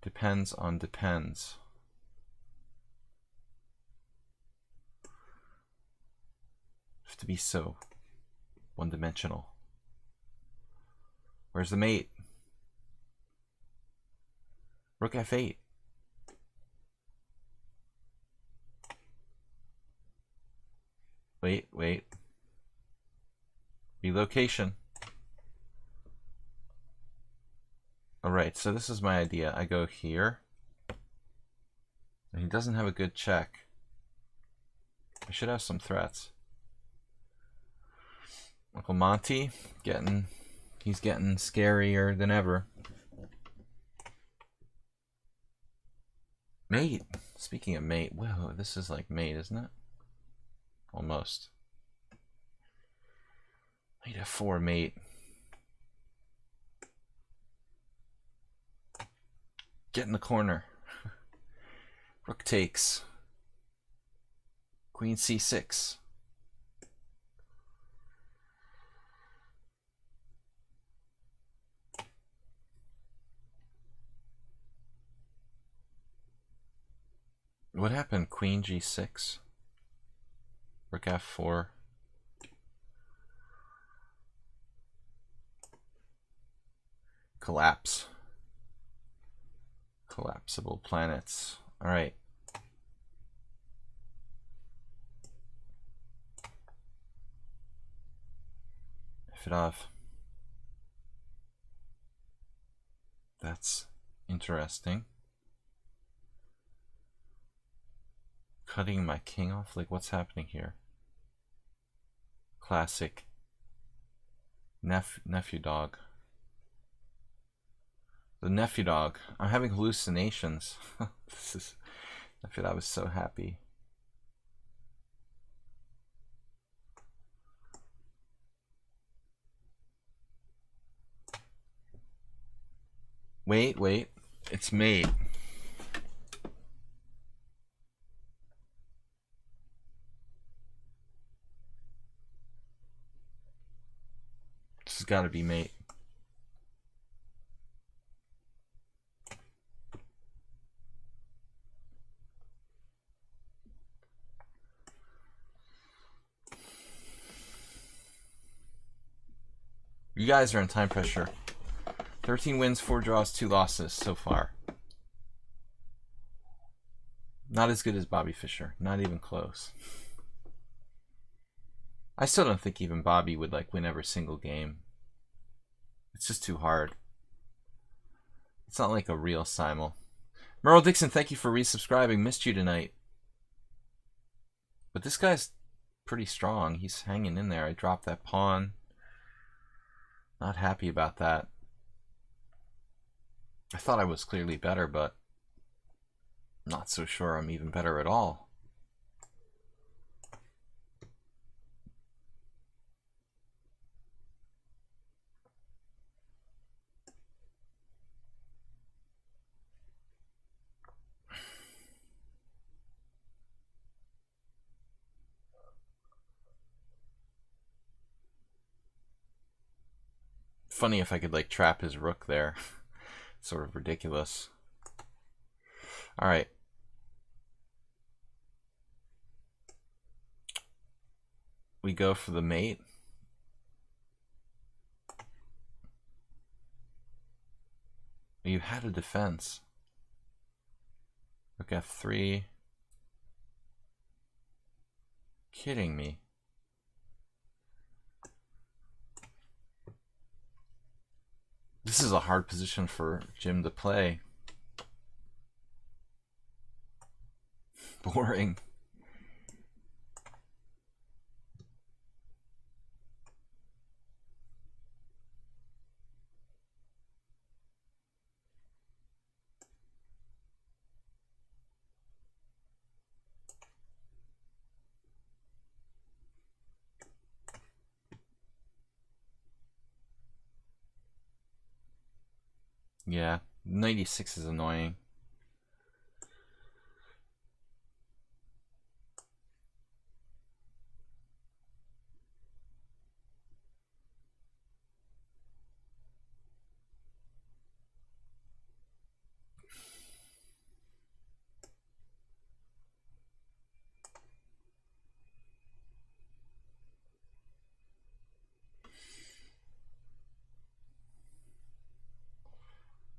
Depends on depends. Have to be so one-dimensional. Where's the mate? Rook f8. Wait. Relocation. Alright, so this is my idea. I go here. And he doesn't have a good check. I should have some threats. Uncle Monty, he's getting scarier than ever. Mate. Speaking of mate, whoa, this is like mate, isn't it? Almost. Knight f4 mate. Get in the corner. Rook takes. Queen c6. What happened? Queen g6. Rook f4. Collapse. Collapsible planets. All right. Fedov. That's interesting. Cutting my king off? Like, what's happening here? Classic. Nephew dog. The nephew dog. I'm having hallucinations. This is... I was so happy. Wait. It's mate. This has got to be mate. You guys are in time pressure. 13 wins, 4 draws, 2 losses so far. Not as good as Bobby Fischer. Not even close. I still don't think even Bobby would like win every single game. It's just too hard. It's not like a real simul. Merle Dixon, thank you for resubscribing. Missed you tonight. But this guy's pretty strong. He's hanging in there. I dropped that pawn. Not happy about that. I thought I was clearly better, but not so sure I'm even better at all. Funny if I could like trap his rook there. Sort of ridiculous. All right. We go for the mate. You had a defense. Rook f3. Kidding me. This is a hard position for Jim to play. Boring. Yeah, 96 is annoying.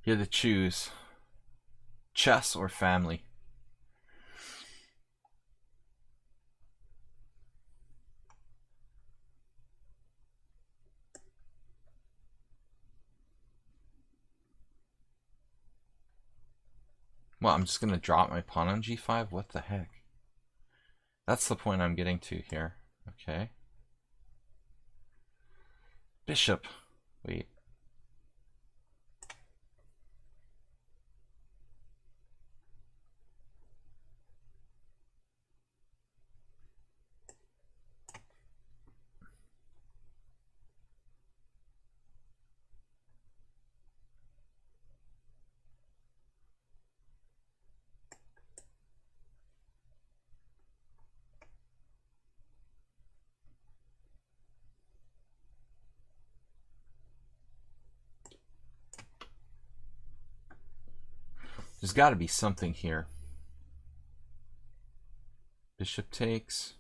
You had to choose chess or family. Well, I'm just going to drop my pawn on g5? What the heck? That's the point I'm getting to here. Okay. Bishop. Wait. There's got to be something here. Bishop takes.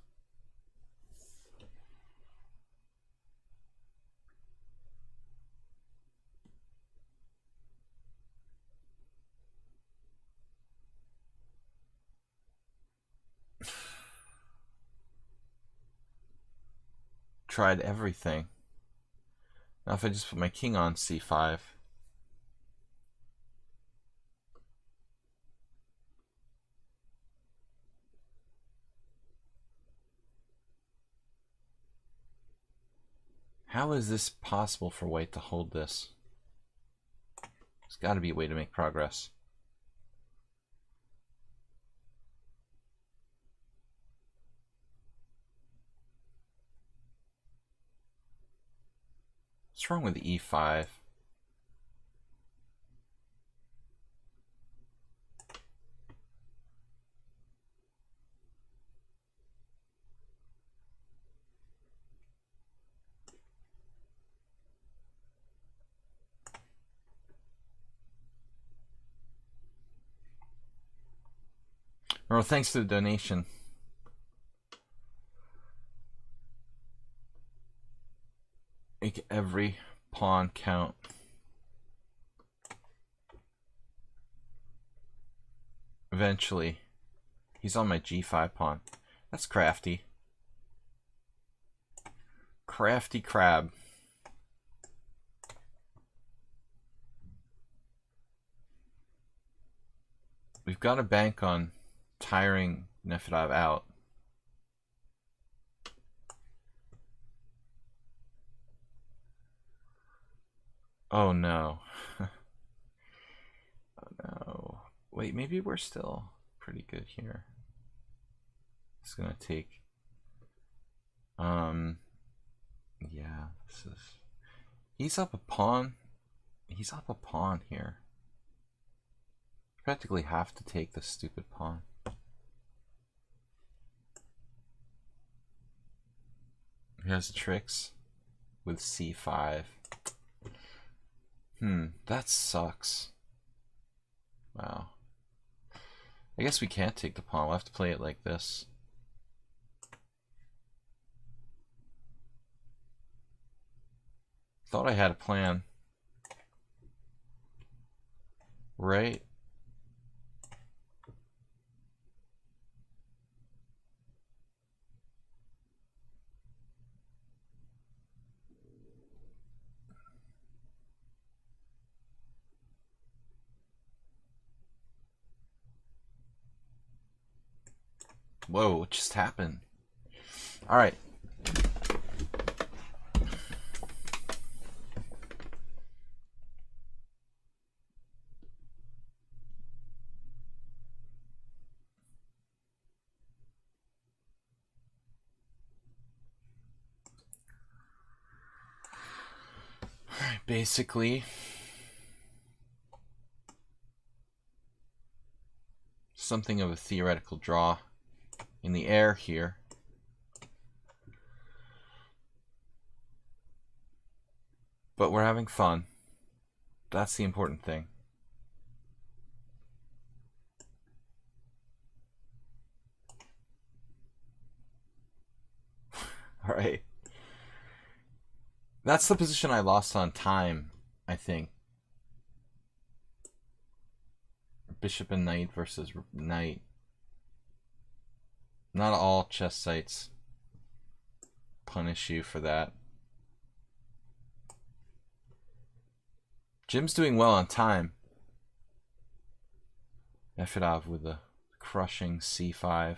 Tried everything. Now if I just put my king on c5. How is this possible for white to hold this? There's got to be a way to make progress. What's wrong with e5? Oh, thanks for the donation. Make every pawn count. Eventually. He's on my g5 pawn. That's crafty. Crafty crab. We've got to bank on tiring Nefedov out. Oh no. Oh no. Wait, maybe we're still pretty good here. It's gonna take yeah, this is, he's up a pawn. He's up a pawn here. Practically have to take this stupid pawn. He has tricks with c5. That sucks. Wow. I guess we can't take the pawn. We'll have to play it like this. Thought I had a plan. Right? Whoa, what just happened? All right. Basically, something of a theoretical draw in the air here. But we're having fun. That's the important thing. All right. That's the position I lost on time, I think. Bishop and knight versus knight. Not all chess sites punish you for that. Jim's doing well on time. Nefedov with a crushing c5.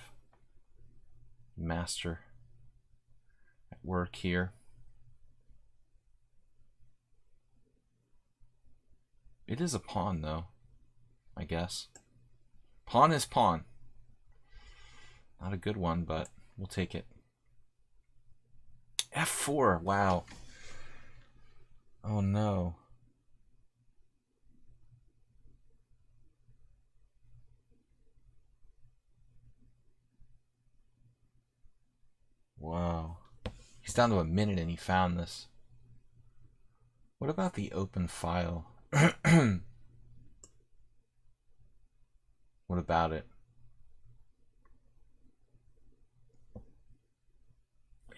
Master at work here. It is a pawn, though, I guess. Pawn is pawn. Not a good one, but we'll take it. f4, wow. Oh no. Wow. He's down to a minute and he found this. What about the open file? What about it?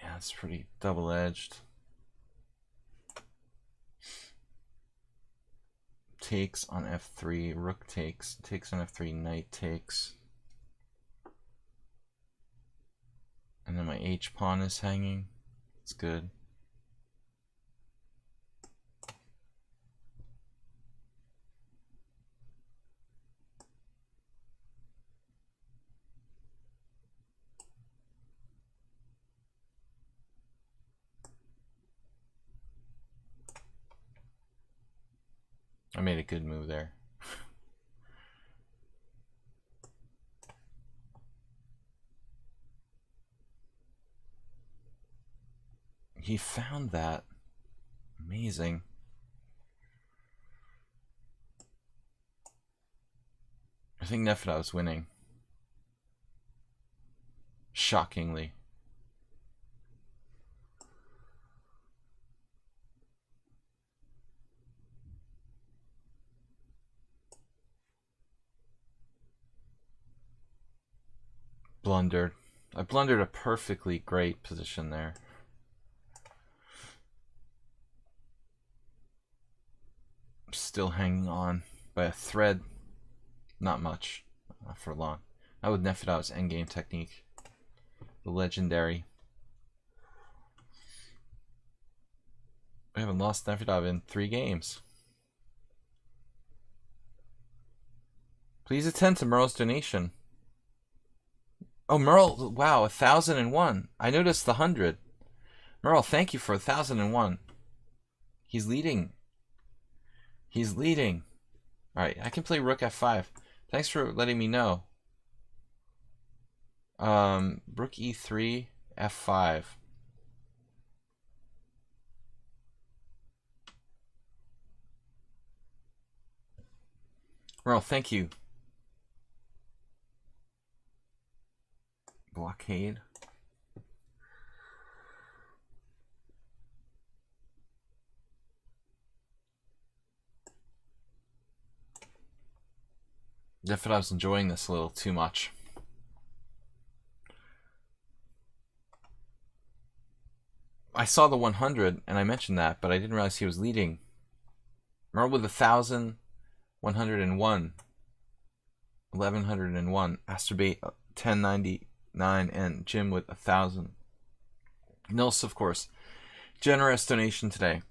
Yeah, it's pretty double-edged. Takes on f3, rook takes on f3, knight takes. And then my h pawn is hanging. It's good. I made a good move there. He found that. Amazing. I think Nefedov's winning. Shockingly. Blundered. I blundered a perfectly great position there. I'm still hanging on by a thread. Not much. Not for long. That was Nefedov's endgame technique. The legendary. We haven't lost Nefedov in 3 games. Please attend to Merle's donation. Oh, Merle, wow, 1,001. I noticed the 100. Merle, thank you for 1,001. He's leading. He's leading. Alright, I can play Rook F5. Thanks for letting me know. Rook E3, F5. Merle, thank you. Blockade. Definitely I was enjoying this a little too much. I saw the 100 and I mentioned that, but I didn't realize he was leading. Merle with 1,101. 1,101. Astrobate 1099 and Jim with 1,000. Nils, of course. Generous donation today.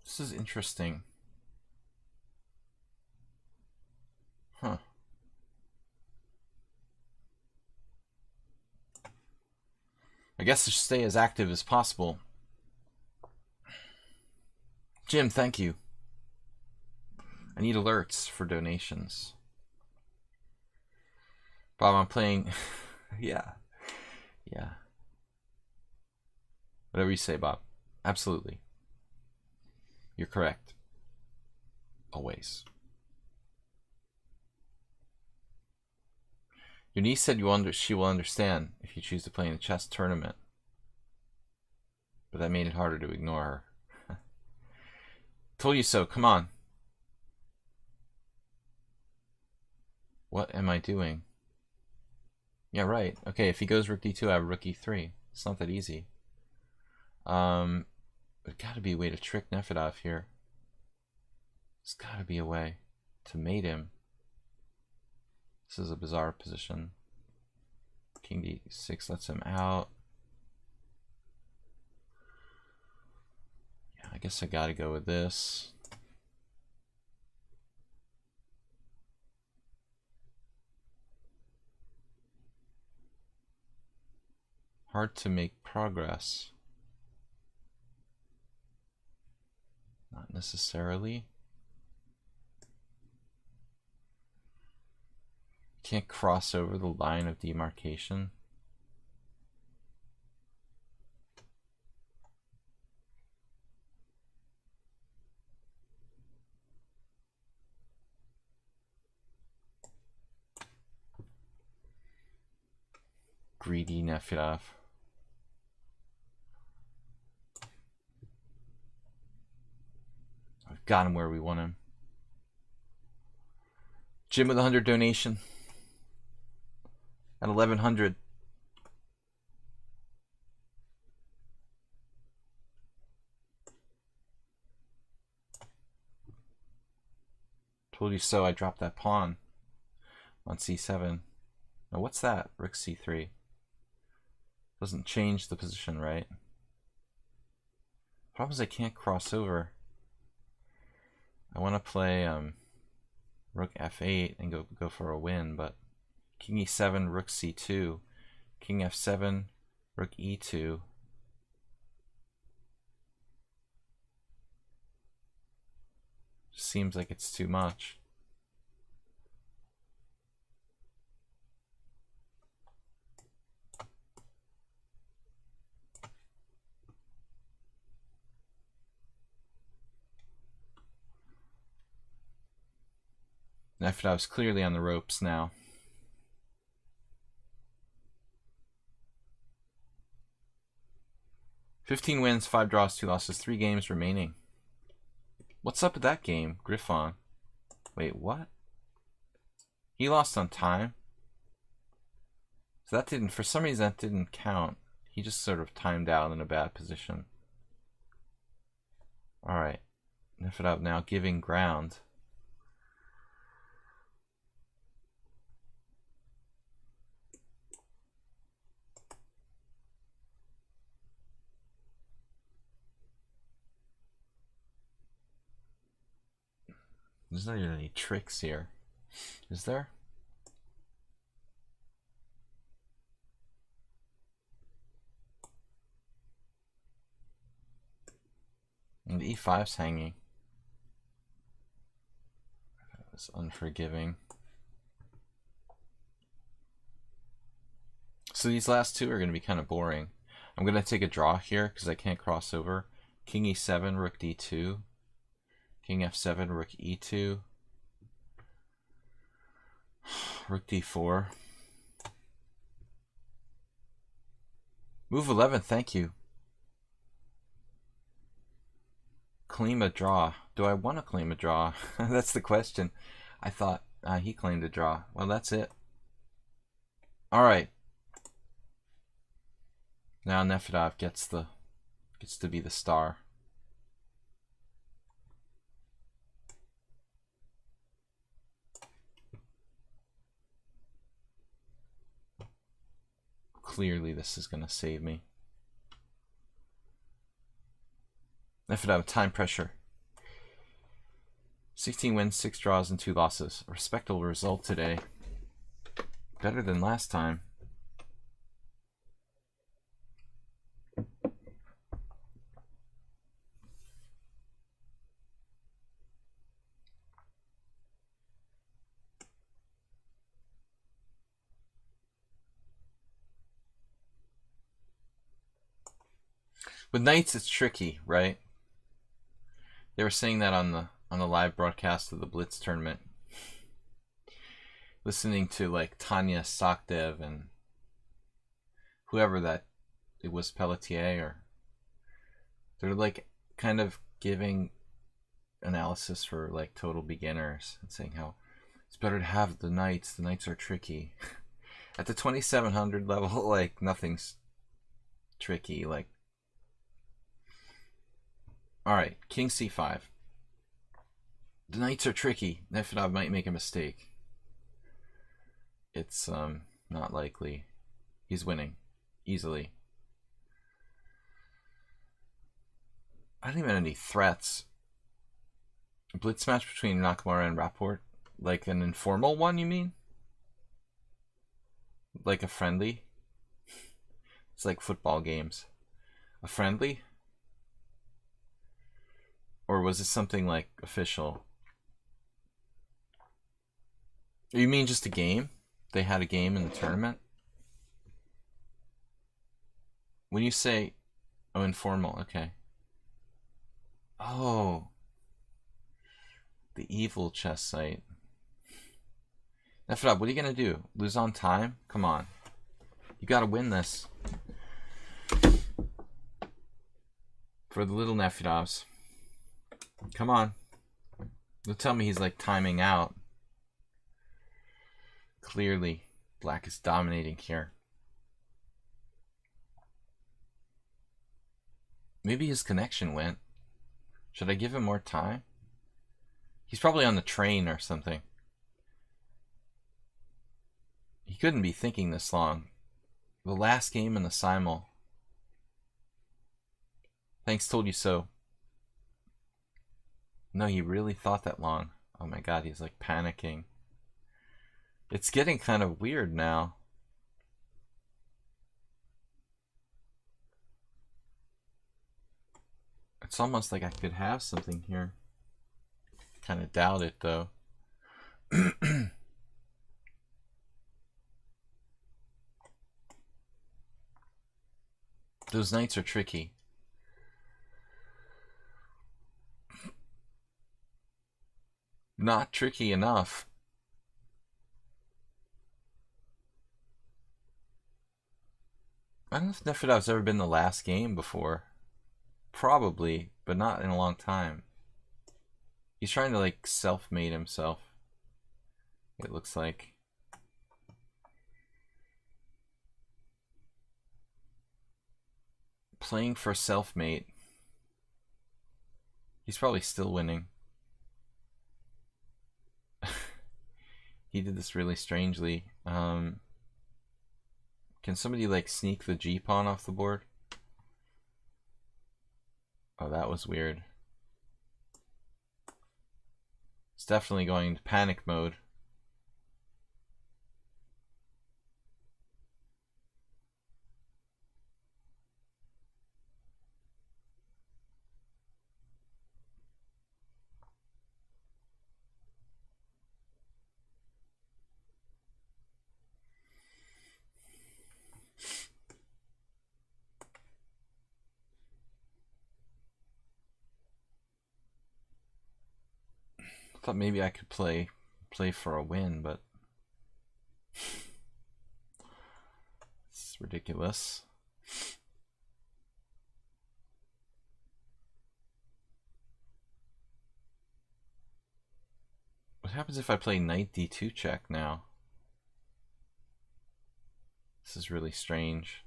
This is interesting. Huh. I guess to stay as active as possible. Jim, thank you. I need alerts for donations. Bob, I'm playing... yeah. Yeah. Whatever you say, Bob. Absolutely. You're correct. Always. Your niece said she will understand if you choose to play in a chess tournament. But that made it harder to ignore her. Told you so, come on. What am I doing? Yeah, right. Okay, if he goes rook d2, I have rook e3. It's not that easy. There's gotta be a way to trick Nefedov here. There's gotta be a way to mate him. This is a bizarre position. King d6 lets him out. Yeah, I guess I gotta go with this. Hard to make progress. Not necessarily. Can't cross over the line of demarcation. Greedy Nefedov. I've got him where we want him. Jim with 100 donation. At 1,100. Told you so, I dropped that pawn. on c7. Now what's that? Rook c3. Doesn't change the position, right? Problem is I can't cross over. I want to play rook f8 and go for a win, but king e7, rook c2, king f7, rook e2. Seems like it's too much. Nefedov's clearly on the ropes now. "15 wins, 5 draws, 2 losses, 3 games remaining." What's up with that game, Griffon? Wait, what? He lost on time? So that didn't, for some reason that didn't count. He just sort of timed out in a bad position. Alright. Nefedov now giving ground. There's not even any tricks here, is there? And e5's hanging. It's unforgiving. So these last two are going to be kind of boring. I'm going to take a draw here because I can't cross over. King e7, rook d2. King f7, rook e2. Rook d4. Move 11, thank you. Claim a draw. Do I want to claim a draw? That's the question. I thought he claimed a draw. Well, that's it. Alright. Now Nefedov gets to be the star. Clearly this is going to save me. Nefedov, time pressure. 16 wins, 6 draws, and 2 losses. A respectable result today. Better than last time. With knights, it's tricky, right? They were saying that on the live broadcast of the Blitz tournament. Listening to like Tanya Sokdev and whoever that it was, Pelletier, or they're like kind of giving analysis for like total beginners and saying how it's better to have the knights. The knights are tricky. At the 2700 level, like nothing's tricky. Like, all right, king c5. The knights are tricky. Nefedov might make a mistake. It's not likely. He's winning easily. I don't even have any threats. A blitz match between Nakamura and Rapport, like an informal one, you mean? Like a friendly? It's like football games. A friendly? Or was it something like official? You mean just a game? They had a game in the tournament? When you say, oh, informal, okay. Oh. The evil chess site. Nefedov, what are you going to do? Lose on time? Come on. You got to win this. For the little Nefedovs. Come on. Don't tell me he's like timing out. Clearly, black is dominating here. Maybe his connection went. Should I give him more time? He's probably on the train or something. He couldn't be thinking this long. The last game in the simul. Thanks, told you so. No, he really thought that long. Oh my god, he's like panicking. It's getting kind of weird now. It's almost like I could have something here. Kind of doubt it though. Those knights are tricky. Not tricky enough. I don't know if Nefedov's ever been the last game before. Probably, but not in a long time. He's trying to like self-made himself. It looks like. Playing for self-mate. He's probably still winning. He did this really strangely. Can somebody like sneak the G pawn off the board? Oh, that was weird. It's definitely going into panic mode. Thought maybe I could play for a win, but it's ridiculous. What happens if I play knight d2 check now? This is really strange.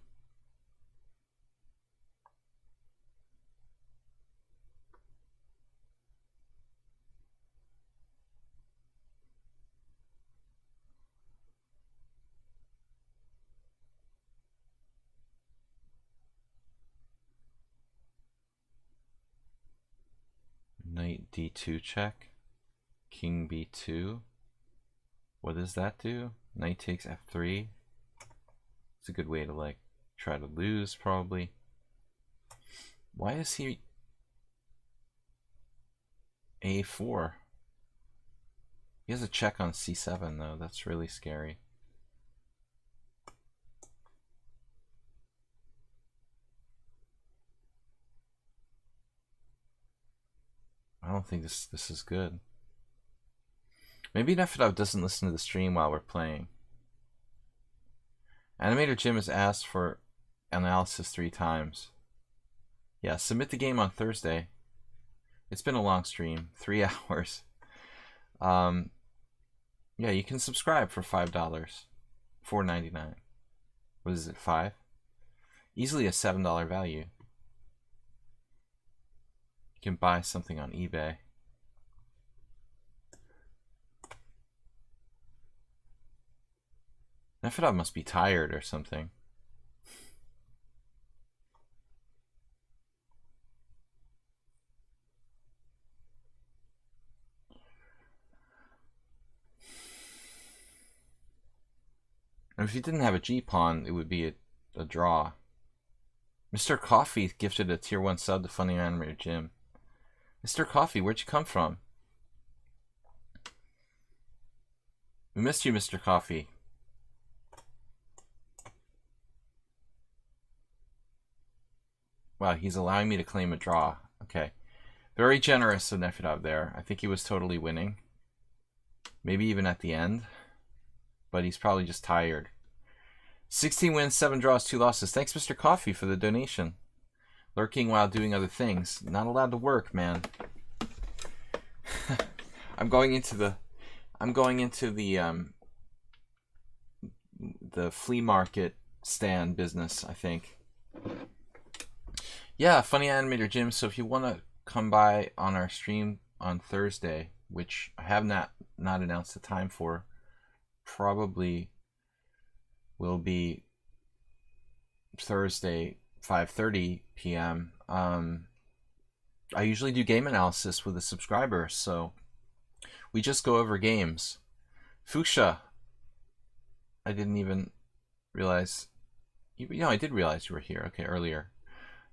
Knight d2 check. King b2. What does that do? Knight takes f3. It's a good way to like try to lose probably. Why is he a4? He has a check on c7 though. That's really scary. I don't think this is good. Maybe Nefedov doesn't listen to the stream while we're playing. Animator Jim has asked for analysis 3 times. Yeah, submit the game on Thursday. It's been a long stream, 3 hours. Yeah, you can subscribe for $5, $4.99. What is it, 5? Easily a $7 value. You can buy something on eBay. Nefedov must be tired or something. And if he didn't have a G pawn, it would be a draw. Mr. Coffee gifted a tier 1 sub to Funny Animator Jim. Mr. Coffee, where'd you come from? We missed you, Mr. Coffee. Wow, he's allowing me to claim a draw. Okay. Very generous of Nefedov there. I think he was totally winning. Maybe even at the end. But he's probably just tired. 16 wins, 7 draws, 2 losses. Thanks, Mr. Coffee, for the donation. Lurking while doing other things. Not allowed to work, man. I'm going into the flea market stand business, I think. Yeah, Funny Animator Jim. So if you want to come by on our stream on Thursday, which I have not announced the time for, probably will be Thursday, 5:30 p.m. I usually do game analysis with a subscriber, so we just go over games. Fuchsia, I didn't even realize. I did realize you were here. Okay, earlier.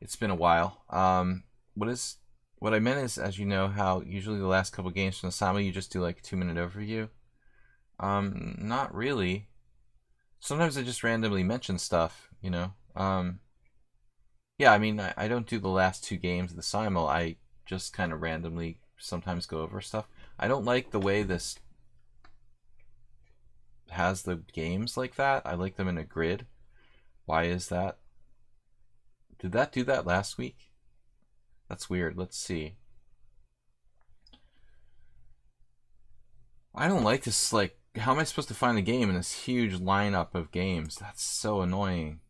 It's been a while. What I meant is, as you know, how usually the last couple games from the simul you just do like a 2-minute overview. Not really. Sometimes I just randomly mention stuff, you know. Yeah, I mean, I don't do the last 2 games of the simul. I just kind of randomly sometimes go over stuff. I don't like the way this has the games like that. I like them in a grid. Why is that? Did that do that last week? That's weird. Let's see. I don't like this. Like, how am I supposed to find the game in this huge lineup of games? That's so annoying.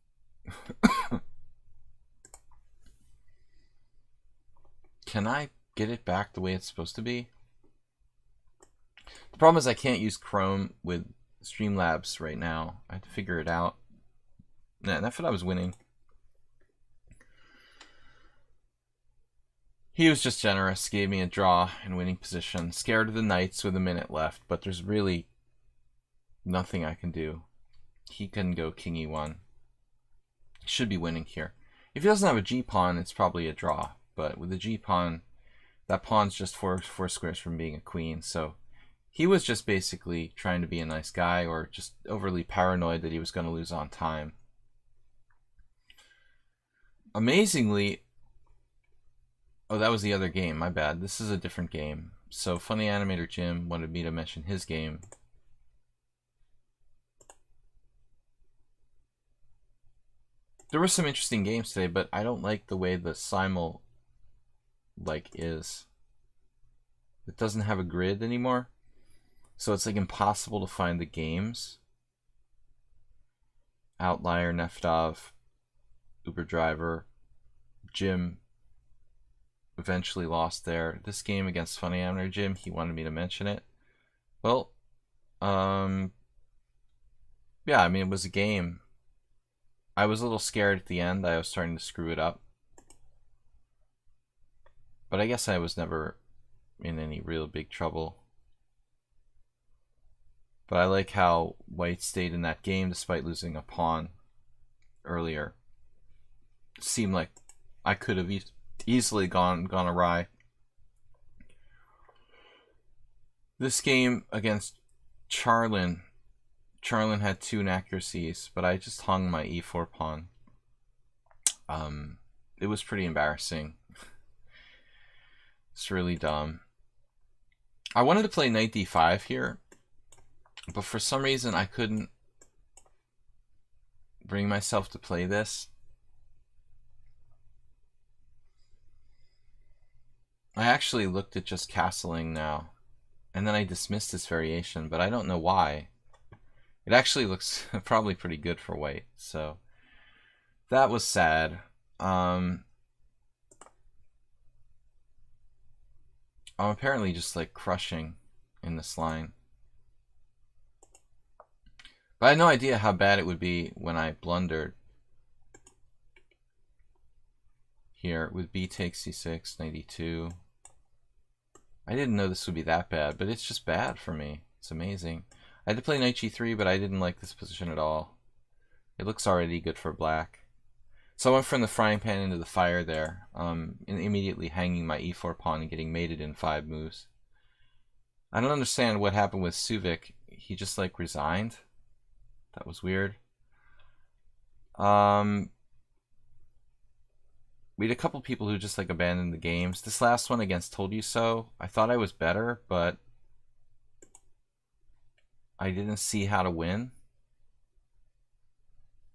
Can I get it back the way it's supposed to be? The problem is I can't use Chrome with Streamlabs right now. I have to figure it out. Nah, that's what I was winning. He was just generous, gave me a draw in winning position. Scared of the knights with a minute left, but there's really nothing I can do. He can go king e1. He should be winning here. If he doesn't have a g-pawn, it's probably a draw. But with the g-pawn, that pawn's just four squares from being a queen. So he was just basically trying to be a nice guy, or just overly paranoid that he was going to lose on time. Amazingly, oh, that was the other game. My bad. This is a different game. So Funny Animator Jim wanted me to mention his game. There were some interesting games today, but I don't like the way the simul is. It doesn't have a grid anymore. So it's like impossible to find the games. Outlier, Neftov, Uber Driver, Jim eventually lost there. This game against Funny Animator Jim, he wanted me to mention it. Well, yeah, I mean, it was a game. I was a little scared at the end. I was starting to screw it up. But I guess I was never in any real big trouble. But I like how White stayed in that game despite losing a pawn earlier. It seemed like I could have easily gone awry. This game against Charlin had 2 inaccuracies, but I just hung my e4 pawn. It was pretty embarrassing. It's really dumb. I wanted to play knight d5 here, but for some reason I couldn't bring myself to play this. I actually looked at just castling now, and then I dismissed this variation, but I don't know why. It actually looks probably pretty good for white, so that was sad. I'm apparently just like crushing in this line. But I had no idea how bad it would be when I blundered here with b takes c6, knight e2. I didn't know this would be that bad, but it's just bad for me. It's amazing. I had to play knight g3, but I didn't like this position at all. It looks already good for black. So I went from the frying pan into the fire there, and immediately hanging my e4 pawn and getting mated in 5 moves. I don't understand what happened with Suvik. He just like resigned. That was weird. We had a couple people who just like abandoned the games. This last one against Told You So, I thought I was better, but I didn't see how to win.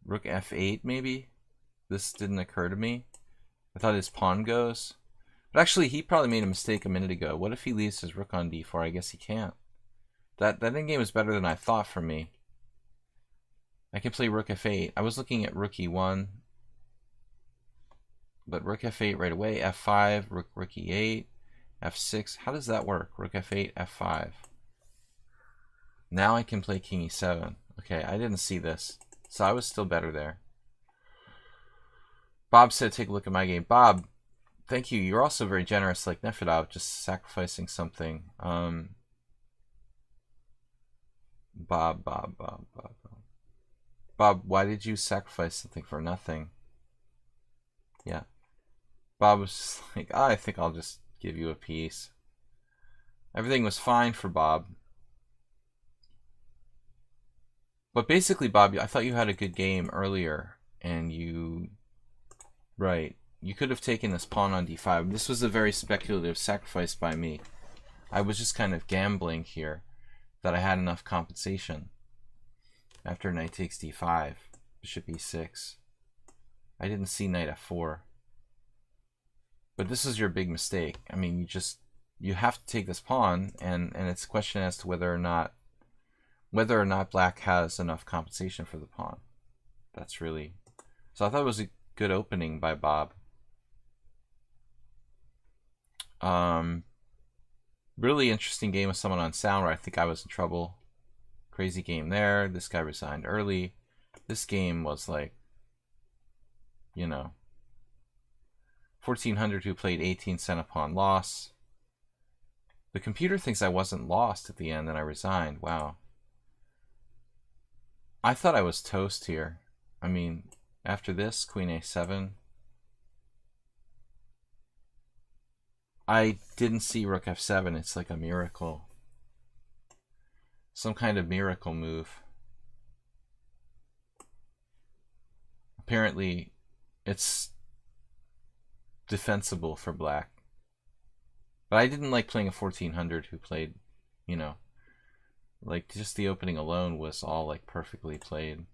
Rook f8 maybe? This didn't occur to me. I thought his pawn goes. But actually, he probably made a mistake a minute ago. What if he leaves his rook on d4? I guess he can't. That endgame was better than I thought for me. I can play rook f8. I was looking at rook e1. But rook f8 right away. f5, rook e8, f6. How does that work? Rook f8, f5. Now I can play king e7. Okay, I didn't see this. So I was still better there. Bob said, take a look at my game. Bob, thank you. You're also very generous, like Nefedov, just sacrificing something. Bob. Bob, why did you sacrifice something for nothing? Yeah. Bob was just like, oh, I think I'll just give you a piece. Everything was fine for Bob. But basically, Bob, I thought you had a good game earlier, and you... Right. You could have taken this pawn on d5. This was a very speculative sacrifice by me. I was just kind of gambling here that I had enough compensation. After knight takes d5, bishop e6. I didn't see knight f4. But this is your big mistake. I mean, you have to take this pawn, and it's a question as to whether or not black has enough compensation for the pawn. That's really... So I thought it was a good opening by Bob. Really interesting game with someone on sound where I think I was in trouble. Crazy game there. This guy resigned early. This game was like, you know, 1400 who played 18 cent upon loss. The computer thinks I wasn't lost at the end and I resigned. Wow. I thought I was toast here. I mean, after this, queen a7. I didn't see rook f7. It's like a miracle. Some kind of miracle move. Apparently, it's defensible for black. But I didn't like playing a 1400 who played, you know, like just the opening alone was all like perfectly played.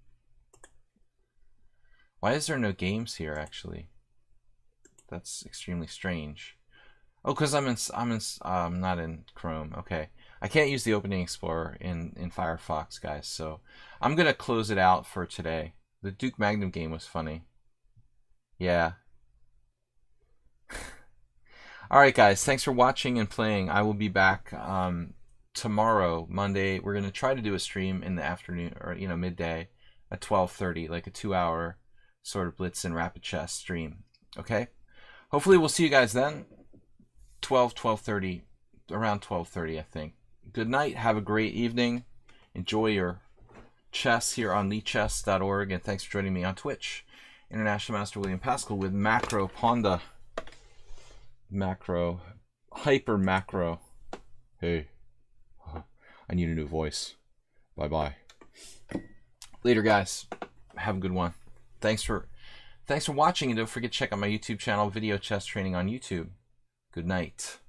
Why is there no games here actually? That's extremely strange. Oh, because I'm not in Chrome. Okay. I can't use the Opening Explorer in Firefox, guys, so I'm gonna close it out for today. The Duke Magnum game was funny. Yeah. Alright guys, thanks for watching and playing. I will be back tomorrow, Monday. We're gonna try to do a stream in the afternoon, or you know, midday at 12:30, like a 2-hour sort of blitz and rapid chess stream. Okay? Hopefully we'll see you guys then. 12:30, around 12:30, I think. Good night. Have a great evening. Enjoy your chess here on lichess.org, and thanks for joining me on Twitch. International Master William Pascal with Macro Ponda. Macro. Hyper Macro. Hey. I need a new voice. Bye-bye. Later, guys. Have a good one. Thanks for watching, and don't forget to check out my YouTube channel, Video Chess Training on YouTube. Good night.